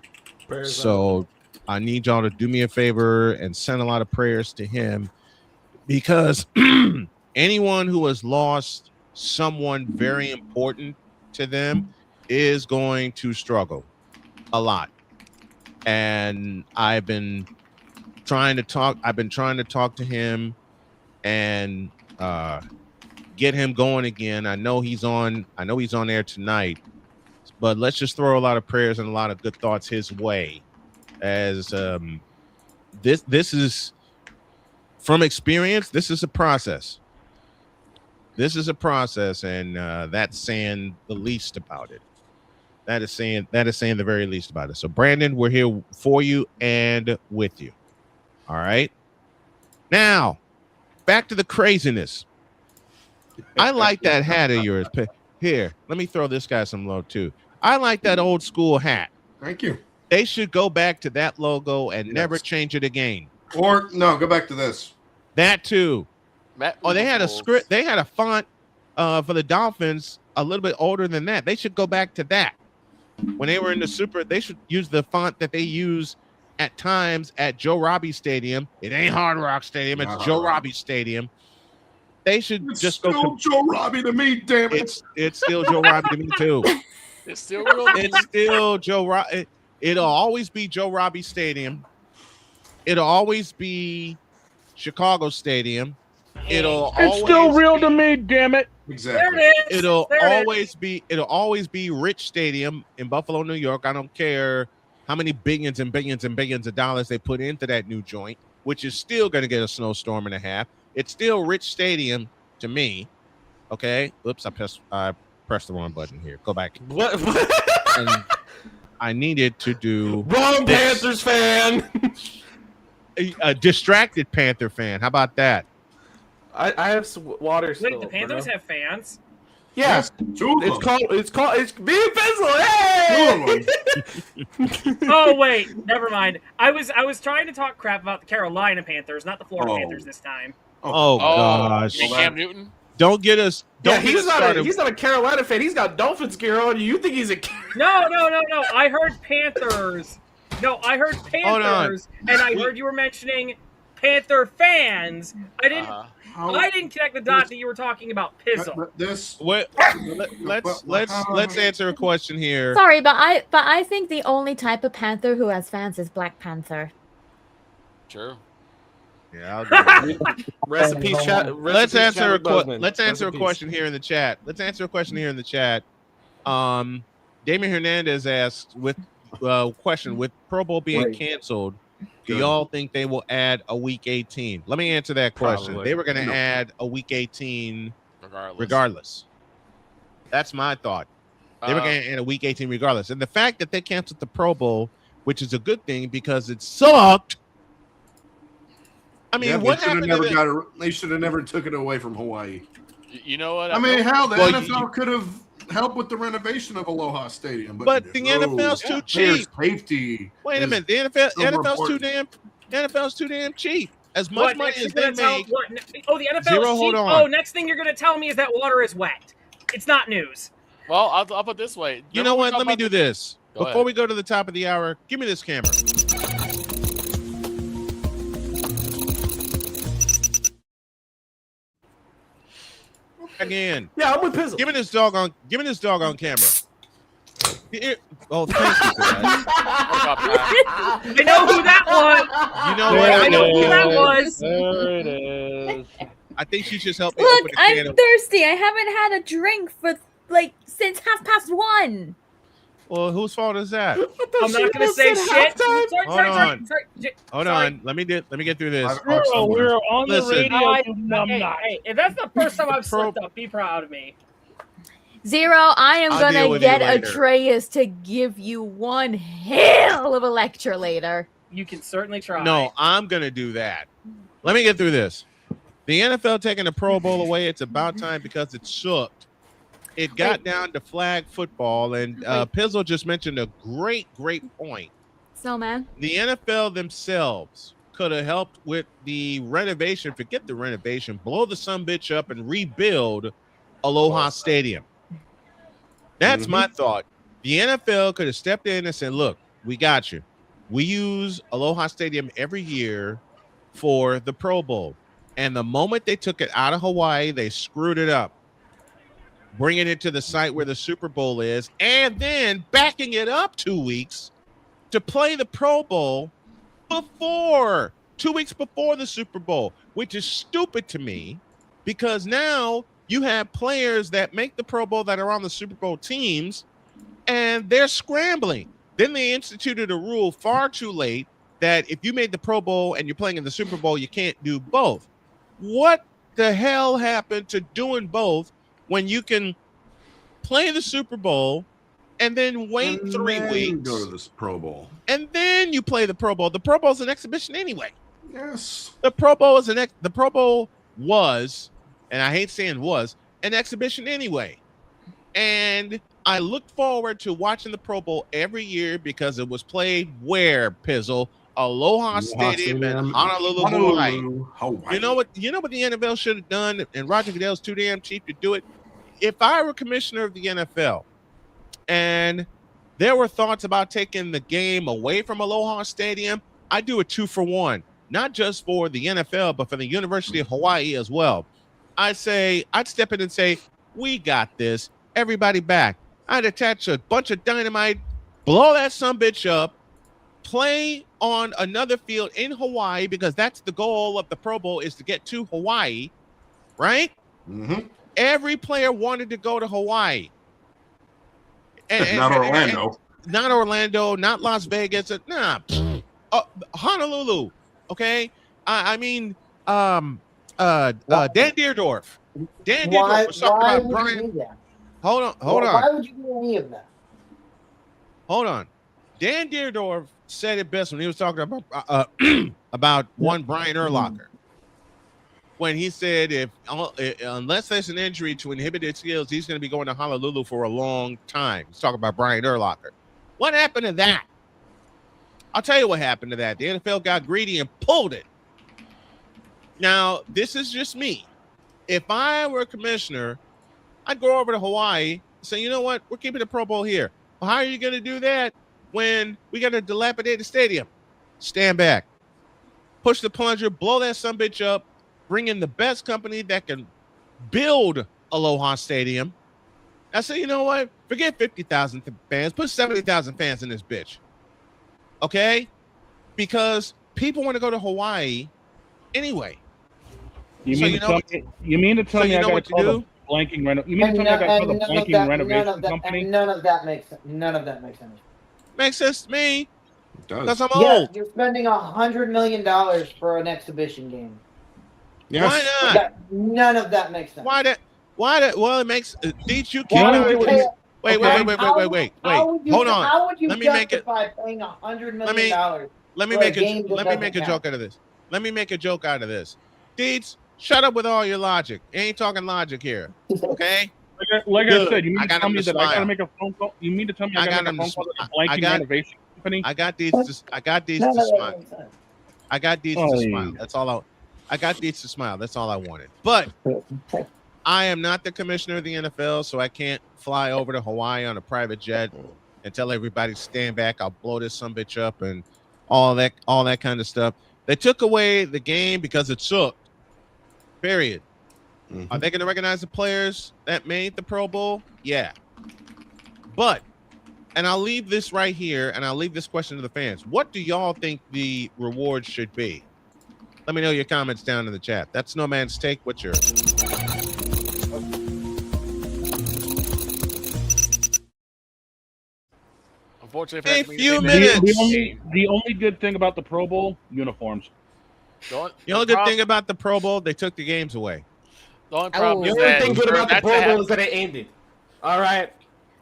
So I need y'all to do me a favor and send a lot of prayers to him, because anyone who has lost someone very important to them is going to struggle a lot. And I've been trying to talk to him and get him going again. I know he's on air tonight, but let's just throw a lot of prayers and a lot of good thoughts his way, as this is, from experience, this is a process. And that's saying the least about it. That is saying the very least about it. So Brandon, we're here for you and with you. All right. Now, back to the craziness. I like that hat of yours. Here, let me throw this guy some love too. I like that old school hat. Thank you. They should go back to that logo and never change it again. Or no, go back to this. That too. They had a script. They had a font for the Dolphins a little bit older than that. They should go back to that. When they were in the Super, they should use the font that they use at times at Joe Robbie Stadium. It ain't Hard Rock Stadium. It's Joe Robbie Stadium. They should just go. Still Joe Robbie to me, damn it. It's still Joe Robbie to me too. It's still real. It's still Joe Robbie. It'll always be Joe Robbie Stadium. It'll always be Chicago Stadium. It's still real to me, damn it. Exactly. There it is. It'll always be Rich Stadium in Buffalo, New York. I don't care how many billions and billions and billions of dollars they put into that new joint, which is still going to get a snowstorm and a half. It's still Rich Stadium to me. Okay. Oops, I pressed the wrong button here. Go back. What? And I needed to do wrong Panthers fan. A distracted Panther fan. How about that? I have some water still. Wait, the Panthers have fans? Yeah, it's me and Pencil. Hey! Oh wait, never mind. I was trying to talk crap about the Carolina Panthers, not the Florida Panthers this time. Oh gosh. Cam Newton? Don't get us. He's not a Carolina fan. He's got Dolphins gear on. You think he's a? No. I heard Panthers. No, I heard Panthers, and I heard you were mentioning Panther fans. I didn't. I didn't connect the dot that you were talking about Pizzle. Let's answer a question here. Sorry, but I think the only type of Panther who has fans is Black Panther. True. Yeah. Rest in peace, chat. Let's answer a question here in the chat. Damian Hernandez asked with question with Pro Bowl being canceled. Do y'all think they will add a week 18? Let me answer that question. Probably. They were going to add a week 18 regardless. That's my thought. They were going to add a week 18 regardless. And the fact that they canceled the Pro Bowl, which is a good thing because it sucked. I mean, what happened? They should have never took it away from Hawaii. You know what? I mean, hell, the NFL could have helped with the renovation of Aloha Stadium, but the NFL's too cheap. Safety. Wait a minute, the NFL's too damn cheap. As much money as they make. The NFL is cheap. Oh, next thing you're going to tell me is that water is wet. It's not news. Well, I'll put it this way. You know what? Let me do this. Before we go to the top of the hour, give me this camera. Again. Yeah, I'm with Pizzle. Give me this dog on camera. Oh, thank you for that. I know who that was. You know what? I know who that was. There it is. I think she just helped me. Look, open the I'm can of- thirsty. I haven't had a drink for since 1:30. Well, whose fault is that? I'm not going to say shit. Hold on. Let me get through this. We're on the radio. Hey, if that's the first time I've slipped up, be proud of me. Zero, I am I'll going deal to with get you later. Atreus to give you one hell of a lecture later. You can certainly try. No, I'm going to do that. Let me get through this. The NFL taking the Pro Bowl away, it's about time because it sucked. It got down to flag football, and Pizzle just mentioned a great point. Snowman? The NFL themselves could have helped with the renovation. Forget the renovation. Blow the sumbitch up and rebuild Aloha Stadium. That's my thought. The NFL could have stepped in and said, look, we got you. We use Aloha Stadium every year for the Pro Bowl. And the moment they took it out of Hawaii, they screwed it up. Bringing it to the site where the Super Bowl is, and then backing it up 2 weeks to play the Pro Bowl 2 weeks before the Super Bowl, which is stupid to me because now you have players that make the Pro Bowl that are on the Super Bowl teams, and they're scrambling. Then they instituted a rule far too late that if you made the Pro Bowl and you're playing in the Super Bowl, you can't do both. What the hell happened to doing both when you can play the Super Bowl and then wait 3 weeks? Go to this Pro Bowl. And then you play the Pro Bowl. The Pro Bowl is an exhibition anyway. Yes. The Pro Bowl was, and I hate saying was, an exhibition anyway. And I look forward to watching the Pro Bowl every year because it was played where, Pizzle? Aloha Stadium in Honolulu, Hawaii. You know what the NFL should have done, and Roger Goodell's too damn cheap to do it. If I were commissioner of the NFL and there were thoughts about taking the game away from Aloha Stadium, I'd do a 2-for-1, not just for the NFL, but for the University of Hawaii as well. I'd step in and say, we got this. Everybody back. I'd attach a bunch of dynamite, blow that sumbitch up, play on another field in Hawaii because that's the goal of the Pro Bowl is to get to Hawaii, right? Mm-hmm. Every player wanted to go to Hawaii. Not Orlando. Not Orlando, not Las Vegas. Honolulu, okay? Dan Deerdorf. Dan Deerdorf was talking about Brian. Hold on. Why would you do any of that? Hold on. Dan Deerdorf said it best when he was talking about one Brian Urlacher. when he said unless there's an injury to inhibited skills, he's going to be going to Honolulu for a long time. He's talking about Brian Urlacher. What happened to that? I'll tell you what happened to that. The NFL got greedy and pulled it. Now, this is just me. If I were a commissioner, I'd go over to Hawaii and say, you know what? We're keeping the Pro Bowl here. Well, how are you going to do that when we got a dilapidated stadium? Stand back. Push the plunger, blow that sumbitch up, bring in the best company that can build Aloha Stadium. I say, you know what? Forget 50,000 fans. Put 70,000 fans in this bitch. Okay? Because people want to go to Hawaii anyway. You mean to tell me I got to call the blanking renovation? You mean to tell me I got to call the blanking renovation company? None of that makes sense. Makes sense to me. It does. Because I'm old. You're spending $100 million for an exhibition game. Yes. Why not? None of that makes sense. Why that? Well, it makes Dietz, you can't. Wait. Hold on. How would you let me make it. Paying $100 million? Let me make a joke out of this. Let me make a joke out of this. Dietz, shut up with all your logic. You ain't talking logic here. Okay? Like I said, you mean to tell me that I gotta make a phone call? You mean to tell me I gotta make a phone call to the blanking renovation company? I got Dietz to smile. I got Dietz to smile. That's all I got Dietz to smile. That's all I wanted. But I am not the commissioner of the NFL, so I can't fly over to Hawaii on a private jet and tell everybody stand back. I'll blow this sumbitch up and all that kind of stuff. They took away the game because it sucked. Period. Mm-hmm. Are they going to recognize the players that made the Pro Bowl? Yeah. But, and I'll leave this right here, and I'll leave this question to the fans. What do y'all think the reward should be? Let me know your comments down in the chat. That's Snowman's take. What's yours? Unfortunately, a few minutes. The only good thing about the Pro Bowl, uniforms. The only good thing about the Pro Bowl, they took the games away. The only problem The only thing good about the Pro Bowl is that it ended. All right.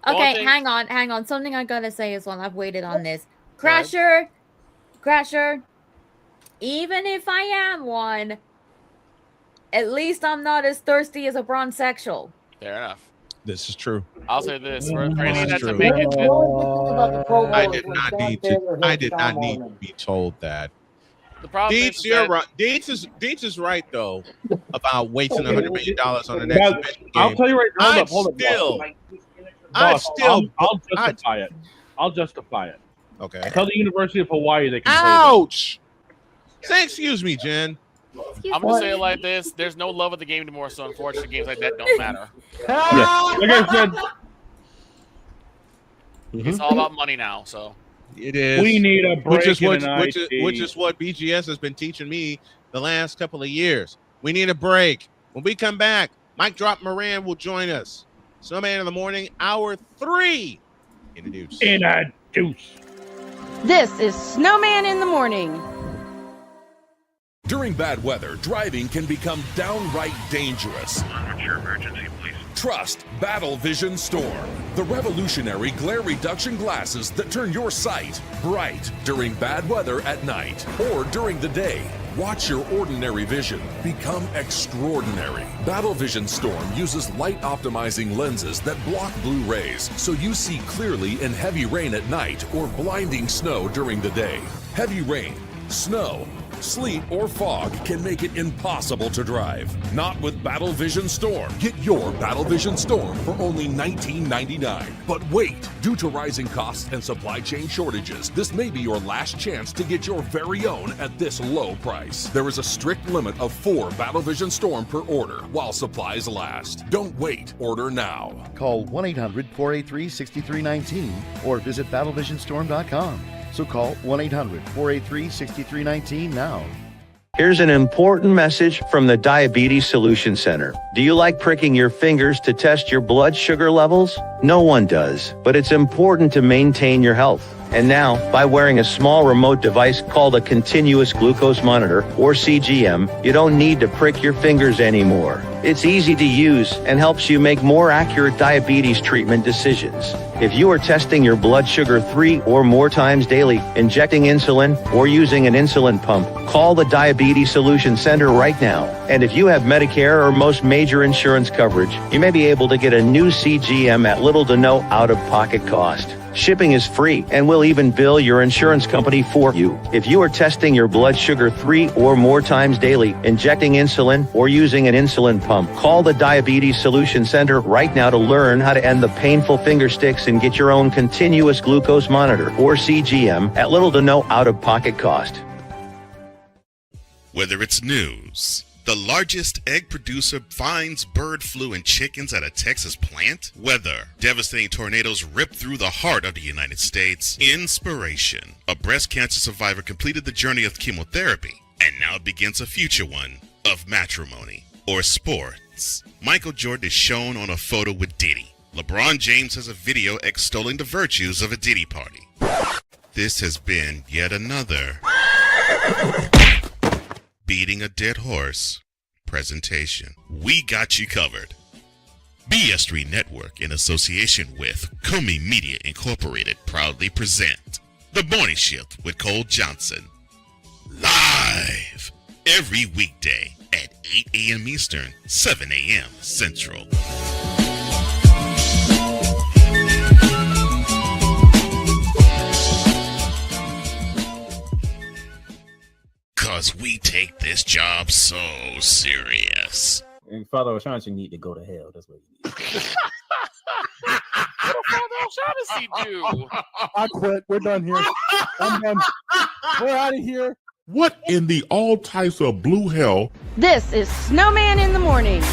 Okay, hang on. Something I gotta say is while I've waited on this. Crasher, even if I am one, at least I'm not as thirsty as a bronzexual. Fair enough. This is true. I'll say this. I did not need to be told that. The problem Dietz, you're right. Dietz is right though about wasting $100 million on the next game. I'll tell you right now. I'll justify it. I'll justify it. Okay. Tell the University of Hawaii they can. Ouch! Say excuse me, Jen. I'm gonna say it like this: there's no love of the game anymore, so unfortunately, games like that don't matter. Yeah. Like I said, it's all about money now. So it is. We need a break, which is what BGS has been teaching me the last couple of years. We need a break. When we come back, Mike Drop Moran will join us. Snowman in the morning, hour 3. Introduce. This is Snowman in the morning. During bad weather, driving can become downright dangerous. What's your emergency, please? Trust Battle Vision Storm, the revolutionary glare reduction glasses that turn your sight bright during bad weather at night or during the day. Watch your ordinary vision become extraordinary. Battle Vision Storm uses light optimizing lenses that block blue rays so you see clearly in heavy rain at night or blinding snow during the day. Heavy rain, snow, sleet, or fog can make it impossible to drive. Not with Battle Vision Storm. Get your Battle Vision Storm for only $19.99. But wait, due to rising costs and supply chain shortages, this may be your last chance to get your very own at this low price. There is a strict limit of 4 Battle Vision Storm per order while supplies last. Don't wait, order now. Call 1-800-483-6319 or visit battlevisionstorm.com. So call 1-800-483-6319 now. Here's an important message from the Diabetes Solution Center. Do you like pricking your fingers to test your blood sugar levels? No one does, but it's important to maintain your health. And now, by wearing a small remote device called a continuous glucose monitor, or CGM, you don't need to prick your fingers anymore. It's easy to use and helps you make more accurate diabetes treatment decisions. If you are testing your blood sugar 3 or more times daily, injecting insulin, or using an insulin pump, call the Diabetes Solution Center right now. And if you have Medicare or most major insurance coverage, you may be able to get a new CGM at little to no out-of-pocket cost. Shipping is free, and we'll even bill your insurance company for you. If you are testing your blood sugar 3 or more times daily, injecting insulin, or using an insulin pump, call the Diabetes Solution Center right now to learn how to end the painful finger sticks and get your own continuous glucose monitor, or CGM, at little to no out-of-pocket cost. Whether it's news, the largest egg producer finds bird flu in chickens at a Texas plant, weather, devastating tornadoes rip through the heart of the United States, inspiration, a breast cancer survivor completed the journey of chemotherapy, and now begins a future one of matrimony, or sports. Michael Jordan is shown on a photo with Diddy. LeBron James has a video extolling the virtues of a Diddy party. This has been yet another beating a dead horse presentation. We got you covered. BS3 Network, in association with Comey Media Incorporated, proudly present The Morning Shift with Cole Johnson, live every weekday at 8 a.m. Eastern, 7 a.m. Central. Because we take this job so serious. And Father O'Shaughnessy need to go to hell. That's what he needs. What did Father O'Shaughnessy do? I quit. We're done here. I'm done. We're out of here. What in the all types of blue hell? This is Snowman in the Morning.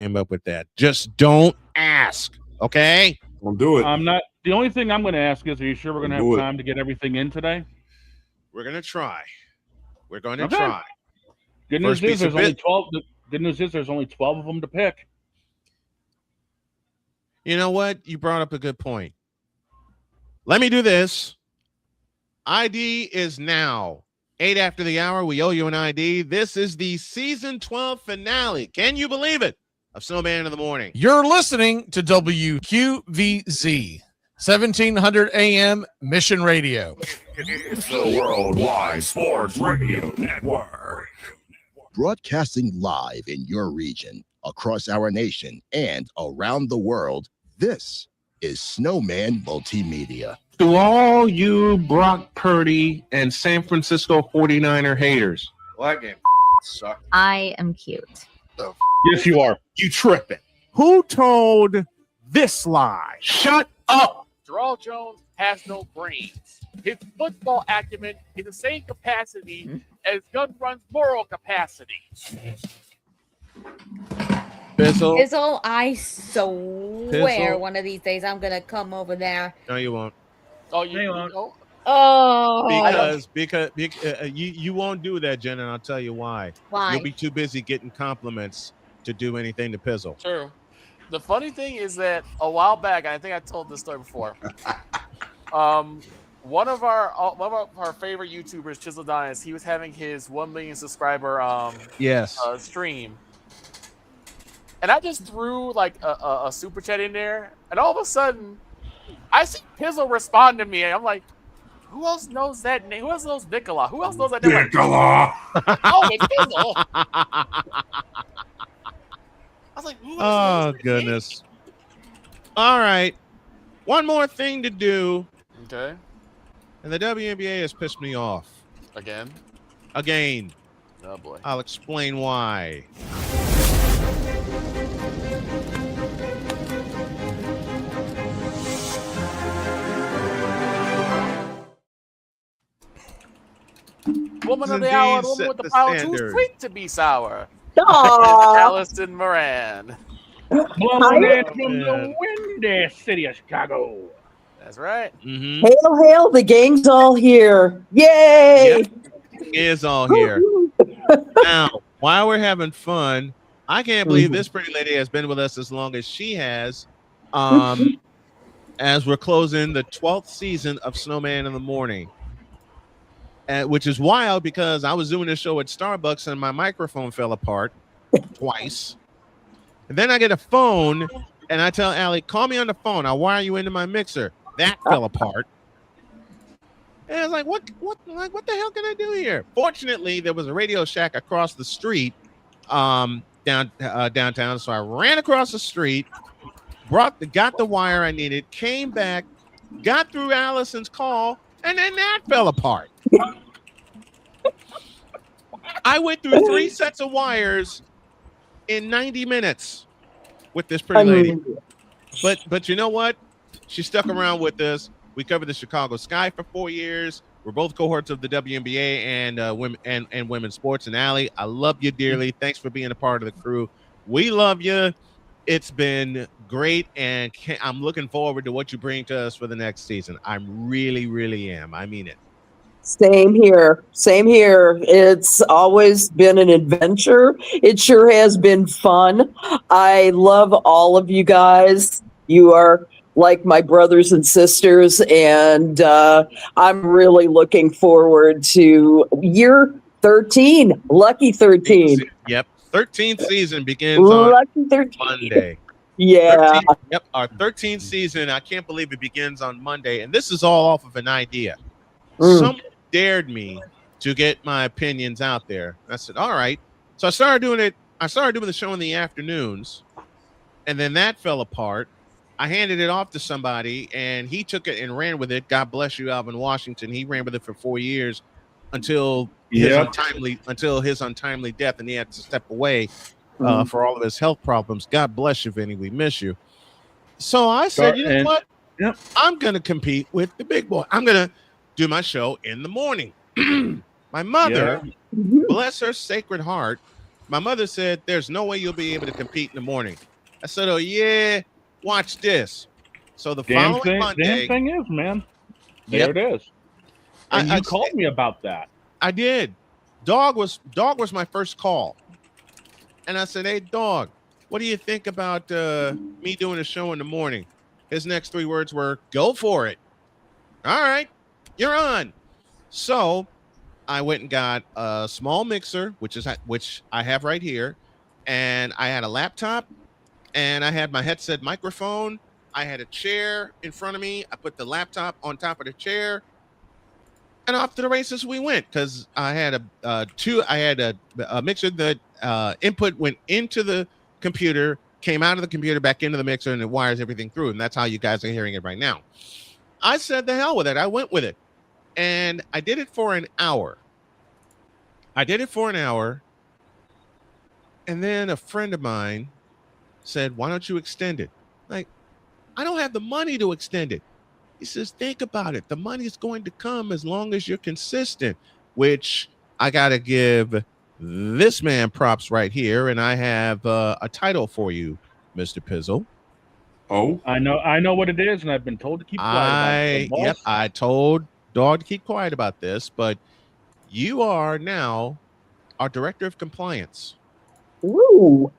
Came up with that. Just don't ask, okay? Don't do it. I'm not. The only thing I'm going to ask is, are you sure we're going to have time to get everything in today? We're going to try. We're going to try. Good news is there's only 12. The good news is there's only 12 of them to pick. You know what? You brought up a good point. Let me do this. ID is now 8 after the hour. We owe you an ID. This is the season 12 finale. Can you believe it? Of Snowman in the Morning. You're listening to WQVZ, 1700 AM Mission Radio. It's the Worldwide Sports Radio Network. Broadcasting live in your region, across our nation, and around the world, this is Snowman Multimedia. To all you Brock Purdy and San Francisco 49er haters. Well, that game sucked. I am cute. Yes, you are. You tripping. Who told this lie? Shut up. Darrell Jones has no brains. His football acumen is the same capacity as Gun Run's moral capacity. Pizzle, I swear Pizzle. one of these days I'm gonna come over there. No, you won't. Oh, you won't. Because you won't do that, Jen, and I'll tell you why. Why? You'll be too busy getting compliments to do anything to Pizzle. True. The funny thing is that a while back, and I think I told this story before. One of our favorite YouTubers, Chisel Dias, he was having his 1 million subscriber stream, and I just threw like a super chat in there, and all of a sudden, I see Pizzle respond to me, and I'm like, who else knows that name? Who else knows Vikalaah? Who else knows that name? Vikalaah. Oh, it's Pizzle. I was like, who else knows that goodness. All right. One more thing to do. Okay. And the WNBA has pissed me off. Again? Oh, boy. I'll explain why. Woman of the hour, the woman with the power too sweet to be sour. Alison Moran. Blowing in from the windy city of Chicago. That's right. Mm-hmm. Hail, hail, the gang's all here. Yay! Yep. Is all here. Now, while we're having fun, I can't believe this pretty lady has been with us as long as she has. As we're closing the 12th season of Snowman in the Morning. which is wild because I was doing this show at Starbucks and my microphone fell apart twice. And then I get a phone and I tell Allie, call me on the phone. I'll wire you into my mixer. That fell apart. And I was like, what the hell can I do here? Fortunately, there was a Radio Shack across the street downtown. So I ran across the street, got the wire I needed, came back, got through Allison's call, and then that fell apart. I went through 3 sets of wires in 90 minutes with this pretty lady. But you know what? She stuck around with us. We covered the Chicago Sky for 4 years. We're both cohorts of the WNBA and women's sports. And Allie, I love you dearly. Thanks for being a part of the crew. We love you. It's been great, and I'm looking forward to what you bring to us for the next season. I really, really am. I mean it. Same here. Same here. It's always been an adventure. It sure has been fun. I love all of you guys. You are like my brothers and sisters, and I'm really looking forward to year 13. Lucky 13. Yep. 13th season begins on Monday. Yeah. Our 13th season, I can't believe it begins on Monday. And this is all off of an idea. Someone dared me to get my opinions out there. I said, all right. So I started doing it. I started doing the show in the afternoons, and then that fell apart. I handed it off to somebody, and he took it and ran with it. God bless you, Alvin Washington. He ran with it for 4 years until his untimely death, and he had to step away for all of his health problems. God bless you, Vinny. We miss you. So I said, you know what? Yep. I'm going to compete with the big boy. I'm going to do my show in the morning. My mother, bless her sacred heart, my mother said, there's no way you'll be able to compete in the morning. I said, oh, yeah, watch this. So the following Monday. Damn thing is, man. There it is. And you called me about that. I did. Dawg was my first call. And I said, hey, Dawg, what do you think about me doing a show in the morning? His next 3 words were, go for it. All right, you're on. So I went and got a small mixer, which I have right here. And I had a laptop, and I had my headset microphone. I had a chair in front of me. I put the laptop on top of the chair. And off to the races we went, because I had a mixer that input went into the computer, came out of the computer back into the mixer, and it wires everything through. And that's how you guys are hearing it right now. I said the hell with it. I went with it. And I did it for an hour. And then a friend of mine said, why don't you extend it? Like, I don't have the money to extend it. He says, think about it. The money's going to come as long as you're consistent, which I got to give this man props right here. And I have a title for you, Mr. Pizzle. Oh, I know what it is. And I've been told to keep quiet about it. Yep, I told Dawg to keep quiet about this, but you are now our director of compliance. Ooh.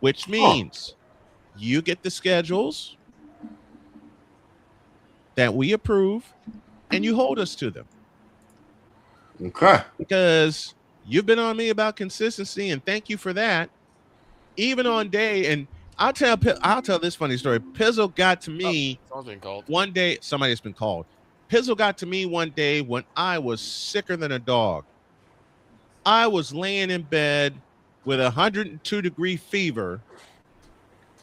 Which means you get the schedules that we approve, and you hold us to them. Okay. Because you've been on me about consistency, and thank you for that. Even on day, and I'll tell this funny story. Pizzle got to me one day. Somebody's been called. Pizzle got to me one day when I was sicker than a dog. I was laying in bed with 102-degree fever,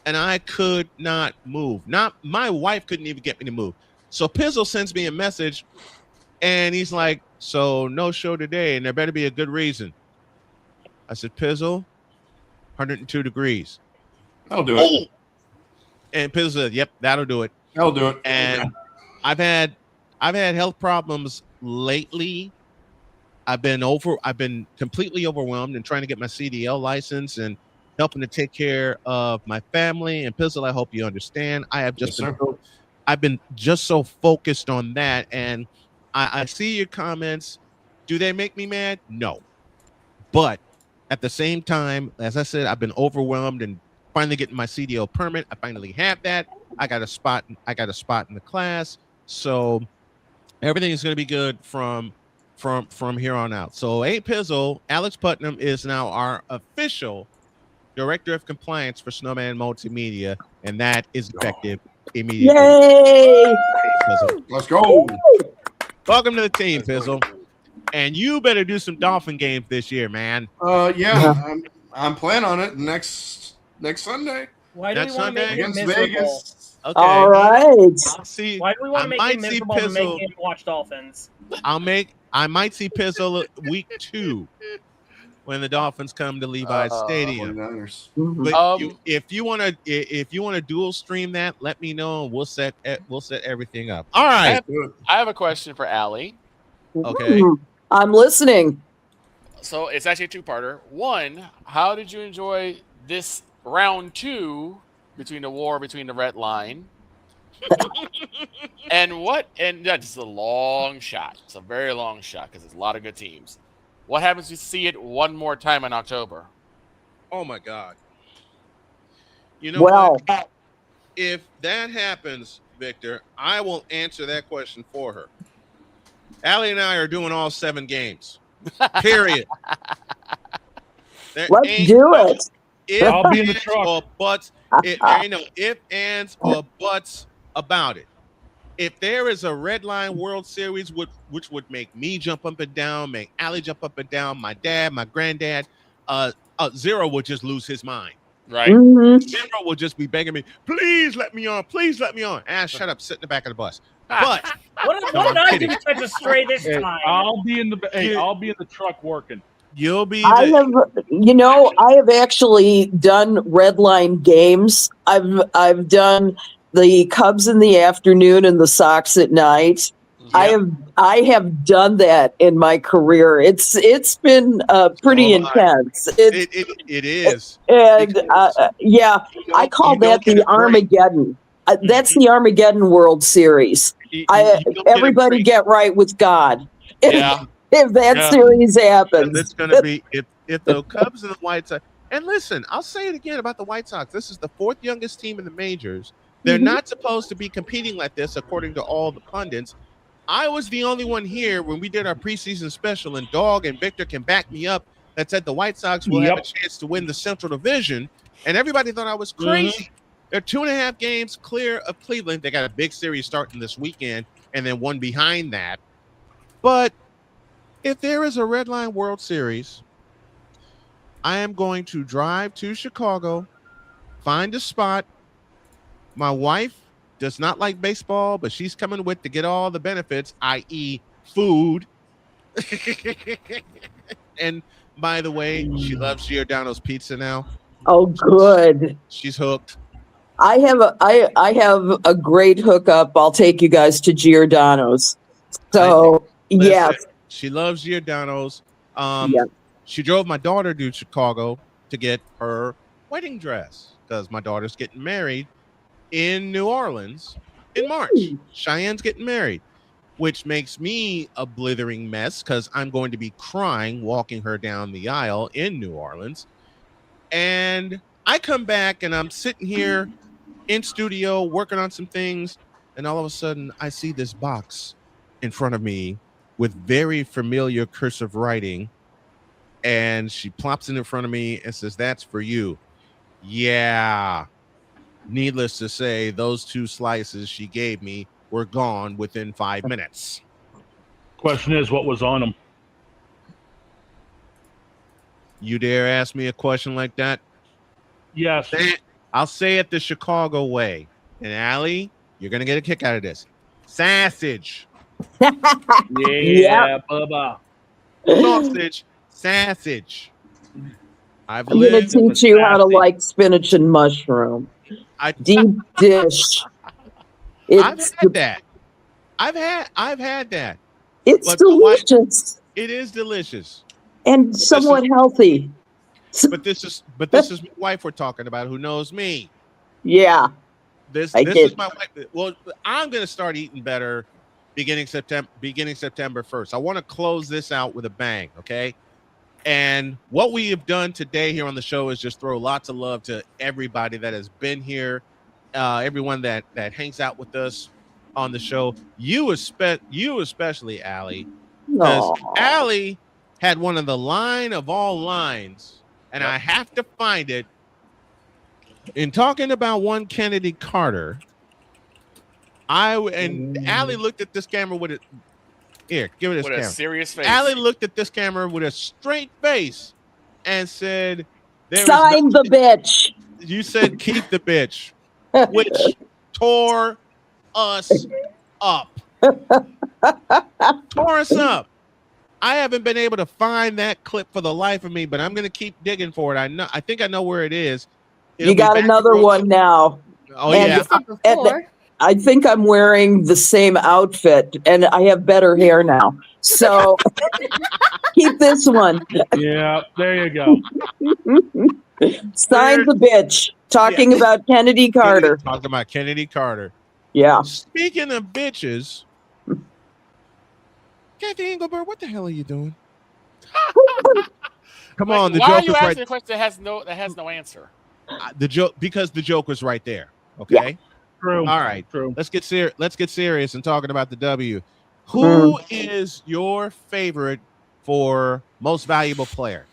and I could not move. My wife couldn't even get me to move. So Pizzle sends me a message, and he's like, so no show today, and there better be a good reason. I said, Pizzle, 102 degrees. That'll do it. And Pizzle said, yep, that'll do it. That'll do it. And I've had health problems lately. I've been completely overwhelmed and trying to get my CDL license and helping to take care of my family. And Pizzle, I hope you understand. I've been just so focused on that. And I see your comments. Do they make me mad? No. But at the same time, as I said, I've been overwhelmed and finally getting my CDL permit. I finally have that. I got a spot in the class. So everything is going to be good from from here on out. So Pizzle, Alex Putnam is now our official Director of Compliance for Snowman Multimedia, and that is effective immediately. Yay! Let's go. Welcome to the team, Pizzle. And you better do some Dolphin games this year, man. Yeah, I'm planning on it next Sunday. Why do we want to make him against miserable? Vegas. Okay. All right. I'll see. Why do we want I to make might him see miserable and make Pizzle. him watch Dolphins? I might see Pizzle week 2 when the Dolphins come to Levi's Stadium. But if you want to dual stream that, let me know and we'll set everything up. All right. I have a question for Allie. Okay. I'm listening. So it's actually a two-parter. One, how did you enjoy this round 2 between the war between the Red Line? And that's just a long shot. It's a very long shot because there's a lot of good teams. What happens if you see it one more time in October? Oh my God. You know what? If that happens, Victor, I will answer that question for her. Allie and I are doing all 7 games. Period. Let's do it. I'll be in the truck. Or buts. There ain't no ifs, ands, or buts about it. If there is a Red Line World Series, which would make me jump up and down, make Allie jump up and down, my dad, my granddad, Zero would just lose his mind. Right. Zero will just be begging me, please let me on, please let me on. Shut up, sit in the back of the bus. But what did I do to catch a stray this time? I'll be in the truck working. You'll be. I have actually done Red Line games. I've done the Cubs in the afternoon and the Sox at night. Yep. I have done that in my career. It's been pretty intense. It is. And I call that the Armageddon. That's the Armageddon World Series. Everybody get right with God. Yeah. If that series happens, it's going to be if the Cubs and the White Sox. And listen, I'll say it again about the White Sox. This is the 4th youngest team in the majors. They're not supposed to be competing like this, according to all the pundits. I was the only one here when we did our preseason special, and Dawg and Victor can back me up, that said the White Sox will have a chance to win the Central Division, and everybody thought I was crazy. They're 2.5 games clear of Cleveland. They got a big series starting this weekend, and then one behind that. But if there is a Red Line World Series, I am going to drive to Chicago, find a spot. My wife does not like baseball, but she's coming with to get all the benefits, i.e. food. And by the way, she loves Giordano's pizza now. Oh, good. She's hooked. I have a great hookup. I'll take you guys to Giordano's. So yes, she loves Giordano's. She drove my daughter to Chicago to get her wedding dress because my daughter's getting married in New Orleans in March. Cheyenne's getting married, which makes me a blithering mess because I'm going to be crying walking her down the aisle in New Orleans. And I come back and I'm sitting here in studio working on some things, and all of a sudden I see this box in front of me with very familiar cursive writing, and she plops it in front of me and says, "That's for you." Yeah. Needless to say, those 2 slices she gave me were gone within 5 minutes. Question is, what was on them? You dare ask me a question like that? Yes. I'll say it the Chicago way. And Allie, you're going to get a kick out of this. Sausage. Yeah, Bubba. Sausage. Sausage. I'm going to teach you how to like spinach and mushroom. Deep dish. I've had that. I've had that. It's delicious. It is delicious. And somewhat healthy. But this is my wife we're talking about, who knows me. Yeah. This is my wife. Well, I'm going to start eating better beginning September 1st. I want to close this out with a bang, okay? And what we have done today here on the show is just throw lots of love to everybody that has been here, everyone that hangs out with us on the show. You especially, Allie, Because Allie had one of the line of all lines, and I have to find it. In talking about one Kennedy Carter, Allie looked at this camera with it. Here, give it this camera. With a serious face. Allie looked at this camera with a straight face and said, "Sign the bitch." You said, "Keep the bitch," which tore us up. Tore us up. I haven't been able to find that clip for the life of me, but I'm going to keep digging for it. I think I know where it is. You got another one now. Oh, yeah. I think I'm wearing the same outfit, and I have better hair now. So keep this one. Yeah, there you go. Sign the bitch. Talking about Kennedy Carter. Talking about Kennedy Carter. Yeah. Speaking of bitches, Kathy Engelbert, what the hell are you doing? Come on, the why are joke you is asking right. a question that has no answer? The joke, because the joke was right there. Okay. Yeah. True. All right. True. Let's get serious and talking about the W. Who is your favorite for most valuable player?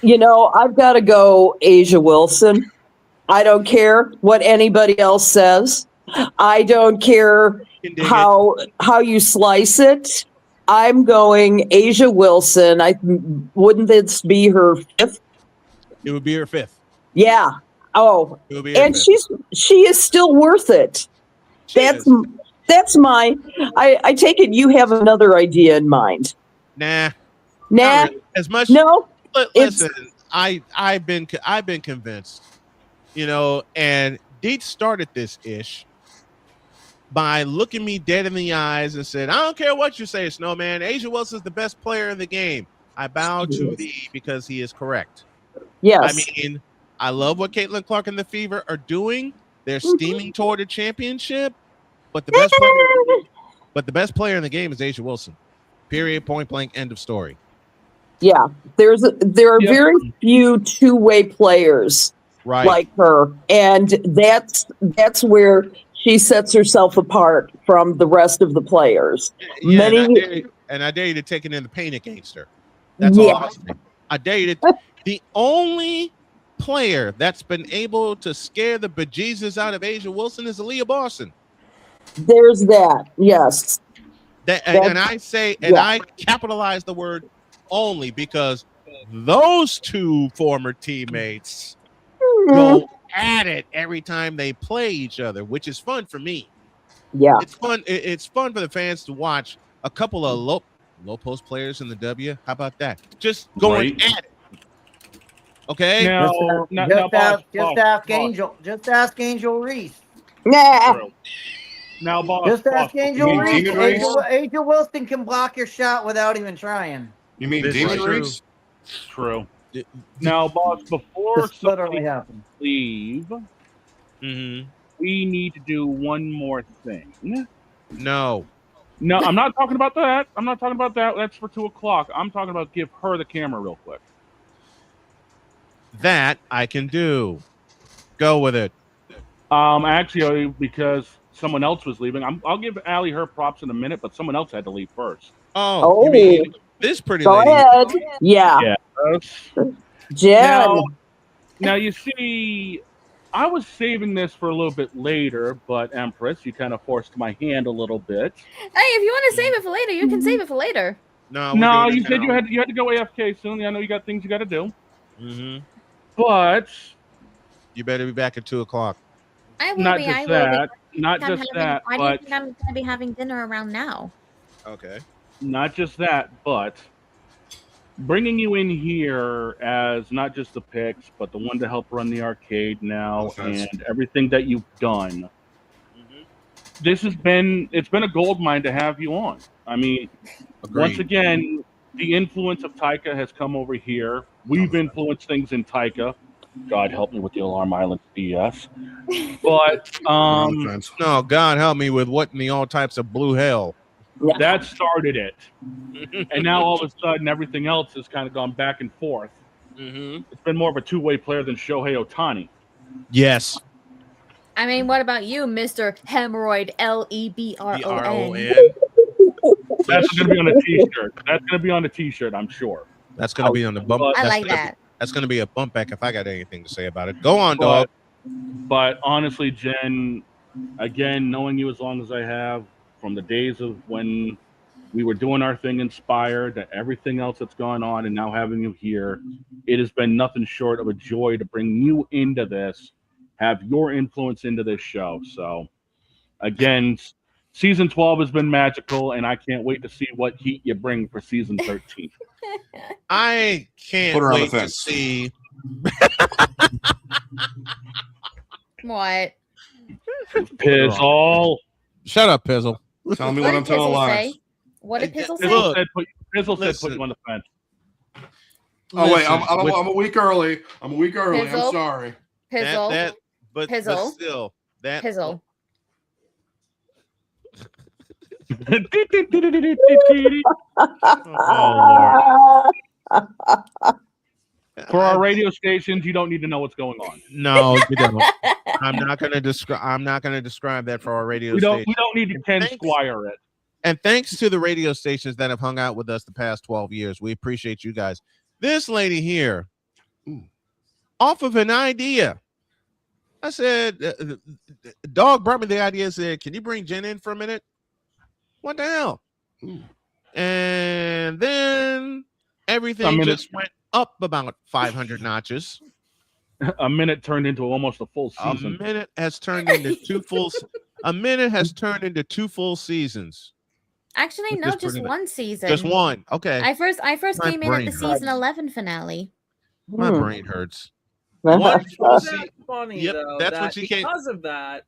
You know, I've got to go Asia Wilson. I don't care what anybody else says. I don't care how you slice it. I'm going Asia Wilson. Wouldn't this be her fifth? It would be her fifth. Yeah. Oh, It would be her and fifth. she is still worth it. That's my. I take it you have another idea in mind. Nah. Nah. Really. As much. No. Listen, I've been convinced, you know, and Dietz started this ish by looking me dead in the eyes and said, "I don't care what you say, Snowman. Asia Wilson's the best player in the game. I bow to thee because he is correct." Yes. I mean, I love what Caitlin Clark and the Fever are doing. They're steaming toward a championship, but the best player in the game is Asia Wilson. Period. Point blank. End of story. Yeah, there are very few two-way players like her, and that's where she sets herself apart from the rest of the players. Yeah, and I dare you to take it in the paint against her. That's all I'll say. I dare you to. The only player that's been able to scare the bejesus out of Asia Wilson is Aaliyah Boston. There's that. Yes. And I capitalize the word only because those two former teammates go at it every time they play each other, which is fun for me. Yeah. It's fun. It's fun for the fans to watch a couple of low post players in the W. How about that? Just going at it. Okay. Just ask Angel. Just ask Angel Reese. Nah. Now, boss. Just ask Angel Reese. Reese. Angel Wilson can block your shot without even trying. You mean This Demon is Reese? True. Now, boss, before This literally happened. leave, we need to do one more thing. No, I'm not talking about that. That's for 2:00. I'm talking about give her the camera real quick. that I can do. Go with it. Actually, because someone else was leaving, I'll give Allie her props in a minute, but someone else had to leave first. Oh, you mean this pretty Go lady? ahead. Yeah. Jen. Now, you see, I was saving this for a little bit later, but Empress, you kind of forced my hand a little bit. Hey, if you want to save it for later, you can save it for later. No, you said you had to go AFK soon. I know you got things you got to do. But you better be back at 2:00. I will Not be. just I will that. be. Not just that. I But think I'm going to be having dinner around now. Okay. not just that, but bringing you in here as not just the picks, but the one to help run the arcade now and everything that you've done. This has been, it's been a gold mine to have you on. I mean, once again, the influence of Taika has come over here. We've influenced things in Taika. God help me with the Alarm Island BS. But no, God help me with what in the all types of blue hell. That started it. And now all of a sudden everything else has kind of gone back and forth. It's been more of a two-way player than Shohei Ohtani. Yes. I mean, what about you, Mr. Hemorrhoid LEBRON? That's going to be on a T-shirt. That's going to be on a T-shirt, I'm sure. That's going to be on the bump. I like that. That's going to be a bump back if I got anything to say about it. Go on, Dawg. But honestly, Jen, again, knowing you as long as I have, from the days of when we were doing our thing Inspired, to everything else that's gone on, and now having you here, it has been nothing short of a joy to bring you into this, have your influence into this show. So, again, season 12 has been magical, and I can't wait to see what heat you bring for season 13. I can't wait to see. What? Pizzle. Shut up, Pizzle. Tell me what I'm telling lies. What did Pizzle say? Pizzle said put you on the fence. Oh, wait, I'm a week early. I'm Pizzle. I'm sorry. Pizzle. But still, that Pizzle. Oh, Lord. For our radio stations, you don't need to know what's going on. No, you don't. I'm not going to describe that for our radio stations. We don't need to Ken Squire it. And thanks to the radio stations that have hung out with us the past 12 years. We appreciate you guys. This lady here, off of an idea. I said, Dawg brought me the idea, said, can you bring Jen in for a minute? What the hell? And then everything just went up about 500 notches. A minute turned into almost a full season. A minute has turned into two full seasons. Actually, no, just one season. Just one. Okay. I first came in at the season 11 finale. My brain hurts. That's funny though. That's that what she came. Because of that,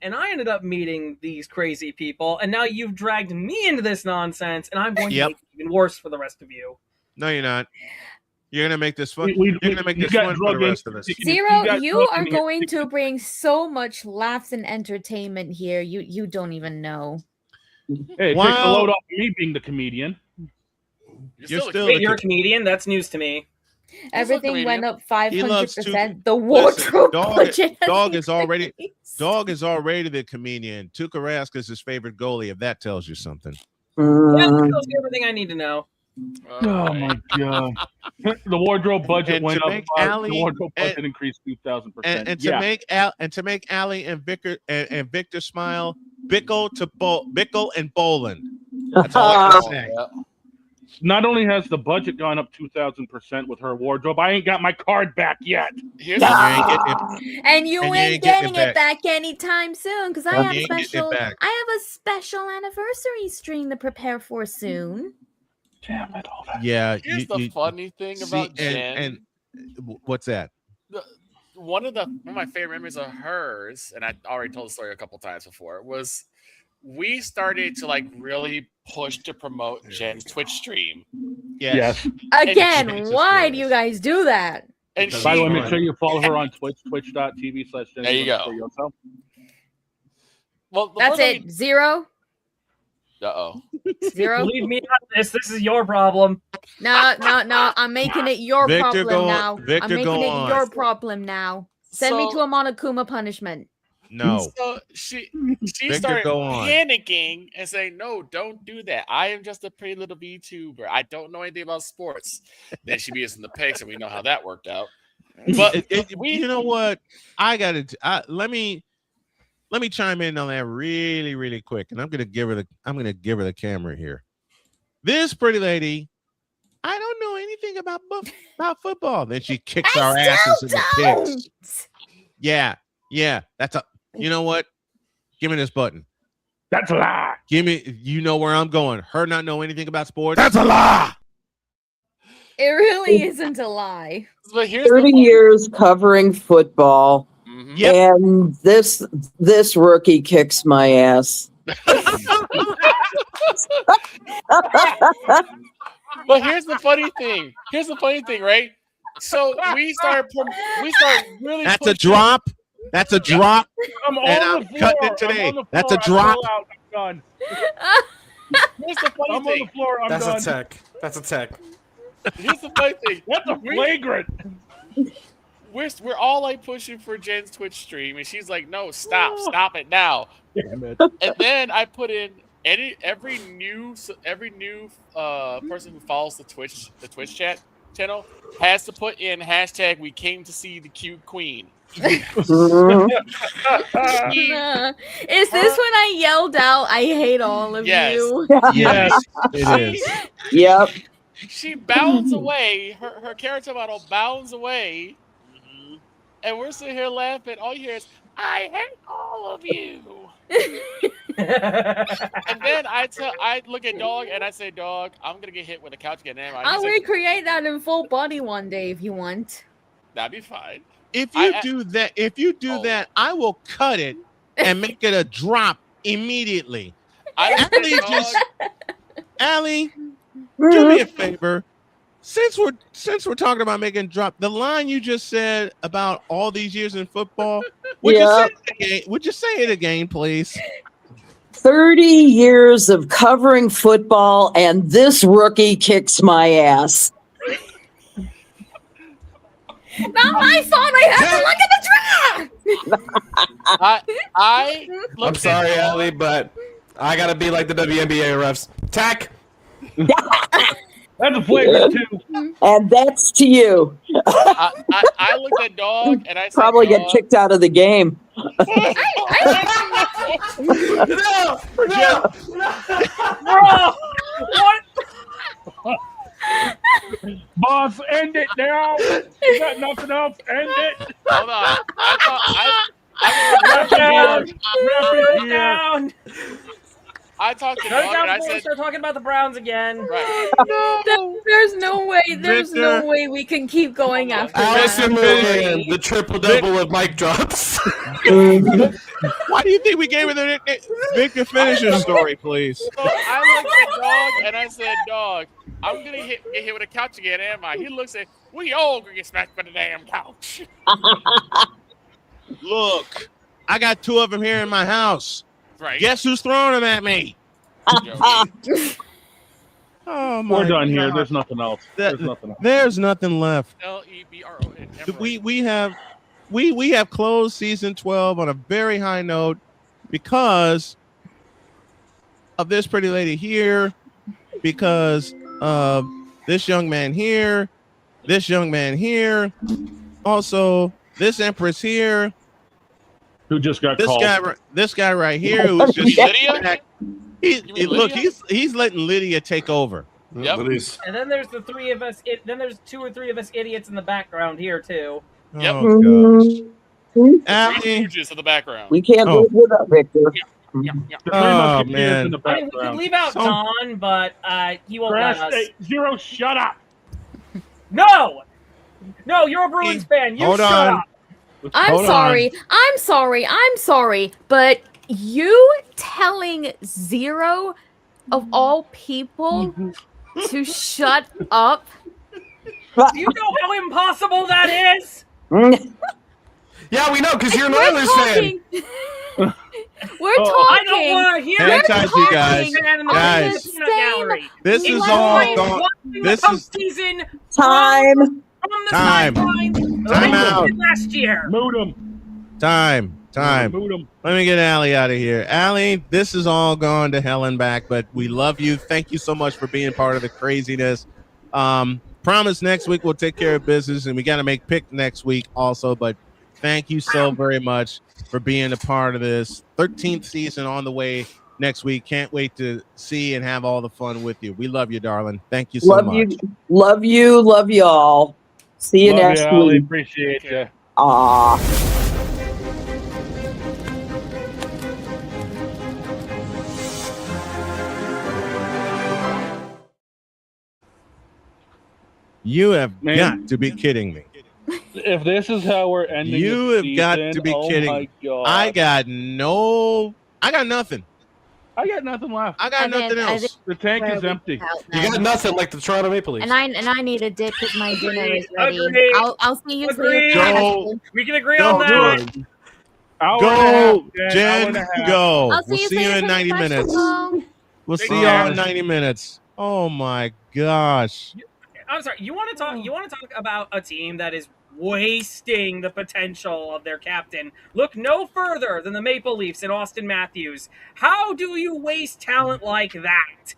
and I ended up meeting these crazy people, and now you've dragged me into this nonsense, and I'm going to make it even worse for the rest of you. No, you're not. You're gonna make this fun. You're gonna make this fun for the rest of us. Zero, you are going to bring so much laughs and entertainment here. You don't even know. Hey, take the load off me being the comedian. You're a comedian. That's news to me. Everything went up 500%. The wardrobe budget. Dawg is already the comedian. Tuukka Rask is his favorite goalie. If that tells you something. Yeah, that tells me everything I need to know. Oh my god! The wardrobe budget went up. The wardrobe budget increased 2,000%. And to make Allie and Victor smile, Bickle and Boland. That's all I can say. Not only has the budget gone up 2,000% with her wardrobe, I ain't got my card back yet. And you ain't getting it back anytime soon because I have a special anniversary stream to prepare for soon. Damn it! All that. Yeah. Here's the funny thing about Jen. And what's that? One of my favorite memories of hers, and I already told the story a couple times before, was we started to really push to promote Jen's Twitch stream. Yes. Again, why do you guys do that? And by the way, make sure you follow her on Twitch, twitch.tv/Genevive. There you go. Well, that's it. Zero. Zero. Leave me out of this. This is your problem. No. I'm making it your problem now. Victor, I'm making it your problem now. Send me to a Monokuma punishment. No. So she Victor, started go on. panicking and saying, "No, don't do that. I am just a pretty little VTuber. I don't know anything about sports." Then she beat us in the picks, and we know how that worked out. But you know what? Let me chime in on that really, really quick, and I'm gonna give her the camera here. This pretty lady, I don't know anything about football. Then she kicks our asses in the picks. Yeah. That's you know what? Give me this button. That's a lie. Give me. You know where I'm going. Her not know anything about sports. That's a lie. It really isn't a lie. But here's 30 years covering football. Yep. And this rookie kicks my ass. But here's the funny thing. Right? So we start really. That's a drop. That's a drop. I'm I'm cutting it today. That's a drop. I'm done. Here's the funny I'm thing. on the floor. I'm done. That's a tech. Here's the funny thing. That's a flagrant. We're all pushing for Jen's Twitch stream, and she's like, "No, stop it now." Damn it. And then I put in every new person who follows the Twitch chat channel has to put in hashtag we came to see the cute queen. Is this when I yelled out, I hate all of you? Yes, it is. Yep. She bounds away. Her character model bounds away. And we're sitting here laughing. All you hear is, I hate all of you. And then I look at Dawg and I say, Dawg, I'm gonna get hit with a couch again. I'll recreate that in full body one day if you want. That'd be fine. If you do that, I will cut it and make it a drop immediately. Allie, do me a favor. Since we're talking about making a drop, the line you just said about all these years in football, would you say it again, please? 30 years of covering football, and this rookie kicks my ass. Not my fault. I had to look at the draft. I'm sorry, Allie, but I gotta be like the WNBA refs. Tack. That's a flavor too. And that's to you. I looked at Dawg and I said, Probably get kicked out of the game. No! Bro! What? Boss, end it now. You got nothing else. End it. Hold on. I talked to Dawg and I said, start talking about the Browns again. Right. There's no way. There's no way we can keep going after Alison that. Moran, the triple-double of mic drops. Why do you think we gave her the nickname? Victor, finish your story, please. So I looked at Dawg and I said, Dawg, I'm gonna get hit with a couch again, am I? He looks at, we all gonna get smacked by the damn couch. Look, I got two of them here in my house. Right. Guess who's throwing them at me? Oh my! We're done here. God. There's nothing else. There's nothing left. Lebron. We have closed season 12 on a very high note because of this pretty lady here, because of this young man here, this young man here, also this empress here, who just got called. This guy right here who was just Lydia. He's letting Lydia take over. Yep. And then there's the three of us. Then there's 2 or 3 of us idiots in the background here too. Yep. Oh gosh. Three stooges in the background. We can't live without Victor. Oh man. I mean, we could leave out Don, but he won't let us. Zero, shut up. No, you're a Bruins fan. You Hold shut on. up. I'm sorry, but you telling Zero of all people to shut up? Do you know how impossible that is? Yeah, we know, because you're an Oilers fan. We're talking. I don't want to hear Hang it. tight, you guys. This is all gone. This is time. Time out. Last year. Mood him. Time. Let me get Allie out of here. Allie, this is all gone to hell and back, but we love you. Thank you so much for being part of the craziness. Promise next week we'll take care of business, and we got to make pick next week also, but thank you so very much for being a part of this 13th season on the way next week. Can't wait to see and have all the fun with you. We love you, darling. Thank you so much. Love y'all. See you next week. Allie, appreciate you. You have got to be kidding me. If this is how we're ending, you have got to be kidding. My God. I got nothing. I got nothing left. I got nothing else. The tank is empty. You got nothing like the Toronto Maple Leafs. And I need a dip because my dinner is ready. Agreed. I'll see you Agreed. soon. We can agree on that. Go, Jen. Go. I'll We'll see you in 90 minutes. We'll see y'all in 90 minutes. Oh my gosh. I'm sorry. You want to talk about a team that is wasting the potential of their captain. Look no further than the Maple Leafs and Austin Matthews. How do you waste talent like that?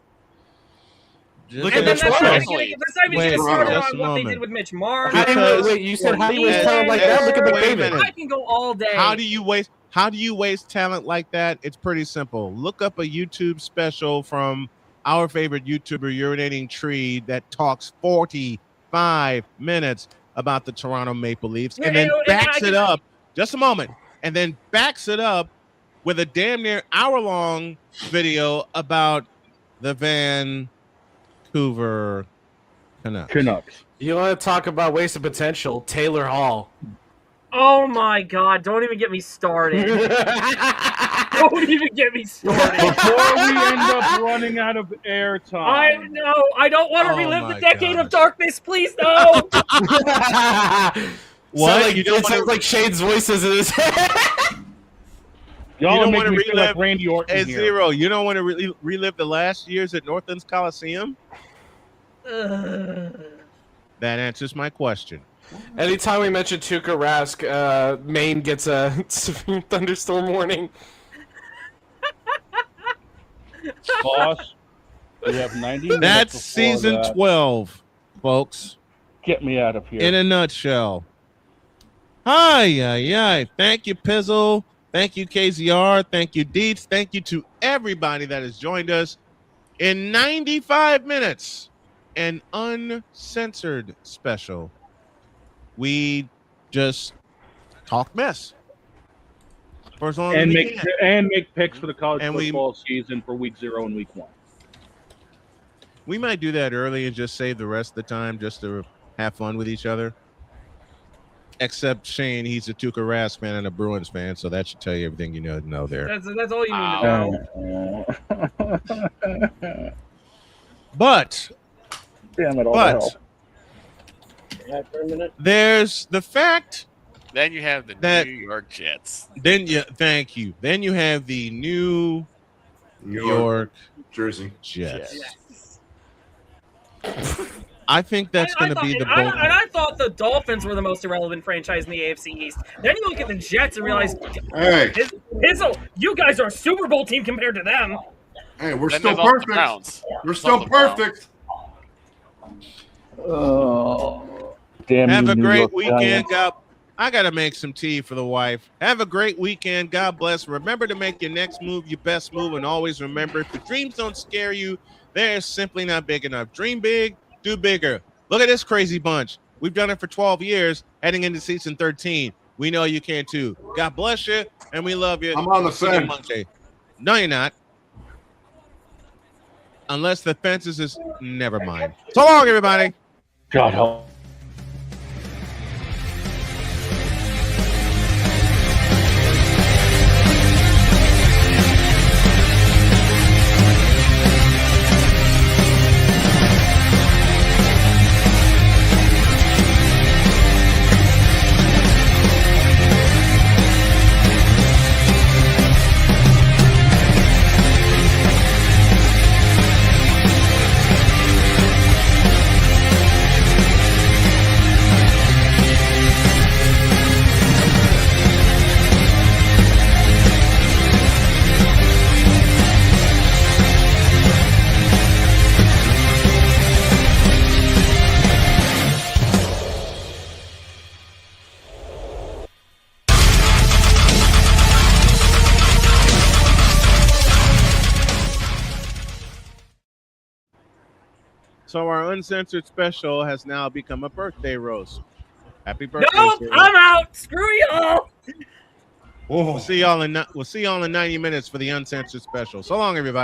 Look and at then this. let's not even get started on what they did with Mitch Marner. Wait, you said how do you waste talent like that? Look at McDavid. I can go all day. How do you waste talent like that? It's pretty simple. Look up a YouTube special from our favorite YouTuber, Urinating Tree, that talks 45 minutes about the Toronto Maple Leafs and then backs it up. Just a moment. And then backs it up with a damn near hour-long video about the Vancouver Canucks. You want to talk about wasted potential? Taylor Hall. Oh my God! Don't even get me started. Don't even get me started. Before we end up running out of airtime. I know. I don't want to relive the decade of darkness. Please, no. What? It sounds like Shane's voices in his head. Y'all are making me feel like Randy Orton here. Zero. You don't want to relive the last years at Northlands Coliseum? That answers my question. Anytime we mention Tuukka Rask, Maine gets a severe thunderstorm warning. Boss, we have 90 minutes. That's season 12, folks. Get me out of here. In a nutshell. Hi. Thank you, Pizzle. Thank you, KZR. Thank you, Dietz. Thank you to everybody that has joined us in 95 minutes, an uncensored special. We just talk mess for as long as we can. And make picks for the college football season for week 0 and week 1. We might do that early and just save the rest of the time just to have fun with each other. Except Shane, he's a Tuukka Rask fan and a Bruins fan, so that should tell you everything you need to know there. That's all you need to know. But damn it all. There's the fact. Then you have the New York Jets. Thank you. Then you have the New York Jersey Jets. I think that's going to be the and I thought the Dolphins were the most irrelevant franchise in the AFC East. Then you look at the Jets and realize, you guys are a Super Bowl team compared to them. Hey, we're still perfect. We're still perfect. Damn. Have a great weekend. I got to make some tea for the wife. Have a great weekend. God bless. Remember to make your next move your best move, and always remember, if your dreams don't scare you, they're simply not big enough. Dream big. Do bigger. Look at this crazy bunch. We've done it for 12 years, heading into season 13. We know you can too. God bless you, and we love you. I'm on the fence. No, you're not. Unless the fences is never mind. So long, everybody. God help. So our uncensored special has now become a birthday roast. Happy birthday! Nope, I'm out. Screw y'all. We'll see y'all in 90 minutes for the uncensored special. So long, everybody.